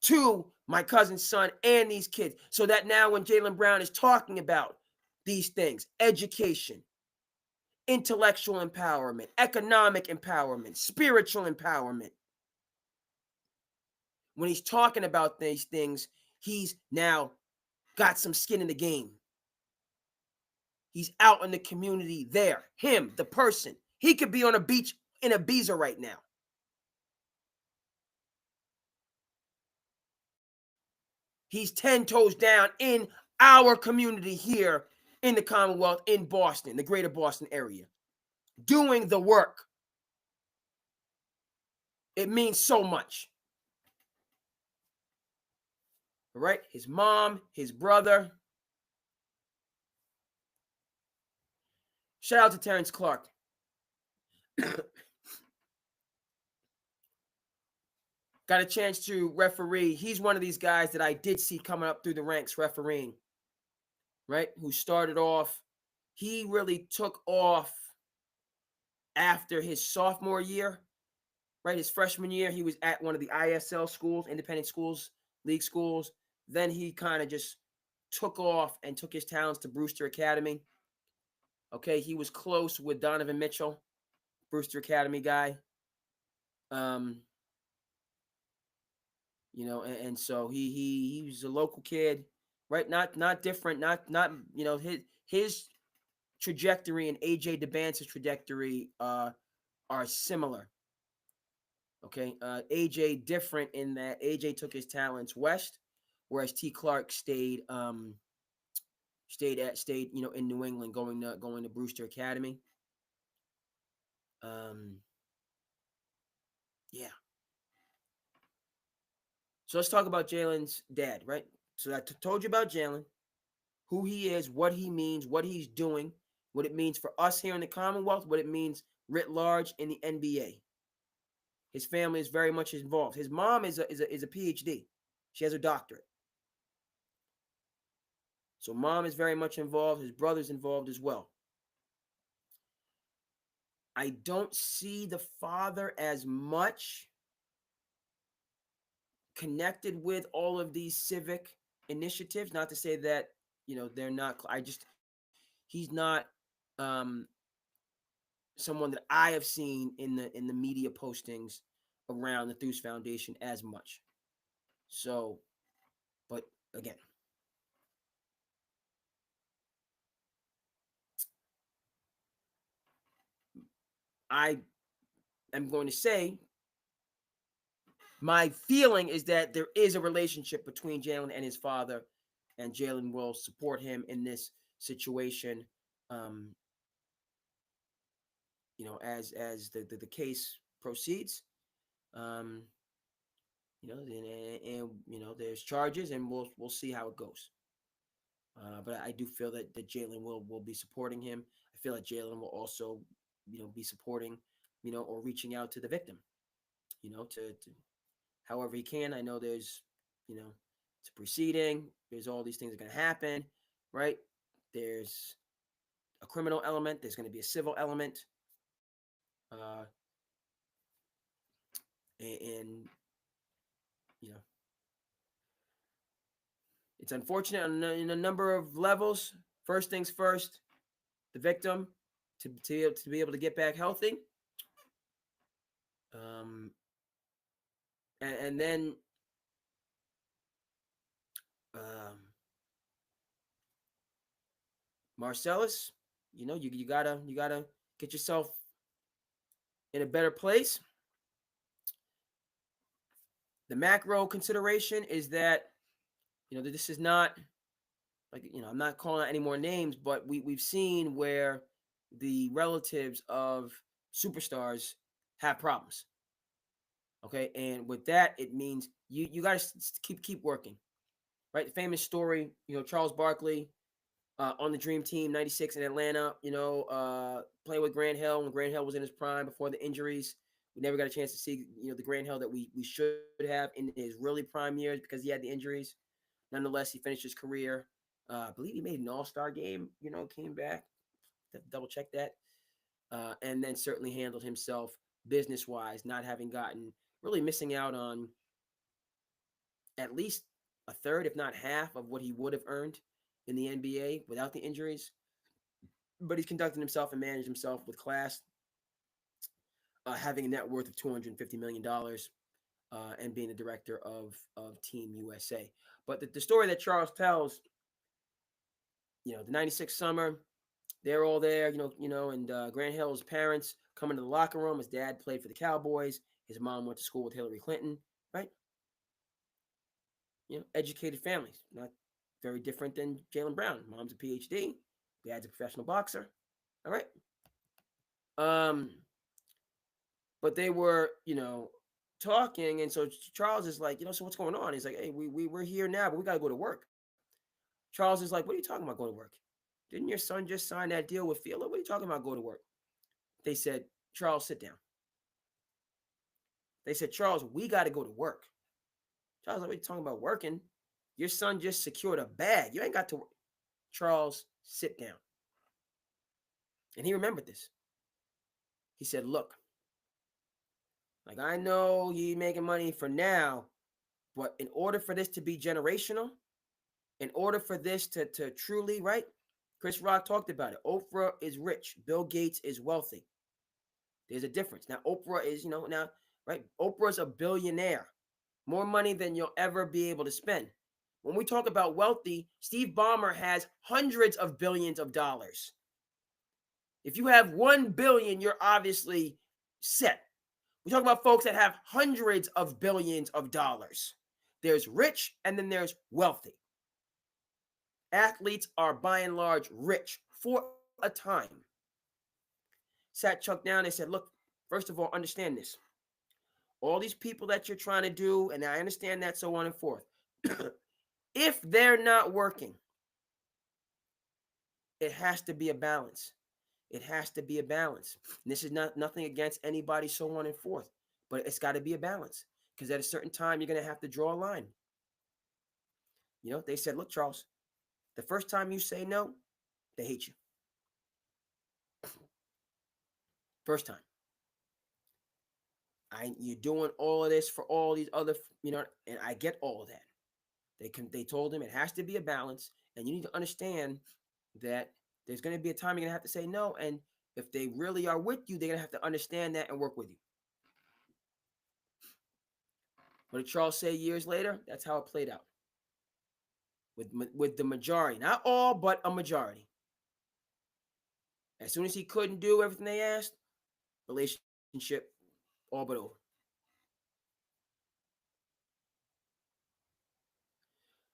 To my cousin's son and these kids. So that now when Jaylen Brown is talking about these things, education, intellectual empowerment, economic empowerment, spiritual empowerment, when he's talking about these things, he's now got some skin in the game. He's out in the community there. Him, the person. He could be on a beach in Ibiza right now. He's 10 toes down in our community here in the Commonwealth, in Boston, the greater Boston area, doing the work. It means so much. All right? His mom, his brother. Shout out to Terrence Clark. Got a chance to referee. He's one of these guys that I did see coming up through the ranks refereeing, right? Who started off, he really took off after his sophomore year, right? His freshman year, he was at one of the ISL schools, independent schools, league schools. Then he kind of just took off and took his talents to Brewster Academy. Okay, he was close with Donovan Mitchell, Brewster Academy guy. You know, and so he was a local kid, right? Not different, not you know, his trajectory and AJ DeBance's trajectory are similar. Okay, AJ different in that AJ took his talents west, whereas T. Clark stayed you know, in New England, going to Brewster Academy. Yeah. So let's talk about Jaylen's dad, right? So I told you about Jaylen, who he is, what he means, what he's doing, what it means for us here in the Commonwealth, what it means writ large in the NBA. His family is very much involved. His mom is a PhD. She has a doctorate. So mom is very much involved. His brother's involved as well. I don't see the father as much connected with all of these civic initiatives. Not to say that, you know, they're not. He's not someone that I have seen in the media postings around the Theus Foundation as much. So, but again, I am going to say my feeling is that there is a relationship between Jalen and his father, and Jalen will support him in this situation. As the case proceeds, and there's charges, and we'll see how it goes. But I do feel that Jalen will be supporting him. I feel like Jalen will also, be supporting, or reaching out to the victim, to however he can. I know there's, it's a proceeding. There's all these things that are going to happen, right? There's a criminal element. There's going to be a civil element. And it's unfortunate in a number of levels. First things first, the victim to be able to get back healthy. And then Marcellus, you gotta get yourself in a better place. The macro consideration is that this is not like I'm not calling out any more names, but we've seen where the relatives of superstars have problems. Okay, and with that, it means you got to keep working, right? The famous story, Charles Barkley on the Dream Team '96 in Atlanta, playing with Grant Hill when Grant Hill was in his prime before the injuries. We never got a chance to see the Grant Hill that we should have in his really prime years because he had the injuries. Nonetheless, he finished his career. I believe he made an All-Star game. Came back. Double check that, and then certainly handled himself business-wise, not having gotten. Really missing out on at least a third, if not half, of what he would have earned in the NBA without the injuries. But he's conducted himself and managed himself with class, having a net worth of $250 million and being the director of Team USA. But the story that Charles tells, the '96 summer, they're all there, and Grant Hill's parents come into the locker room. His dad played for the Cowboys. His mom went to school with Hillary Clinton, right? Educated families, not very different than Jaylen Brown. Mom's a PhD. Dad's a professional boxer. All right. But they were, talking, and so Charles is like, so what's going on? He's like, hey, we're here now, but we gotta go to work. Charles is like, what are you talking about going to work? Didn't your son just sign that deal with Fielder? What are you talking about going to work? They said, Charles, sit down. They said, Charles, we got to go to work. Charles, what are you talking about working? Your son just secured a bag. You ain't got to work. Charles, sit down. And he remembered this. He said, look, like I know you're making money for now, but in order for this to be generational, in order for this to truly, right? Chris Rock talked about it. Oprah is rich. Bill Gates is wealthy. There's a difference. Now, Oprah is, right? Oprah's a billionaire. More money than you'll ever be able to spend. When we talk about wealthy, Steve Ballmer has hundreds of billions of dollars. If you have 1 billion, you're obviously set. We talk about folks that have hundreds of billions of dollars. There's rich and then there's wealthy. Athletes are by and large rich for a time. Sat Chuck down and said, look, first of all, understand this. All these people that you're trying to do, and I understand that, so on and forth. If they're not working, it has to be a balance. It has to be a balance. And this is nothing against anybody, so on and forth. But it's got to be a balance. Because at a certain time, you're going to have to draw a line. They said, look, Charles, the first time you say no, they hate you. First time. You're doing all of this for all these other, and I get all of that. They told him it has to be a balance, and you need to understand that there's going to be a time you're going to have to say no, and if they really are with you, they're going to have to understand that and work with you. What did Charles say years later? That's how it played out. with the majority, not all, but a majority. As soon as he couldn't do everything they asked, relationship all but over.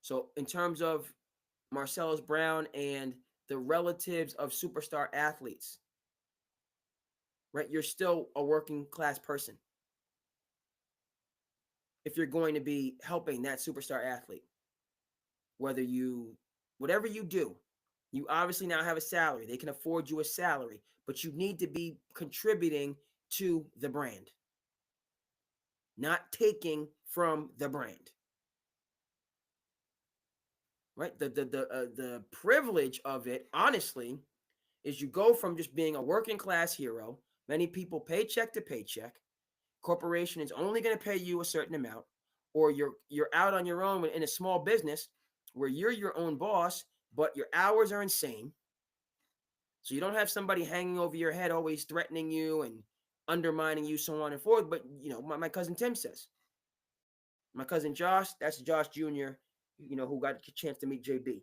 So in terms of Marcellus Brown and the relatives of superstar athletes, right? You're still a working class person if you're going to be helping that superstar athlete. Whatever you do, you obviously now have a salary. They can afford you a salary, but you need to be contributing to the brand, not taking from the brand. Right? The privilege of it, honestly, is you go from just being a working class hero, many people paycheck to paycheck. Corporation is only going to pay you a certain amount, or you're out on your own in a small business where you're your own boss, but your hours are insane. So you don't have somebody hanging over your head always threatening you and undermining you, so on and forth. But my cousin Tim says, my cousin Josh, that's Josh Jr., who got a chance to meet JB.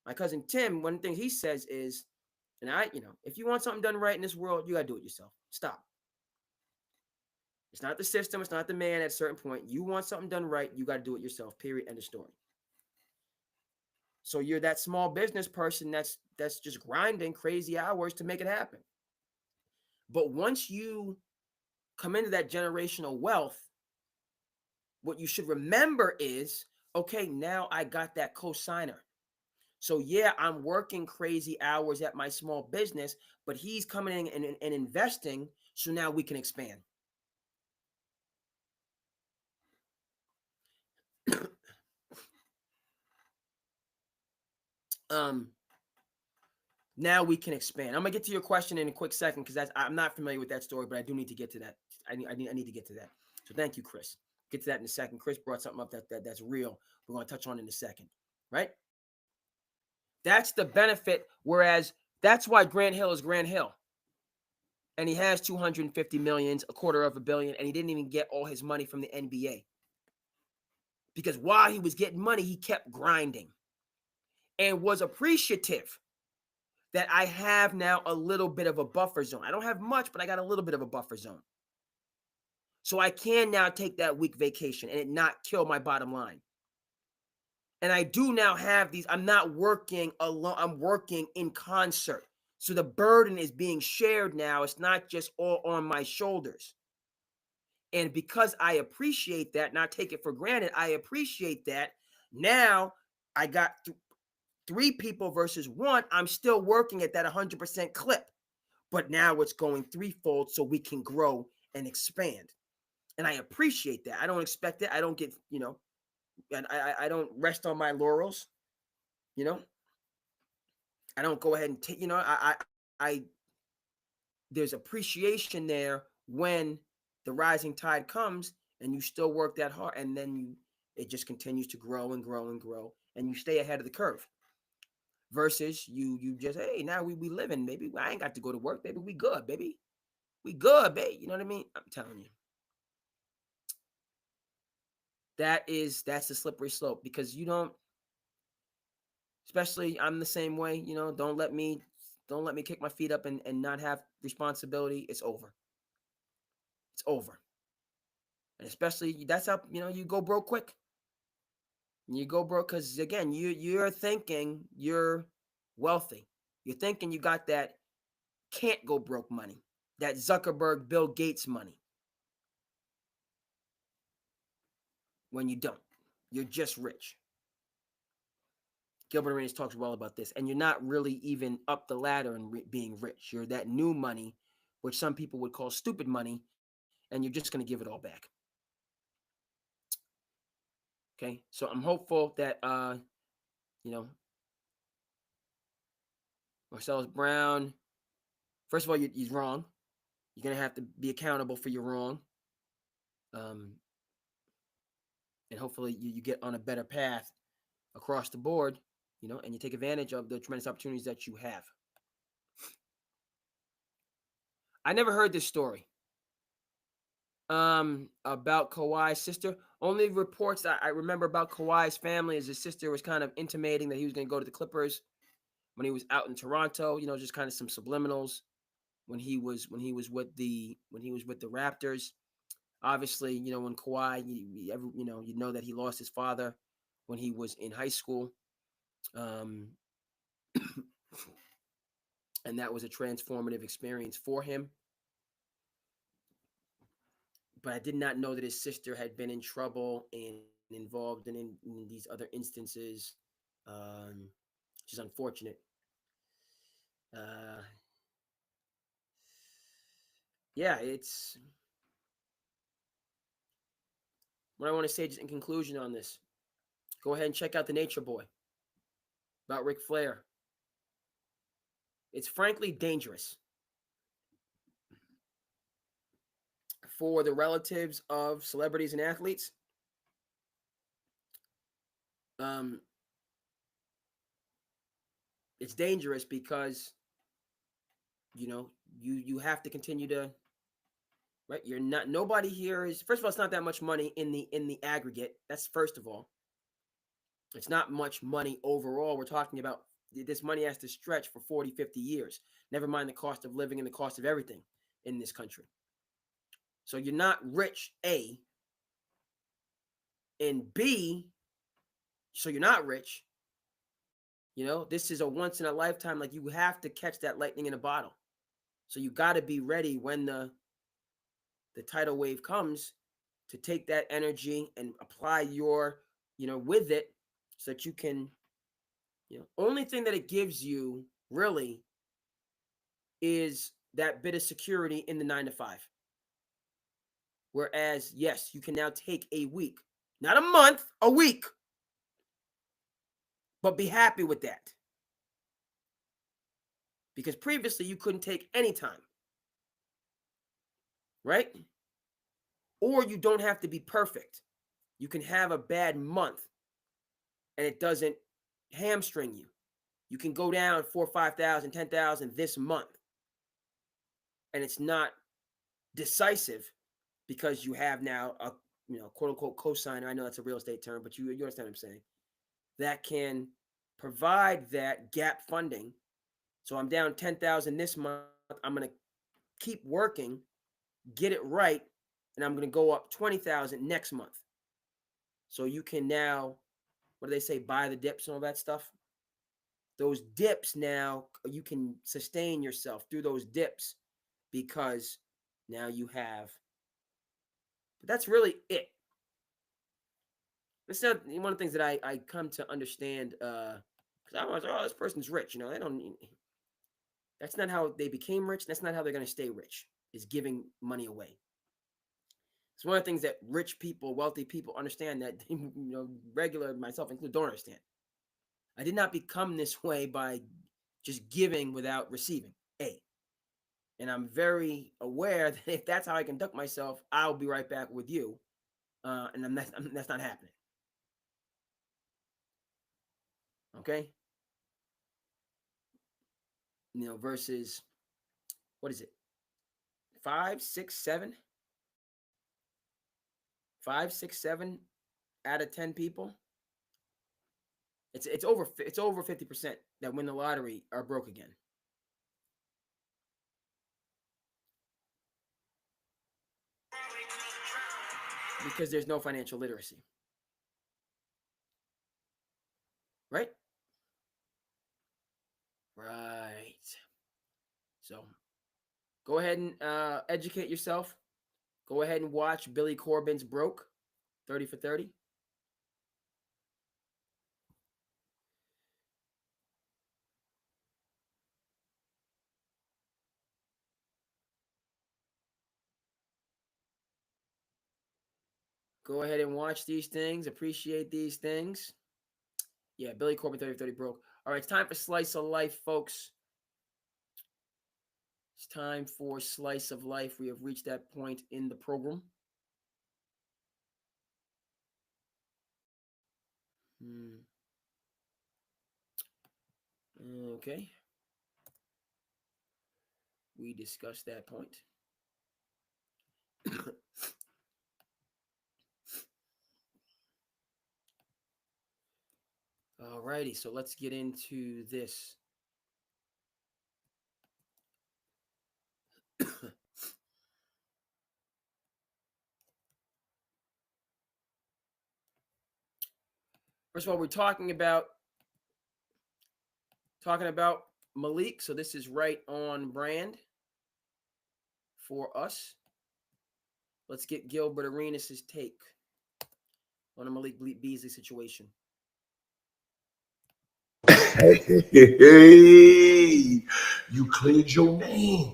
My cousin Tim, one thing he says is, and if you want something done right in this world, you got to do it yourself. Stop. It's not the system. It's not the man at a certain point. You want something done right, you got to do it yourself, period, end of story. So you're that small business person that's just grinding crazy hours to make it happen. But once you come into that generational wealth, what you should remember is, okay, now I got that cosigner. So yeah, I'm working crazy hours at my small business, but he's coming in and investing, so now we can expand. Now we can expand. I'm gonna get to your question in a quick second because I'm not familiar with that story, but I do need to get to that. I need to get to that. So thank you, Chris. Get to that in a second. Chris brought something up that's real. We're gonna touch on in a second, right? That's the benefit. Whereas that's why Grant Hill is Grant Hill, and he has 250 millions, $250 million, and he didn't even get all his money from the NBA because while he was getting money, he kept grinding and was appreciative that I have now a little bit of a buffer zone. I don't have much, but I got a little bit of a buffer zone. So I can now take that week vacation and it not kill my bottom line. And I do now have these, I'm not working alone, I'm working in concert. So the burden is being shared now. It's not just all on my shoulders. And because I appreciate that, not take it for granted, I appreciate that. Now I got 3 people versus 1, I'm still working at that 100% clip. But now it's going threefold so we can grow and expand. And I appreciate that. I don't expect it. I don't get, and I don't rest on my laurels, I don't go ahead and take, I there's appreciation there when the rising tide comes and you still work that hard and then it just continues to grow and grow and grow and you stay ahead of the curve. Versus you just, hey, now we living, baby. I ain't got to go to work, baby. We good, baby. We good, baby. You know what I mean? I'm telling you. That's the slippery slope because you don't, especially I'm the same way, don't let me kick my feet up and not have responsibility. It's over. It's over. And especially that's how, you go broke quick. You go broke because again, you're thinking you're wealthy. You're thinking you got that can't go broke money, that Zuckerberg, Bill Gates money. When you don't, you're just rich. Gilbert Arenas talks well about this, and you're not really even up the ladder and being rich. You're that new money, which some people would call stupid money, and you're just going to give it all back. Okay, so I'm hopeful that Marcellus Brown. First of all, he's wrong. You're going to have to be accountable for your wrong. And hopefully you get on a better path across the board, and you take advantage of the tremendous opportunities that you have. I never heard this story about Kawhi's sister. Only reports that I remember about Kawhi's family is his sister was kind of intimating that he was going to go to the Clippers when he was out in Toronto. Just kind of some subliminals when he was with the Raptors. Obviously, when Kawhi, you know that he lost his father when he was in high school, and that was a transformative experience for him. But I did not know that his sister had been in trouble and involved in these other instances, which is unfortunate. Yeah, it's what I want to say just in conclusion on this. Go ahead and check out The Nature Boy about Ric Flair. It's frankly dangerous for the relatives of celebrities and athletes. It's dangerous because you have to continue to, right? You're not, nobody here is, first of all, it's not that much money in the aggregate. That's first of all. It's not much money overall. We're talking about this money has to stretch for 40, 50 years. Never mind the cost of living and the cost of everything in this country. So you're not rich, A, and B, so you're not rich. This is a once in a lifetime. Like, you have to catch that lightning in a bottle. So you got to be ready when the tidal wave comes to take that energy and apply your, with it so that you can, only thing that it gives you really is that bit of security in the 9 to 5. Whereas, yes, you can now take a week, not a month, a week, but be happy with that. Because previously you couldn't take any time, right? Or you don't have to be perfect. You can have a bad month and it doesn't hamstring you. You can go down 4,000, 5,000, 10,000 this month, and it's not decisive because you have now a quote unquote cosigner. I know that's a real estate term, but you understand what I'm saying. That can provide that gap funding. So I'm down 10,000 this month. I'm going to keep working, get it right, and I'm going to go up 20,000 next month. So you can now, what do they say, buy the dips and all that stuff? Those dips now, you can sustain yourself through those dips because now you have. But that's really it. It's not one of the things that I come to understand. Because I was like, oh, this person's rich. They don't. That's not how they became rich. That's not how they're going to stay rich. Is giving money away. It's one of the things that rich people, wealthy people understand that regular, myself included, don't understand. I did not become this way by just giving without receiving. A. And I'm very aware that if that's how I conduct myself, I'll be right back with you. And that's not happening. Okay? Versus, what is it? 5, 6, 7? 5, 6, 7 out of 10 people. It's over 50% that win the lottery are broke again. Because there's no financial literacy. Right? Right. So go ahead and educate yourself. Go ahead and watch Billy Corbin's Broke, 30 for 30. Go ahead and watch these things. Appreciate these things. Yeah, Billy Corbin, 30 for 30 broke. All right, it's time for Slice of Life, folks. It's time for Slice of Life. We have reached that point in the program. Okay. We discussed that point. All righty, so let's get into this. First of all, we're talking about Malik, so this is right on brand for us. Let's get Gilbert Arenas' take on the Malik Beasley situation. Hey, you cleared your name.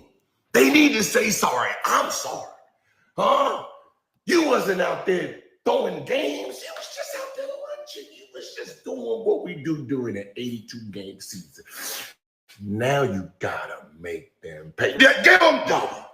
They need to say sorry. I'm sorry. Huh? You wasn't out there throwing games. You was just out there lunching. You was just doing what we do during an 82-game season. Now you gotta make them pay. Give them double.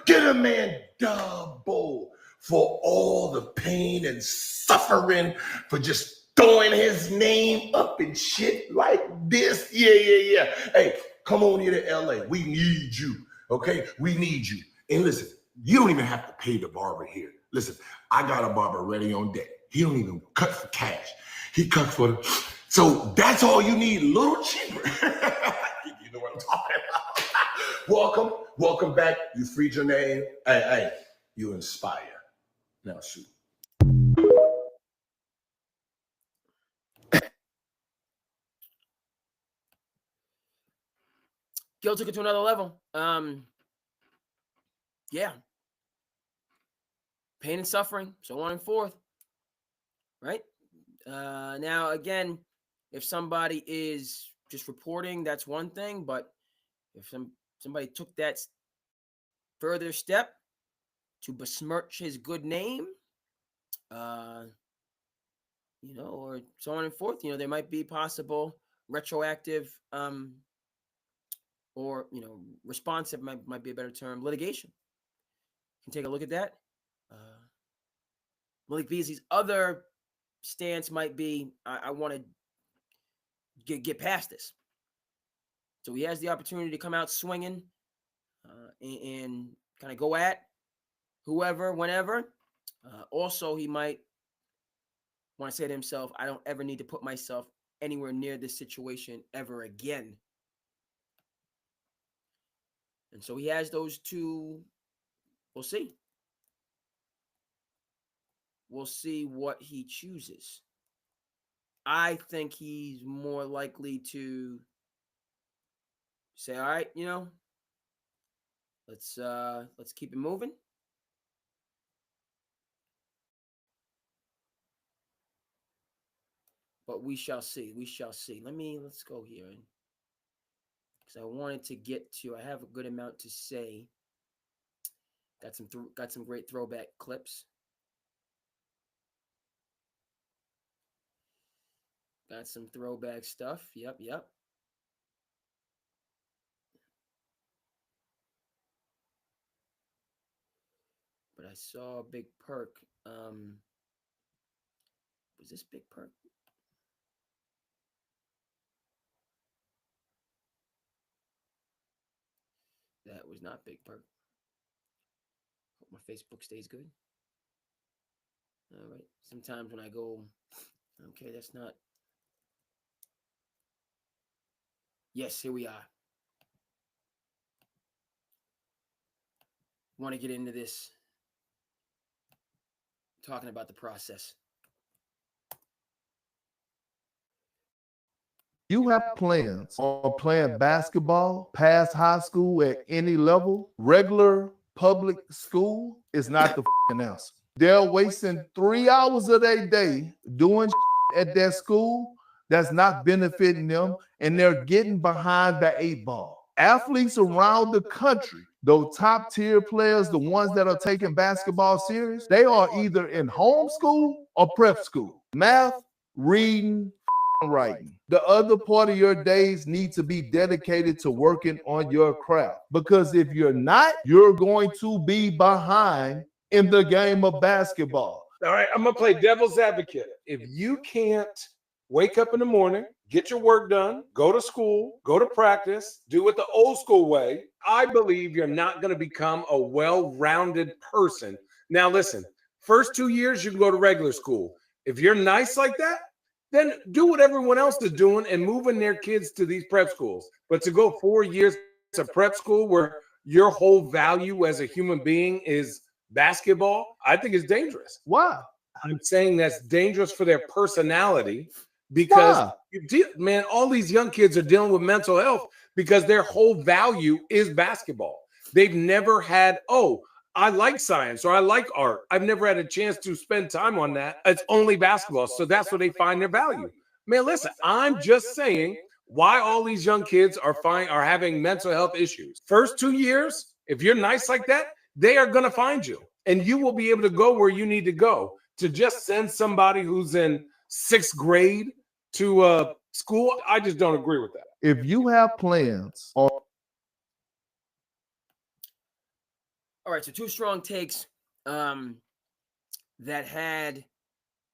Get a man double for all the pain and suffering for just throwing his name up and shit like this. Yeah. Hey, come on here to LA. We need you. Okay? We need you. And listen, you don't even have to pay the barber here. Listen, I got a barber ready on deck. He don't even cut for cash. He cuts for the. So that's all you need, a little cheaper. You know what I'm talking about. Welcome back. You freed your name. Hey, you inspire. Now shoot. Gil took it to another level. Yeah. Pain and suffering, so on and forth. Right? Now, again, if somebody is just reporting, that's one thing. But if somebody took that further step to besmirch his good name, or so on and forth, there might be possible retroactive or responsive might be a better term, litigation. You can take a look at that. Malik Beasley's other stance might be, I want to get past this. So he has the opportunity to come out swinging and kind of go at whoever, whenever. Also, he might want to say to himself, I don't ever need to put myself anywhere near this situation ever again. And so he has those two. We'll see. We'll see what he chooses. I think he's more likely to say, all right, let's keep it moving. But we shall see. We shall see. Let's go here. Because I wanted to get to, I have a good amount to say. Got some great throwback clips. Got some throwback stuff. Yep. But I saw a Big Perk. Was this Big Perk? That was not Big Perk. Hope my Facebook stays good. All right. Sometimes when I go, okay, that's not. Yes, here we are. Want to get into this, talking about the process. You have plans on playing basketball past high school at any level. Regular public school is not the answer. They're wasting 3 hours of their day doing at their school that's not benefiting them, and they're getting behind the 8 ball. Athletes around the country, those top tier players, the ones that are taking basketball serious, they are either in homeschool or prep school. Math, reading, writing. The other part of your days need to be dedicated to working on your craft. Because if you're not, you're going to be behind in the game of basketball. All right, I'm going to play devil's advocate. If you can't wake up in the morning, get your work done, go to school, go to practice, do it the old school way, I believe you're not going to become a well-rounded person. Now, listen, first 2 years, you can go to regular school. If you're nice like that, then do what everyone else is doing and moving their kids to these prep schools. But to go 4 years to prep school where your whole value as a human being is basketball, I think is dangerous. Why? I'm saying that's dangerous for their personality because, man, all these young kids are dealing with mental health because their whole value is basketball. They've never had, I like science or I like art. I've never had a chance to spend time on that. It's only basketball. So that's where they find their value. Man, listen, I'm just saying why all these young kids are having mental health issues. First 2 years, if you're nice like that, they are going to find you and you will be able to go where you need to go. To just send somebody who's in 6th grade to school, I just don't agree with that. If you have plans on. All right, so 2 strong takes that had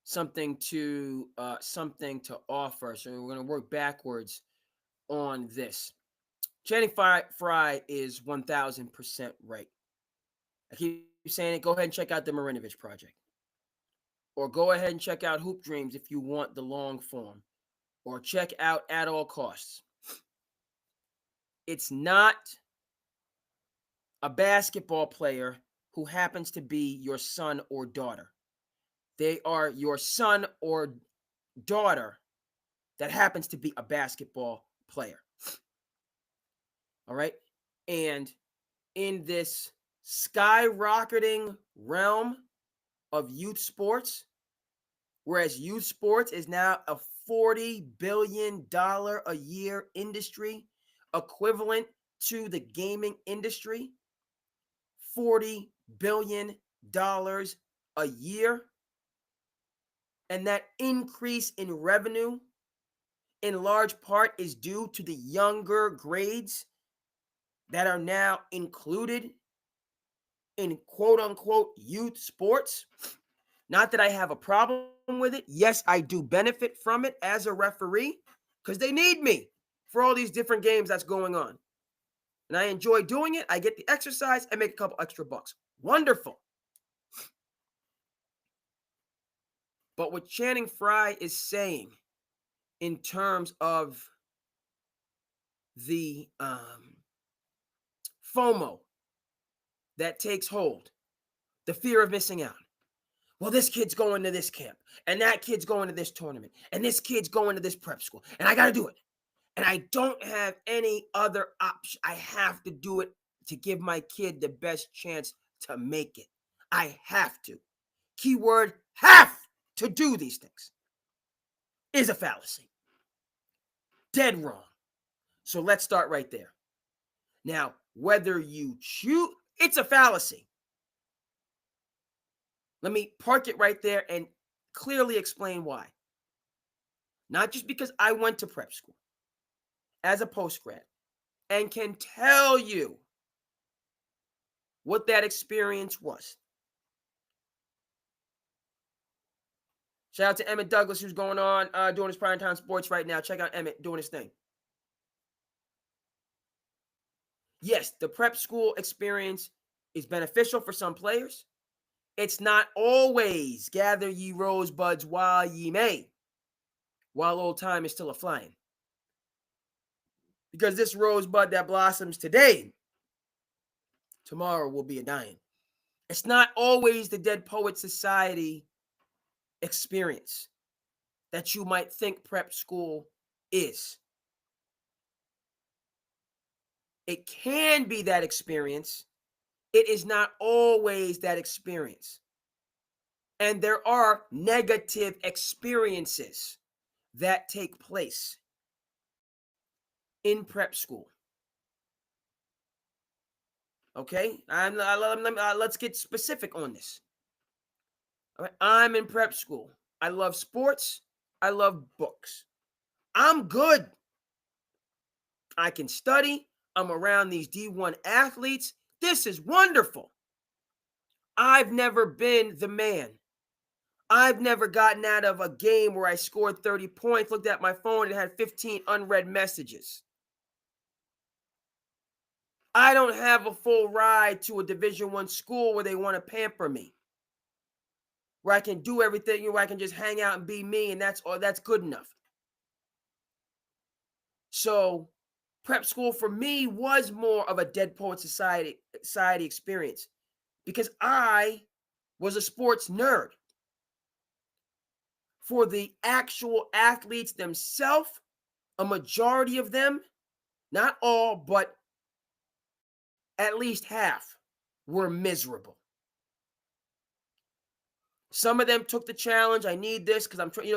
something to offer. So we're going to work backwards on this. Channing Frye is 1,000% right. I keep saying it. Go ahead and check out the Marinovich Project. Or go ahead and check out Hoop Dreams if you want the long form. Or check out At All Costs. It's not a basketball player who happens to be your son or daughter. They are your son or daughter that happens to be a basketball player. All right? And in this skyrocketing realm of youth sports, whereas youth sports is now a $40 billion a year industry, equivalent to the gaming industry, $40 billion a year. And that increase in revenue in large part is due to the younger grades that are now included in quote unquote youth sports. Not that I have a problem with it. Yes, I do benefit from it as a referee because they need me for all these different games that's going on. And I enjoy doing it. I get the exercise. I make a couple extra bucks. Wonderful. But what Channing Frye is saying in terms of the FOMO that takes hold, the fear of missing out. Well, this kid's going to this camp, and that kid's going to this tournament, and this kid's going to this prep school, and I got to do it. And I don't have any other option. I have to do it to give my kid the best chance to make it. I have to. Keyword, have to do these things is a fallacy. Dead wrong. So let's start right there. Now, whether you choose, it's a fallacy. Let me park it right there and clearly explain why. Not just because I went to prep school as a postgrad and can tell you what that experience was. Shout out to Emmett Douglas, who's going on doing his primetime sports right now. Check out Emmett doing his thing. Yes, the prep school experience is beneficial for some players. It's not always gather ye rosebuds while ye may, while old time is still a-flying. Because this rosebud that blossoms today, tomorrow will be a-dying. It's not always the Dead Poets Society experience that you might think prep school is. It can be that experience. It is not always that experience. And there are negative experiences that take place in prep school. Okay? Let's get specific on this. All right? I'm in prep school. I love sports. I love books. I'm good. I can study. I'm around these D1 athletes. This is wonderful. I've never been the man. I've never gotten out of a game where I scored 30 points, looked at my phone, and had 15 unread messages. I don't have a full ride to a Division I school where they want to pamper me. where I can do everything, where I can just hang out and be me, and that's good enough. So prep school for me was more of a Dead Poet Society experience because I was a sports nerd. For the actual athletes themselves, a majority of them, not all, but at least half, were miserable. Some of them took the challenge. I need this because I'm trying, a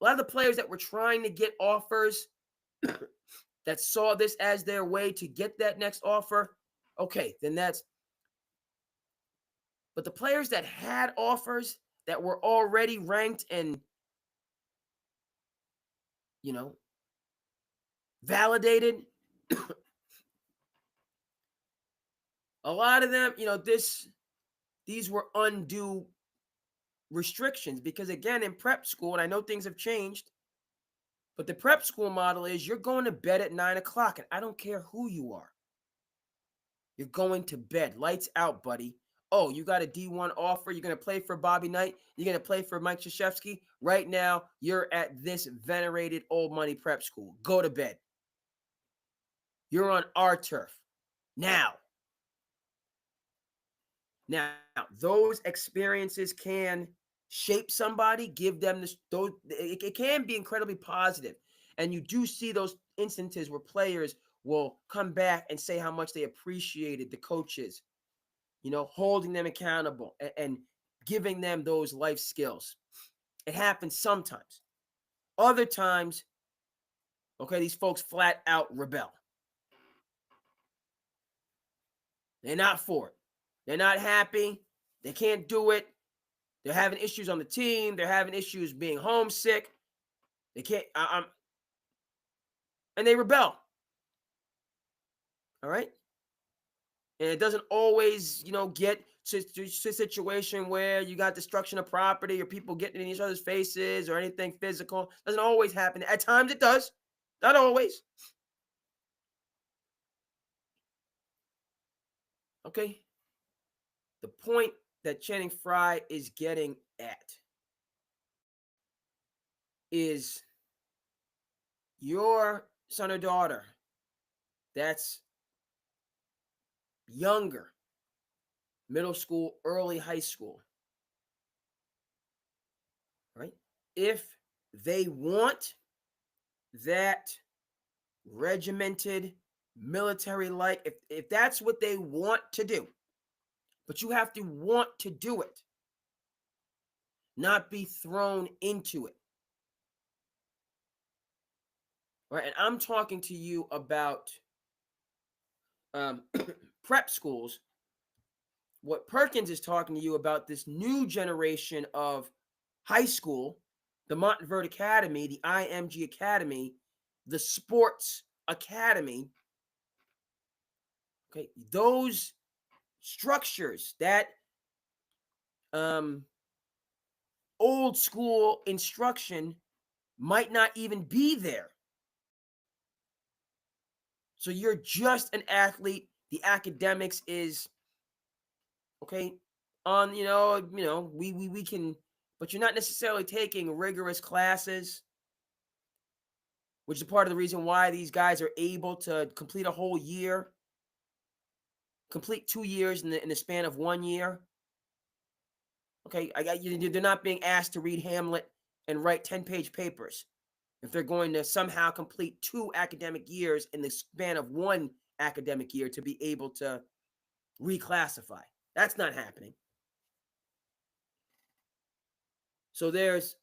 lot of the players that were trying to get offers that saw this as their way to get that next offer, okay, then that's. But the players that had offers that were already ranked and, validated, a lot of them, these were undue restrictions because, again, in prep school, and I know things have changed, but the prep school model is you're going to bed at 9 o'clock, and I don't care who you are. You're going to bed. Lights out, buddy. Oh, you got a D1 offer. You're going to play for Bobby Knight. You're going to play for Mike Krzyzewski. Right now, you're at this venerated old money prep school. Go to bed. You're on our turf. Now, those experiences can shape somebody, give them this. It can be incredibly positive. And you do see those instances where players will come back and say how much they appreciated the coaches, holding them accountable and giving them those life skills. It happens sometimes. Other times, okay, these folks flat out rebel. They're not for it. They're not happy. They can't do it. They're having issues on the team. They're having issues being homesick. They can't, and they rebel. All right? And it doesn't always, get to a situation where you got destruction of property or people getting in each other's faces or anything physical. It doesn't always happen. At times it does. Not always. Okay? The point that Channing Frye is getting at is your son or daughter that's younger, middle school, early high school, right? If they want that regimented military-like, if that's what they want to do, but you have to want to do it, not be thrown into it. Right? And I'm talking to you about prep schools. What Perkins is talking to you about, this new generation of high school, the Montverde Academy, the IMG Academy, the Sports Academy. Okay, those structures, that old school instruction might not even be there. So you're just an athlete. The academics is okay on, we can, but you're not necessarily taking rigorous classes, which is part of the reason why these guys are able to complete a whole year, complete 2 years in the span of 1 year. Okay, they're not being asked to read Hamlet and write 10-page papers if they're going to somehow complete 2 academic years in the span of 1 academic year to be able to reclassify. That's not happening. So there's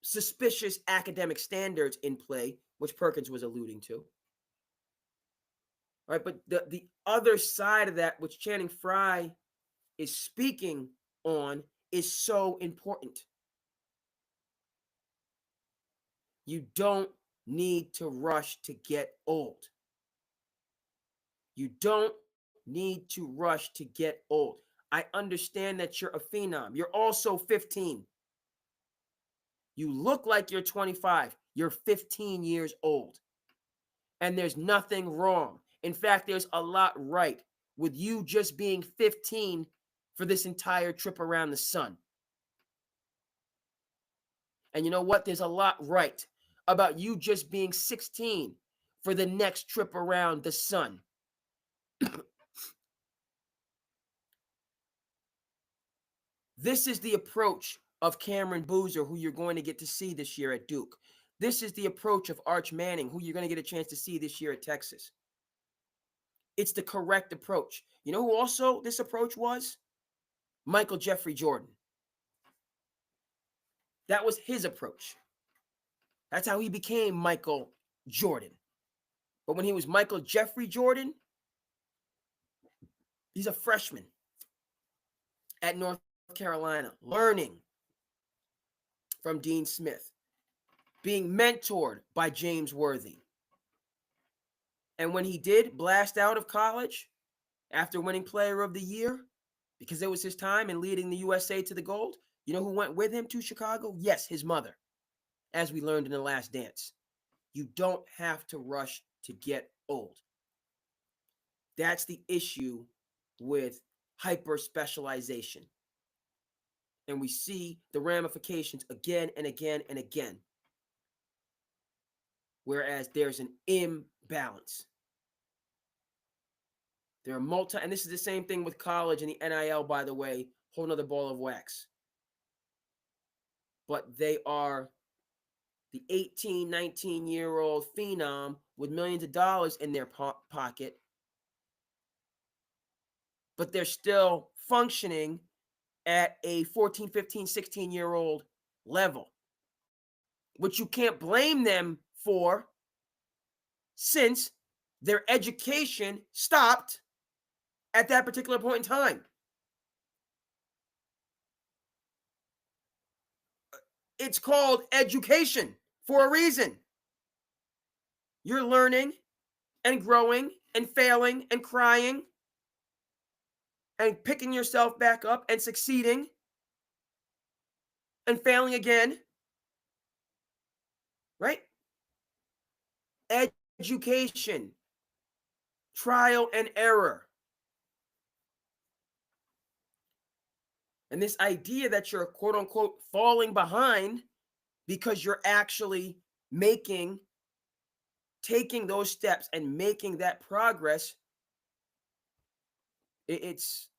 suspicious academic standards in play, which Perkins was alluding to. All right, but the other side of that, which Channing Frye is speaking on, is so important. You don't need to rush to get old. You don't need to rush to get old. I understand that you're a phenom. You're also 15. You look like you're 25. You're 15 years old. And there's nothing wrong. In fact, there's a lot right with you just being 15 for this entire trip around the sun. And you know what? There's a lot right about you just being 16 for the next trip around the sun. This is the approach of Cameron Boozer, who you're going to get to see this year at Duke. This is the approach of Arch Manning, who you're going to get a chance to see this year at Texas. It's the correct approach. You know who also this approach was? Michael Jeffrey Jordan. That was his approach. That's how he became Michael Jordan. But when he was Michael Jeffrey Jordan, he's a freshman at North Carolina, learning from Dean Smith, being mentored by James Worthy. And when he did blast out of college after winning Player of the Year, because it was his time and leading the USA to the gold, you know who went with him to Chicago? Yes, his mother, as we learned in The Last Dance. You don't have to rush to get old. That's the issue with hyper specialization. And we see the ramifications again and again and again. Whereas there's an imbalance. There are and this is the same thing with college and the NIL, by the way, whole nother ball of wax. But they are the 18, 19-year-old phenom with millions of dollars in their pocket, but they're still functioning at a 14, 15, 16-year-old level, which you can't blame them for since their education stopped at that particular point in time. It's called education for a reason. You're learning and growing and failing and crying and picking yourself back up and succeeding and failing again. Right? Education, trial and error. And this idea that you're quote unquote falling behind because you're actually taking those steps and making that progress. It's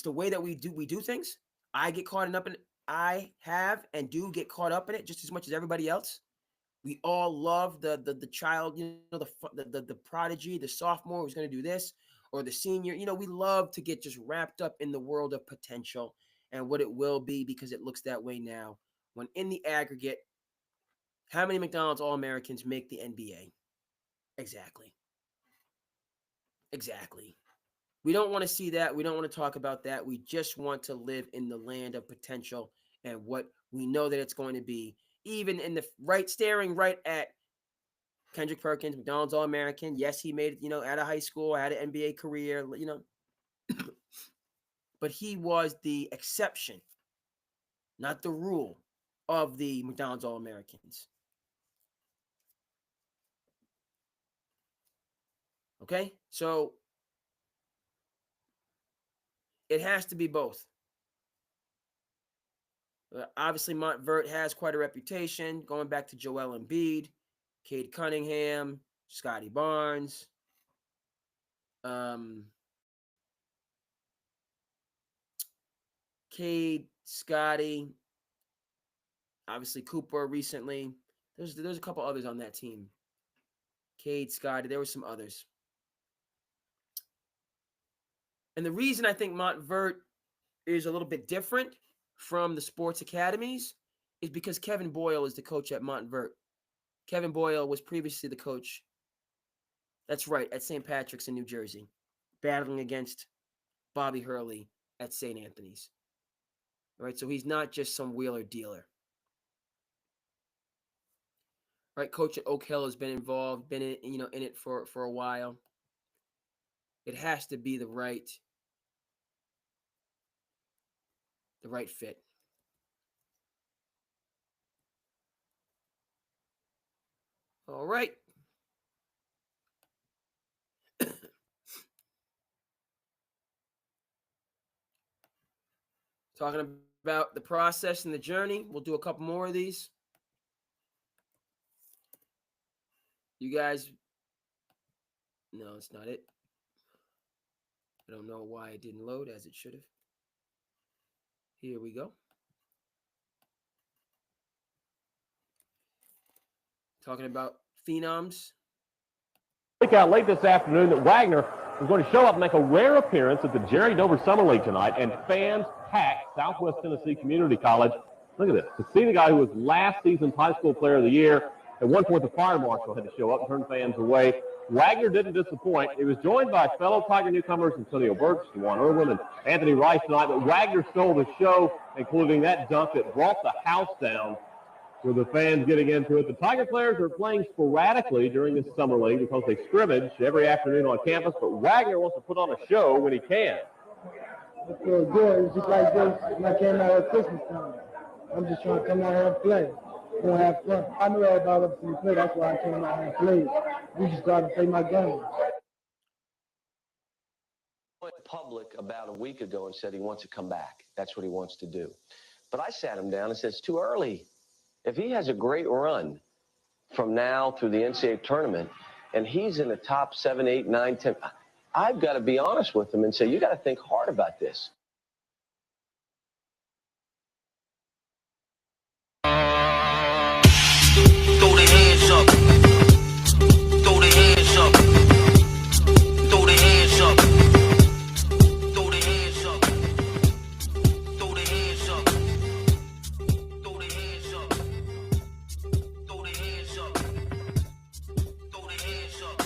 the way that we do things. I get caught up in it. I have and do get caught up in it just as much as everybody else. We all love the child, the prodigy, the sophomore who's going to do this, or the senior. We love to get just wrapped up in the world of potential and what it will be because it looks that way now. When in the aggregate, how many McDonald's All-Americans make the NBA? Exactly. We don't want to see that. We don't want to talk about that. We just want to live in the land of potential and what we know that it's going to be. Even in the staring right at Kendrick Perkins, McDonald's All-American. Yes, he made it, out of high school, had an NBA career, but he was the exception, not the rule of the McDonald's All-Americans. Okay? So it has to be both. Obviously, Montvert has quite a reputation, going back to Joel Embiid, Cade Cunningham, Scotty Barnes, Cade, Scotty, obviously Cooper recently. There's a couple others on that team. Cade, Scotty, there were some others. And the reason I think Montvert is a little bit different from the sports academies is because Kevin Boyle is the coach at Montvert. Kevin Boyle was previously the coach, that's right, at St. Patrick's in New Jersey, battling against Bobby Hurley at St. Anthony's. All right, so he's not just some wheeler dealer. All right, coach at Oak Hill has been involved, been in it for a while. It has to be the right fit. All right. Talking about the process and the journey. We'll do a couple more of these. You guys, no, it's not it. I don't know why it didn't load as it should have. Here we go. Talking about phenoms. Leak out late this afternoon that Wagner is going to show up and make a rare appearance at the Jerry Dover Summer League tonight, and fans packed Southwest Tennessee Community College. Look at this. To see the guy who was last season's high school player of the year. At one point, the fire marshal had to show up and turn fans away. Wagner didn't disappoint. He was joined by fellow Tiger newcomers Antonio Burks, DeJuan Irwin, and Anthony Rice tonight, but Wagner stole the show, including that dunk that brought the house down with the fans getting into it. The Tiger players are playing sporadically during this summer league because they scrimmage every afternoon on campus, but Wagner wants to put on a show when he can. I feel good. It's just like this when I came out at Christmas time. I'm just trying to come out here and play. We're gonna have fun. I knew everybody up to play. That's why I came out here and played. We just got to play my game. Went public about a week ago and said he wants to come back. That's what he wants to do. But I sat him down and said, it's too early. If he has a great run from now through the NCAA tournament and he's in the top 7, 8, 9, 10, I've got to be honest with him and say, you got to think hard about this. Throw the hands up. Throw the hands up. Throw the hands up. Throw the hands up. Throw the hands up. Throw the hands up. Throw the hands up. Throw the hands up.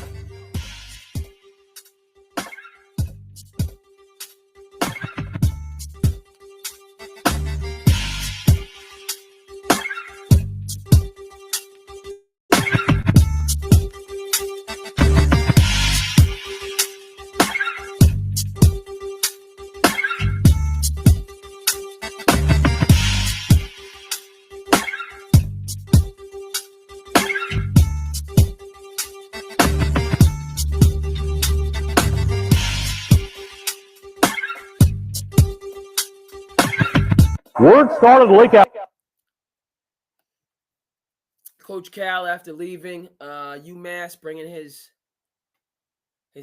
Word started to leak out. Coach Cal, after leaving UMass, bringing his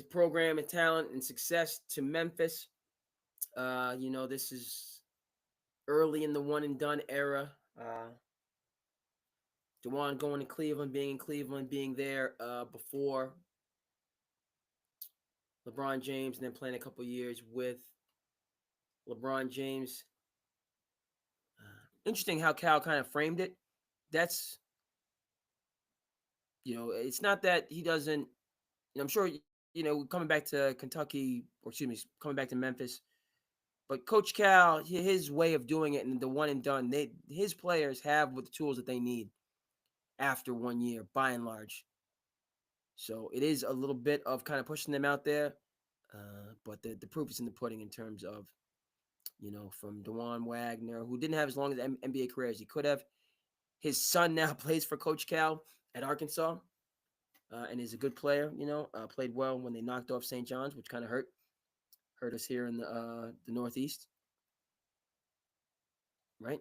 program and talent and success to Memphis. This is early in the one and done era. DeJuan going to Cleveland, being there before LeBron James, and then playing a couple years with LeBron James. Interesting how Cal kind of framed it. That's, it's not that he doesn't, I'm sure, coming back to Kentucky, coming back to Memphis, but Coach Cal, his way of doing it and the one and done, his players have the tools that they need after 1 year, by and large. So it is a little bit of kind of pushing them out there, but the proof is in the pudding in terms of, from DeJuan Wagner, who didn't have as long as NBA career as he could have. His son now plays for Coach Cal at Arkansas, and is a good player, played well when they knocked off St. John's, which kind of hurt us here in the Northeast. Right?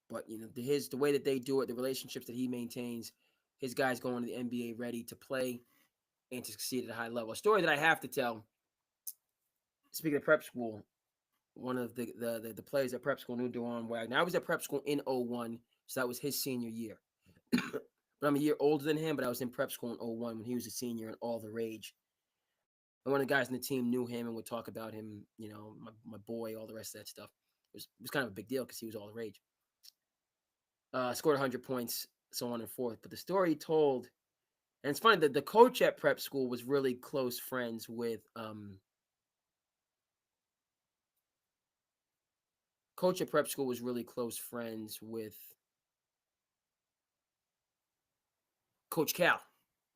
But, the way that they do it, the relationships that he maintains, his guys going to the NBA ready to play and to succeed at a high level. A story that I have to tell, speaking of prep school, one of the players at prep school knew DeJuan Wagner. I was at prep school in 2001, so that was his senior year. But I'm a year older than him, but I was in prep school in 2001 when he was a senior and all the rage. And one of the guys in the team knew him and would talk about him, my boy, all the rest of that stuff. It was kind of a big deal because he was all the rage. Scored 100 points, so on and forth. But the story he told, and it's funny that the coach at prep school was really close friends with Coach at prep school was really close friends with Coach Cal.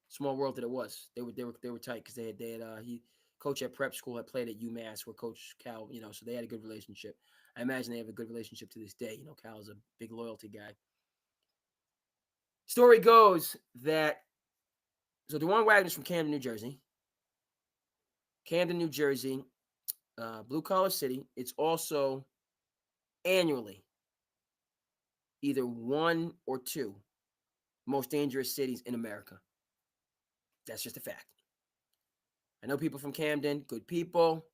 Small world that it was. They were tight because Coach at prep school had played at UMass where Coach Cal, so they had a good relationship. I imagine they have a good relationship to this day. Cal's a big loyalty guy. Story goes that DeJuan Wagner's from Camden, New Jersey. blue-collar city. It's also annually either one or two most dangerous cities in America. That's just a fact. I know people from Camden, good people.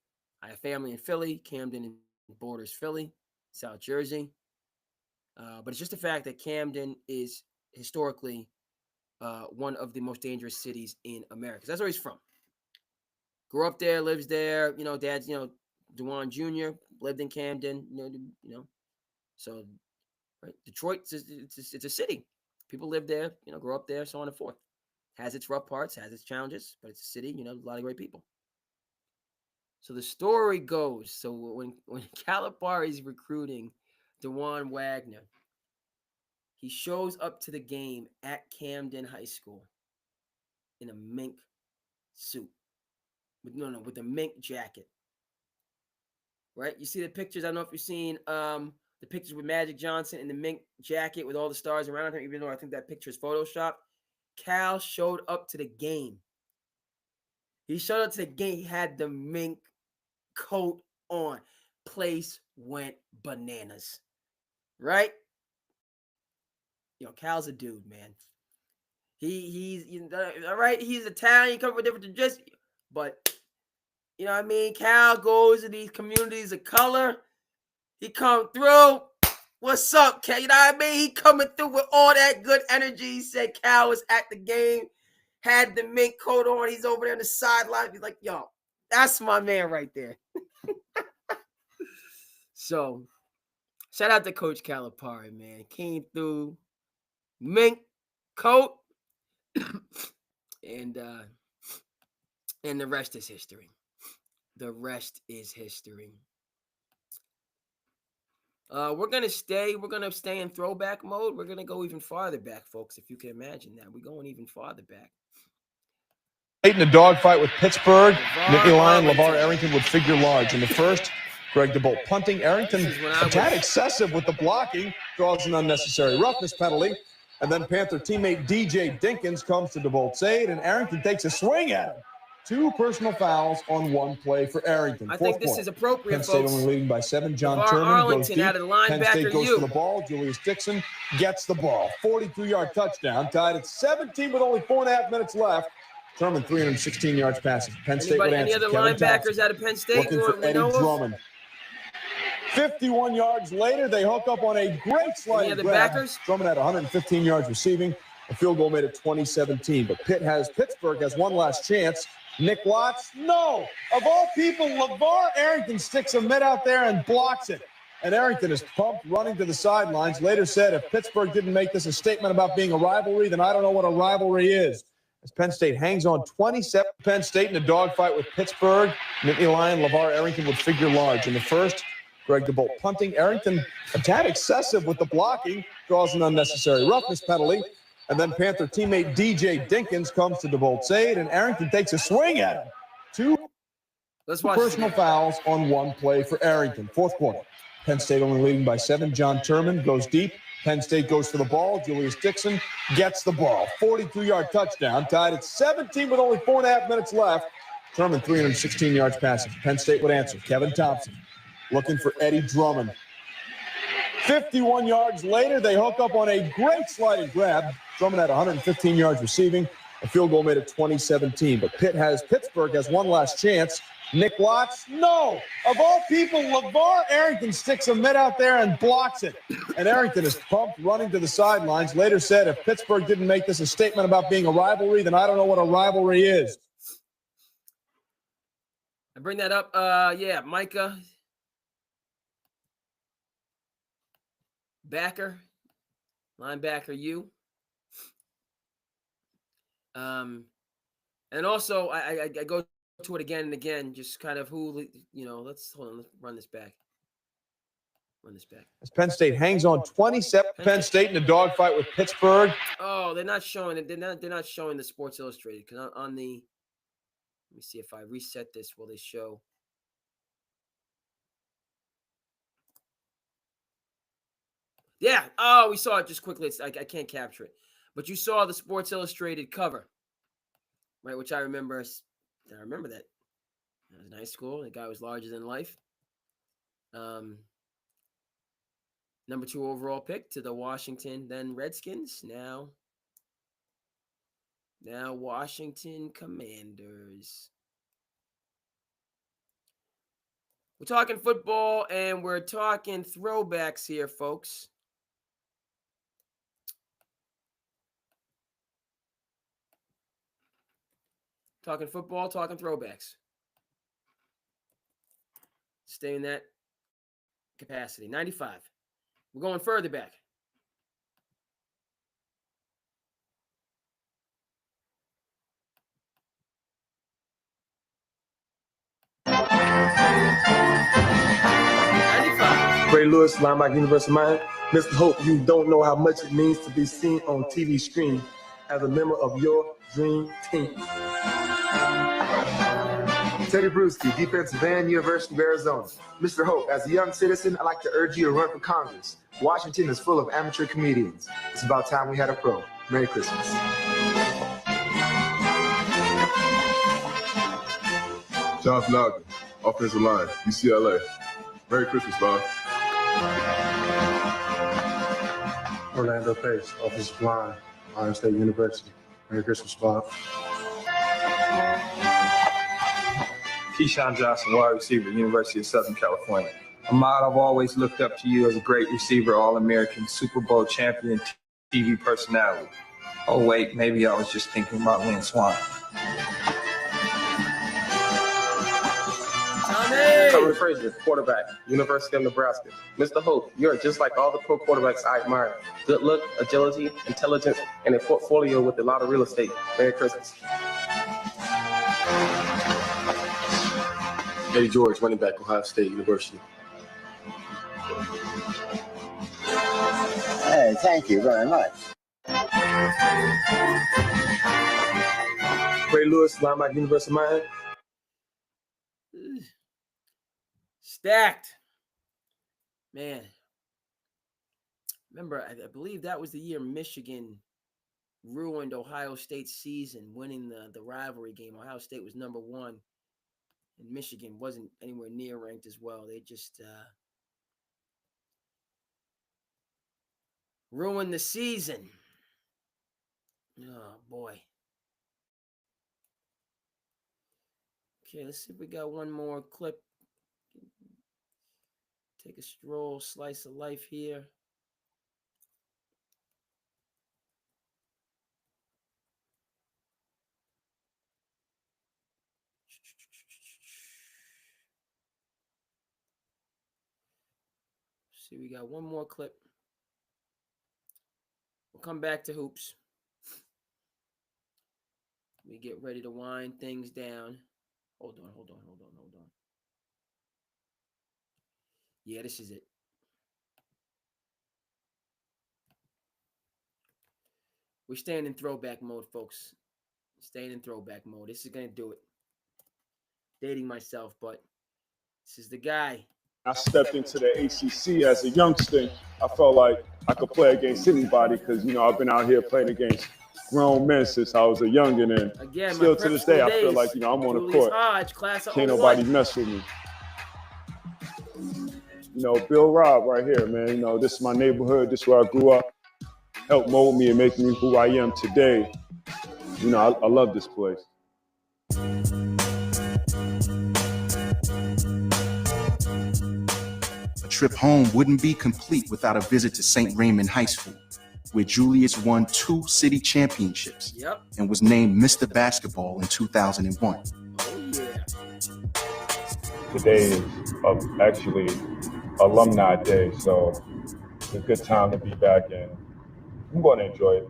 I have family in Philly. Camden borders Philly, South Jersey. But it's just a fact that Camden is historically one of the most dangerous cities in America. That's where he's from. Grew up there, lives there. Dad's, Dewan Jr. lived in Camden. So right, Detroit, it's a city. People live there, grow up there, so on and forth. Has its rough parts, has its challenges, but it's a city, a lot of great people. So the story goes, so when Calipari is recruiting DeJuan Wagner, he shows up to the game at Camden High School in a mink suit. With a mink jacket. Right? You see the pictures. I don't know if you've seen the pictures with Magic Johnson in the mink jacket with all the stars around him, even though I think that picture is Photoshopped. Cal showed up to the game. He showed up to the game. He had the mink coat on. Place went bananas. Right? Cal's a dude, man. He's all right. He's Italian, come from a different tradition, but Cal goes to these communities of color. He come through. What's up, Cal? You know what I mean? He coming through with all that good energy. He said Cal was at the game, had the mink coat on. He's over there on the sideline. He's like, yo, that's my man right there. So, shout out to Coach Calipari, man. Came through, mink coat, and the rest is history. The rest is history. We're gonna stay in throwback mode. We're gonna go even farther back, folks. If you can imagine that, we're going even farther back. In a dogfight with Pittsburgh, Nittany Lion LeVar Arrington would figure large. In the first, Greg DeBolt punting. Arrington a tad excessive with the blocking, draws an unnecessary roughness penalty. And then Panther teammate DJ Dinkins comes to DeBolt's aid, and Arrington takes a swing at him. 2 personal fouls on 1 play for Arrington. I think this is appropriate, Penn State folks. only leading by 7. John LeVar Turman Arlington goes deep. out of the linebacker Penn State goes U. to the ball. Julius Dixon gets the ball. 42-yard touchdown. Tied at 17 with only 4.5 minutes left. Turman 316 yards passing. Penn State would answer. Any other Kevin linebackers Thompson out of Penn State? looking for Eddie Drummond. 51 yards later, they hook up on a great sliding grab. Backers? Drummond had 115 yards receiving. A field goal made it 2017. But Pittsburgh has one last chance. Nick Watts, no. Of all people, LeVar Arrington sticks a mid out there and blocks it. And Arrington is pumped, running to the sidelines. Later said, if Pittsburgh didn't make this a statement about being a rivalry, then I don't know what a rivalry is. As Penn State hangs on 27. Penn State in a dogfight with Pittsburgh, Nittany Lion LeVar Arrington would figure large. In the first, Greg DeBolt punting. Arrington a tad excessive with the blocking, draws an unnecessary roughness penalty. And then Panther teammate DJ Dinkins comes to DeBolt's aid, and Arrington takes a swing at him. 2 personal fouls on 1 play for Arrington. 4th quarter. Penn State only leading by 7. John Turman goes deep. Penn State goes to the ball. Julius Dixon gets the ball. 42-yard touchdown. Tied at 17 with only 4.5 minutes left. Turman 316 yards passing. Penn State would answer. Kevin Thompson looking for Eddie Drummond. 51 yards later, they hook up on a great sliding grab. Drummond had 115 yards receiving. A field goal made it 2017. But Pittsburgh has one last chance. Nick Watts, no. Of all people, LeVar Arrington sticks a mid out there and blocks it. And Arrington is pumped, running to the sidelines. Later said, if Pittsburgh didn't make this a statement about being a rivalry, then I don't know what a rivalry is. I bring that up. Micah. Backer. Linebacker U. And also, I go to it again and again, just kind of let's run this back. As Penn State hangs on 27. Penn State in a dogfight with Pittsburgh. Oh, they're not showing it. They're not showing the Sports Illustrated because on the. Let me see if I reset this. Will they show? Yeah. Oh, we saw it just quickly. I can't capture it, but you saw the Sports Illustrated cover, right? Which I remember. I remember that. It was a nice school. The guy was larger than life. Number 2 overall pick to the Washington then Redskins. Now Washington Commanders. We're talking football and we're talking throwbacks here, folks. Talking football, talking throwbacks. Stay in that capacity. 95. We're going further back. Ray Lewis, linebacker, University of Miami. Mr. Hope, you don't know how much it means to be seen on TV screen as a member of your dream team. Teddy Bruschi, defensive end, University of Arizona. Mr. Hope, as a young citizen, I'd like to urge you to run for Congress. Washington is full of amateur comedians. It's about time we had a pro. Merry Christmas. Jonathan Ogden, offensive line, UCLA. Merry Christmas, Bob. Orlando Pace, offensive line, Ohio State University. Merry Christmas, Bob. Keyshawn Johnson, wide receiver, University of Southern California. Ahmad, I've always looked up to you as a great receiver, All-American, Super Bowl champion, TV personality. Oh, wait, maybe I was just thinking about Lynn Swan. Cohen Frazier, quarterback, University of Nebraska. Mr. Hope, you're just like all the pro quarterbacks I admire. Good look, agility, intelligence, and a portfolio with a lot of real estate. Merry Christmas. Eddie George, running back, Ohio State University. Hey, thank you very much. Ray Lewis, linebacker, University of Miami. Stacked. Man. Remember, I believe that was the year Michigan ruined Ohio State's season, winning the rivalry game. Ohio State was number 1, and Michigan wasn't anywhere near ranked as well. They just ruined the season. Oh, boy. Okay, let's see if we got one more clip. Take a stroll, slice of life here. See, we got one more clip. We'll come back to hoops. We get ready to wind things down. Hold on. Yeah, this is it. We're staying in throwback mode, folks. Staying in throwback mode. This is going to do it. Dating myself, but this is the guy. I stepped into the ACC as a youngster. I felt like I could play against anybody because, you know, I've been out here playing against grown men since I was a youngin', and again, still to this day, I feel like, you know, I'm on the court. Can't nobody mess with me. You know, Bill Robb right here, man. You know, this is my neighborhood. This is where I grew up. Helped mold me and make me who I am today. You know, I love this place. A trip home wouldn't be complete without a visit to St. Raymond High School, where Julius won 2 city championships and was named Mr. Basketball in 2001. Today is actually Alumni Day, so it's a good time to be back, and I'm going to enjoy it.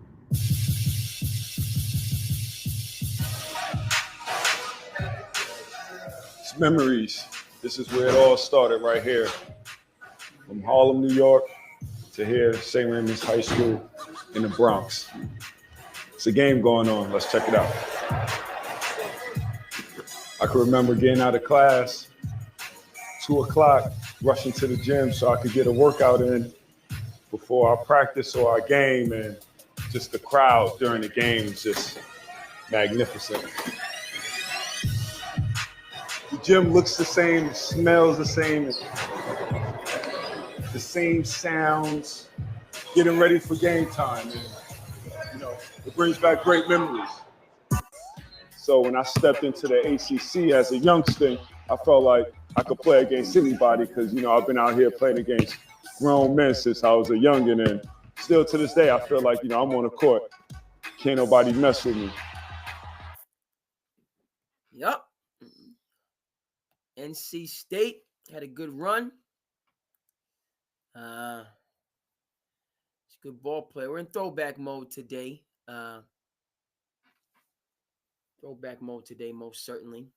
It's memories. This is where it all started right here. From Harlem, New York, to here, St. Raymond's High School in the Bronx. It's a game going on. Let's check it out. I can remember getting out of class, 2 o'clock, rushing to the gym so I could get a workout in before our practice or our game, and just the crowd during the game is just magnificent. Gym looks the same, smells the same sounds, getting ready for game time. And, you know, it brings back great memories. So when I stepped into the ACC as a youngster, I felt like I could play against anybody because, you know, I've been out here playing against grown men since I was a youngin', and still to this day, I feel like, you know, I'm on the court. Can't nobody mess with me. Yep. NC State had a good run. It's a good ball player. We're in throwback mode today. Throwback mode today, most certainly.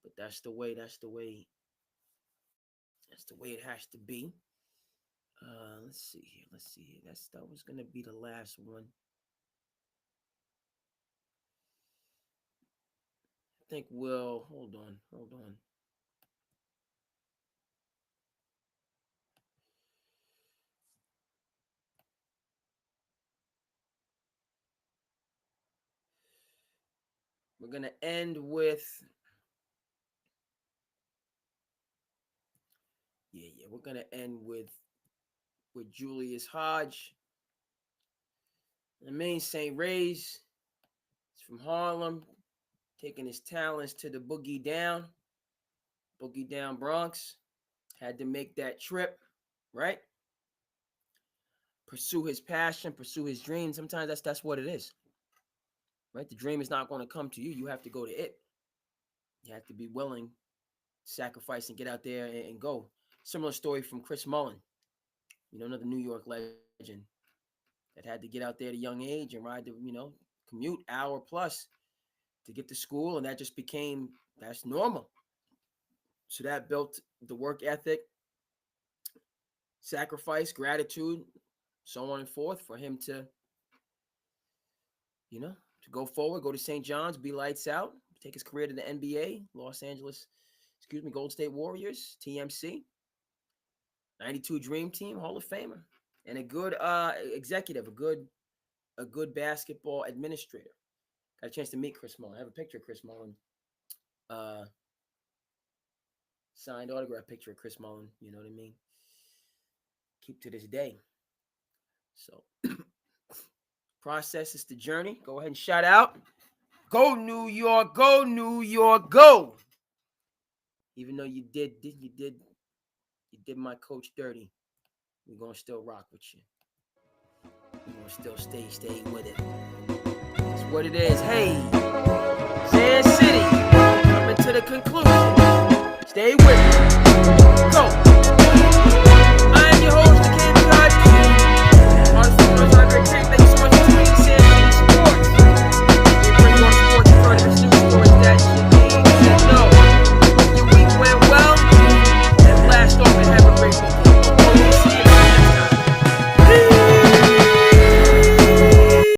But that's the way it has to be. Let's see here. That was gonna be the last one. I think we'll hold on. We're gonna end with we're gonna end with Julius Hodge. The main St. Ray's. He's from Harlem, taking his talents to the Boogie Down Bronx. Had to make that trip, right? Pursue his passion, pursue his dream. Sometimes that's what it is, right? The dream is not going to come to you. You have to go to it. You have to be willing, sacrifice, and get out there and go. Similar story from Chris Mullin, you know, another New York legend that had to get out there at a young age and ride the, you know, commute hour plus to get to school, and that just became, that's normal. So that built the work ethic, sacrifice, gratitude, so on and forth for him to, you know, to go forward, go to St. John's, be lights out, take his career to the NBA, Golden State Warriors, TMC, 92 Dream Team, Hall of Famer, and a good executive, a good basketball administrator. Got a chance to meet Chris Mullin. I have a picture of Chris Mullin. Signed autograph picture of Chris Mullin, you know what I mean? Keep to this day. So, process is the journey. Go ahead and shout out. Go New York, go New York, go. Even though you did my coach dirty, we're going to still rock with you. We're going to still stay with it. It's what it is. Hey, SandCity, coming to the conclusion. Stay with me. Go.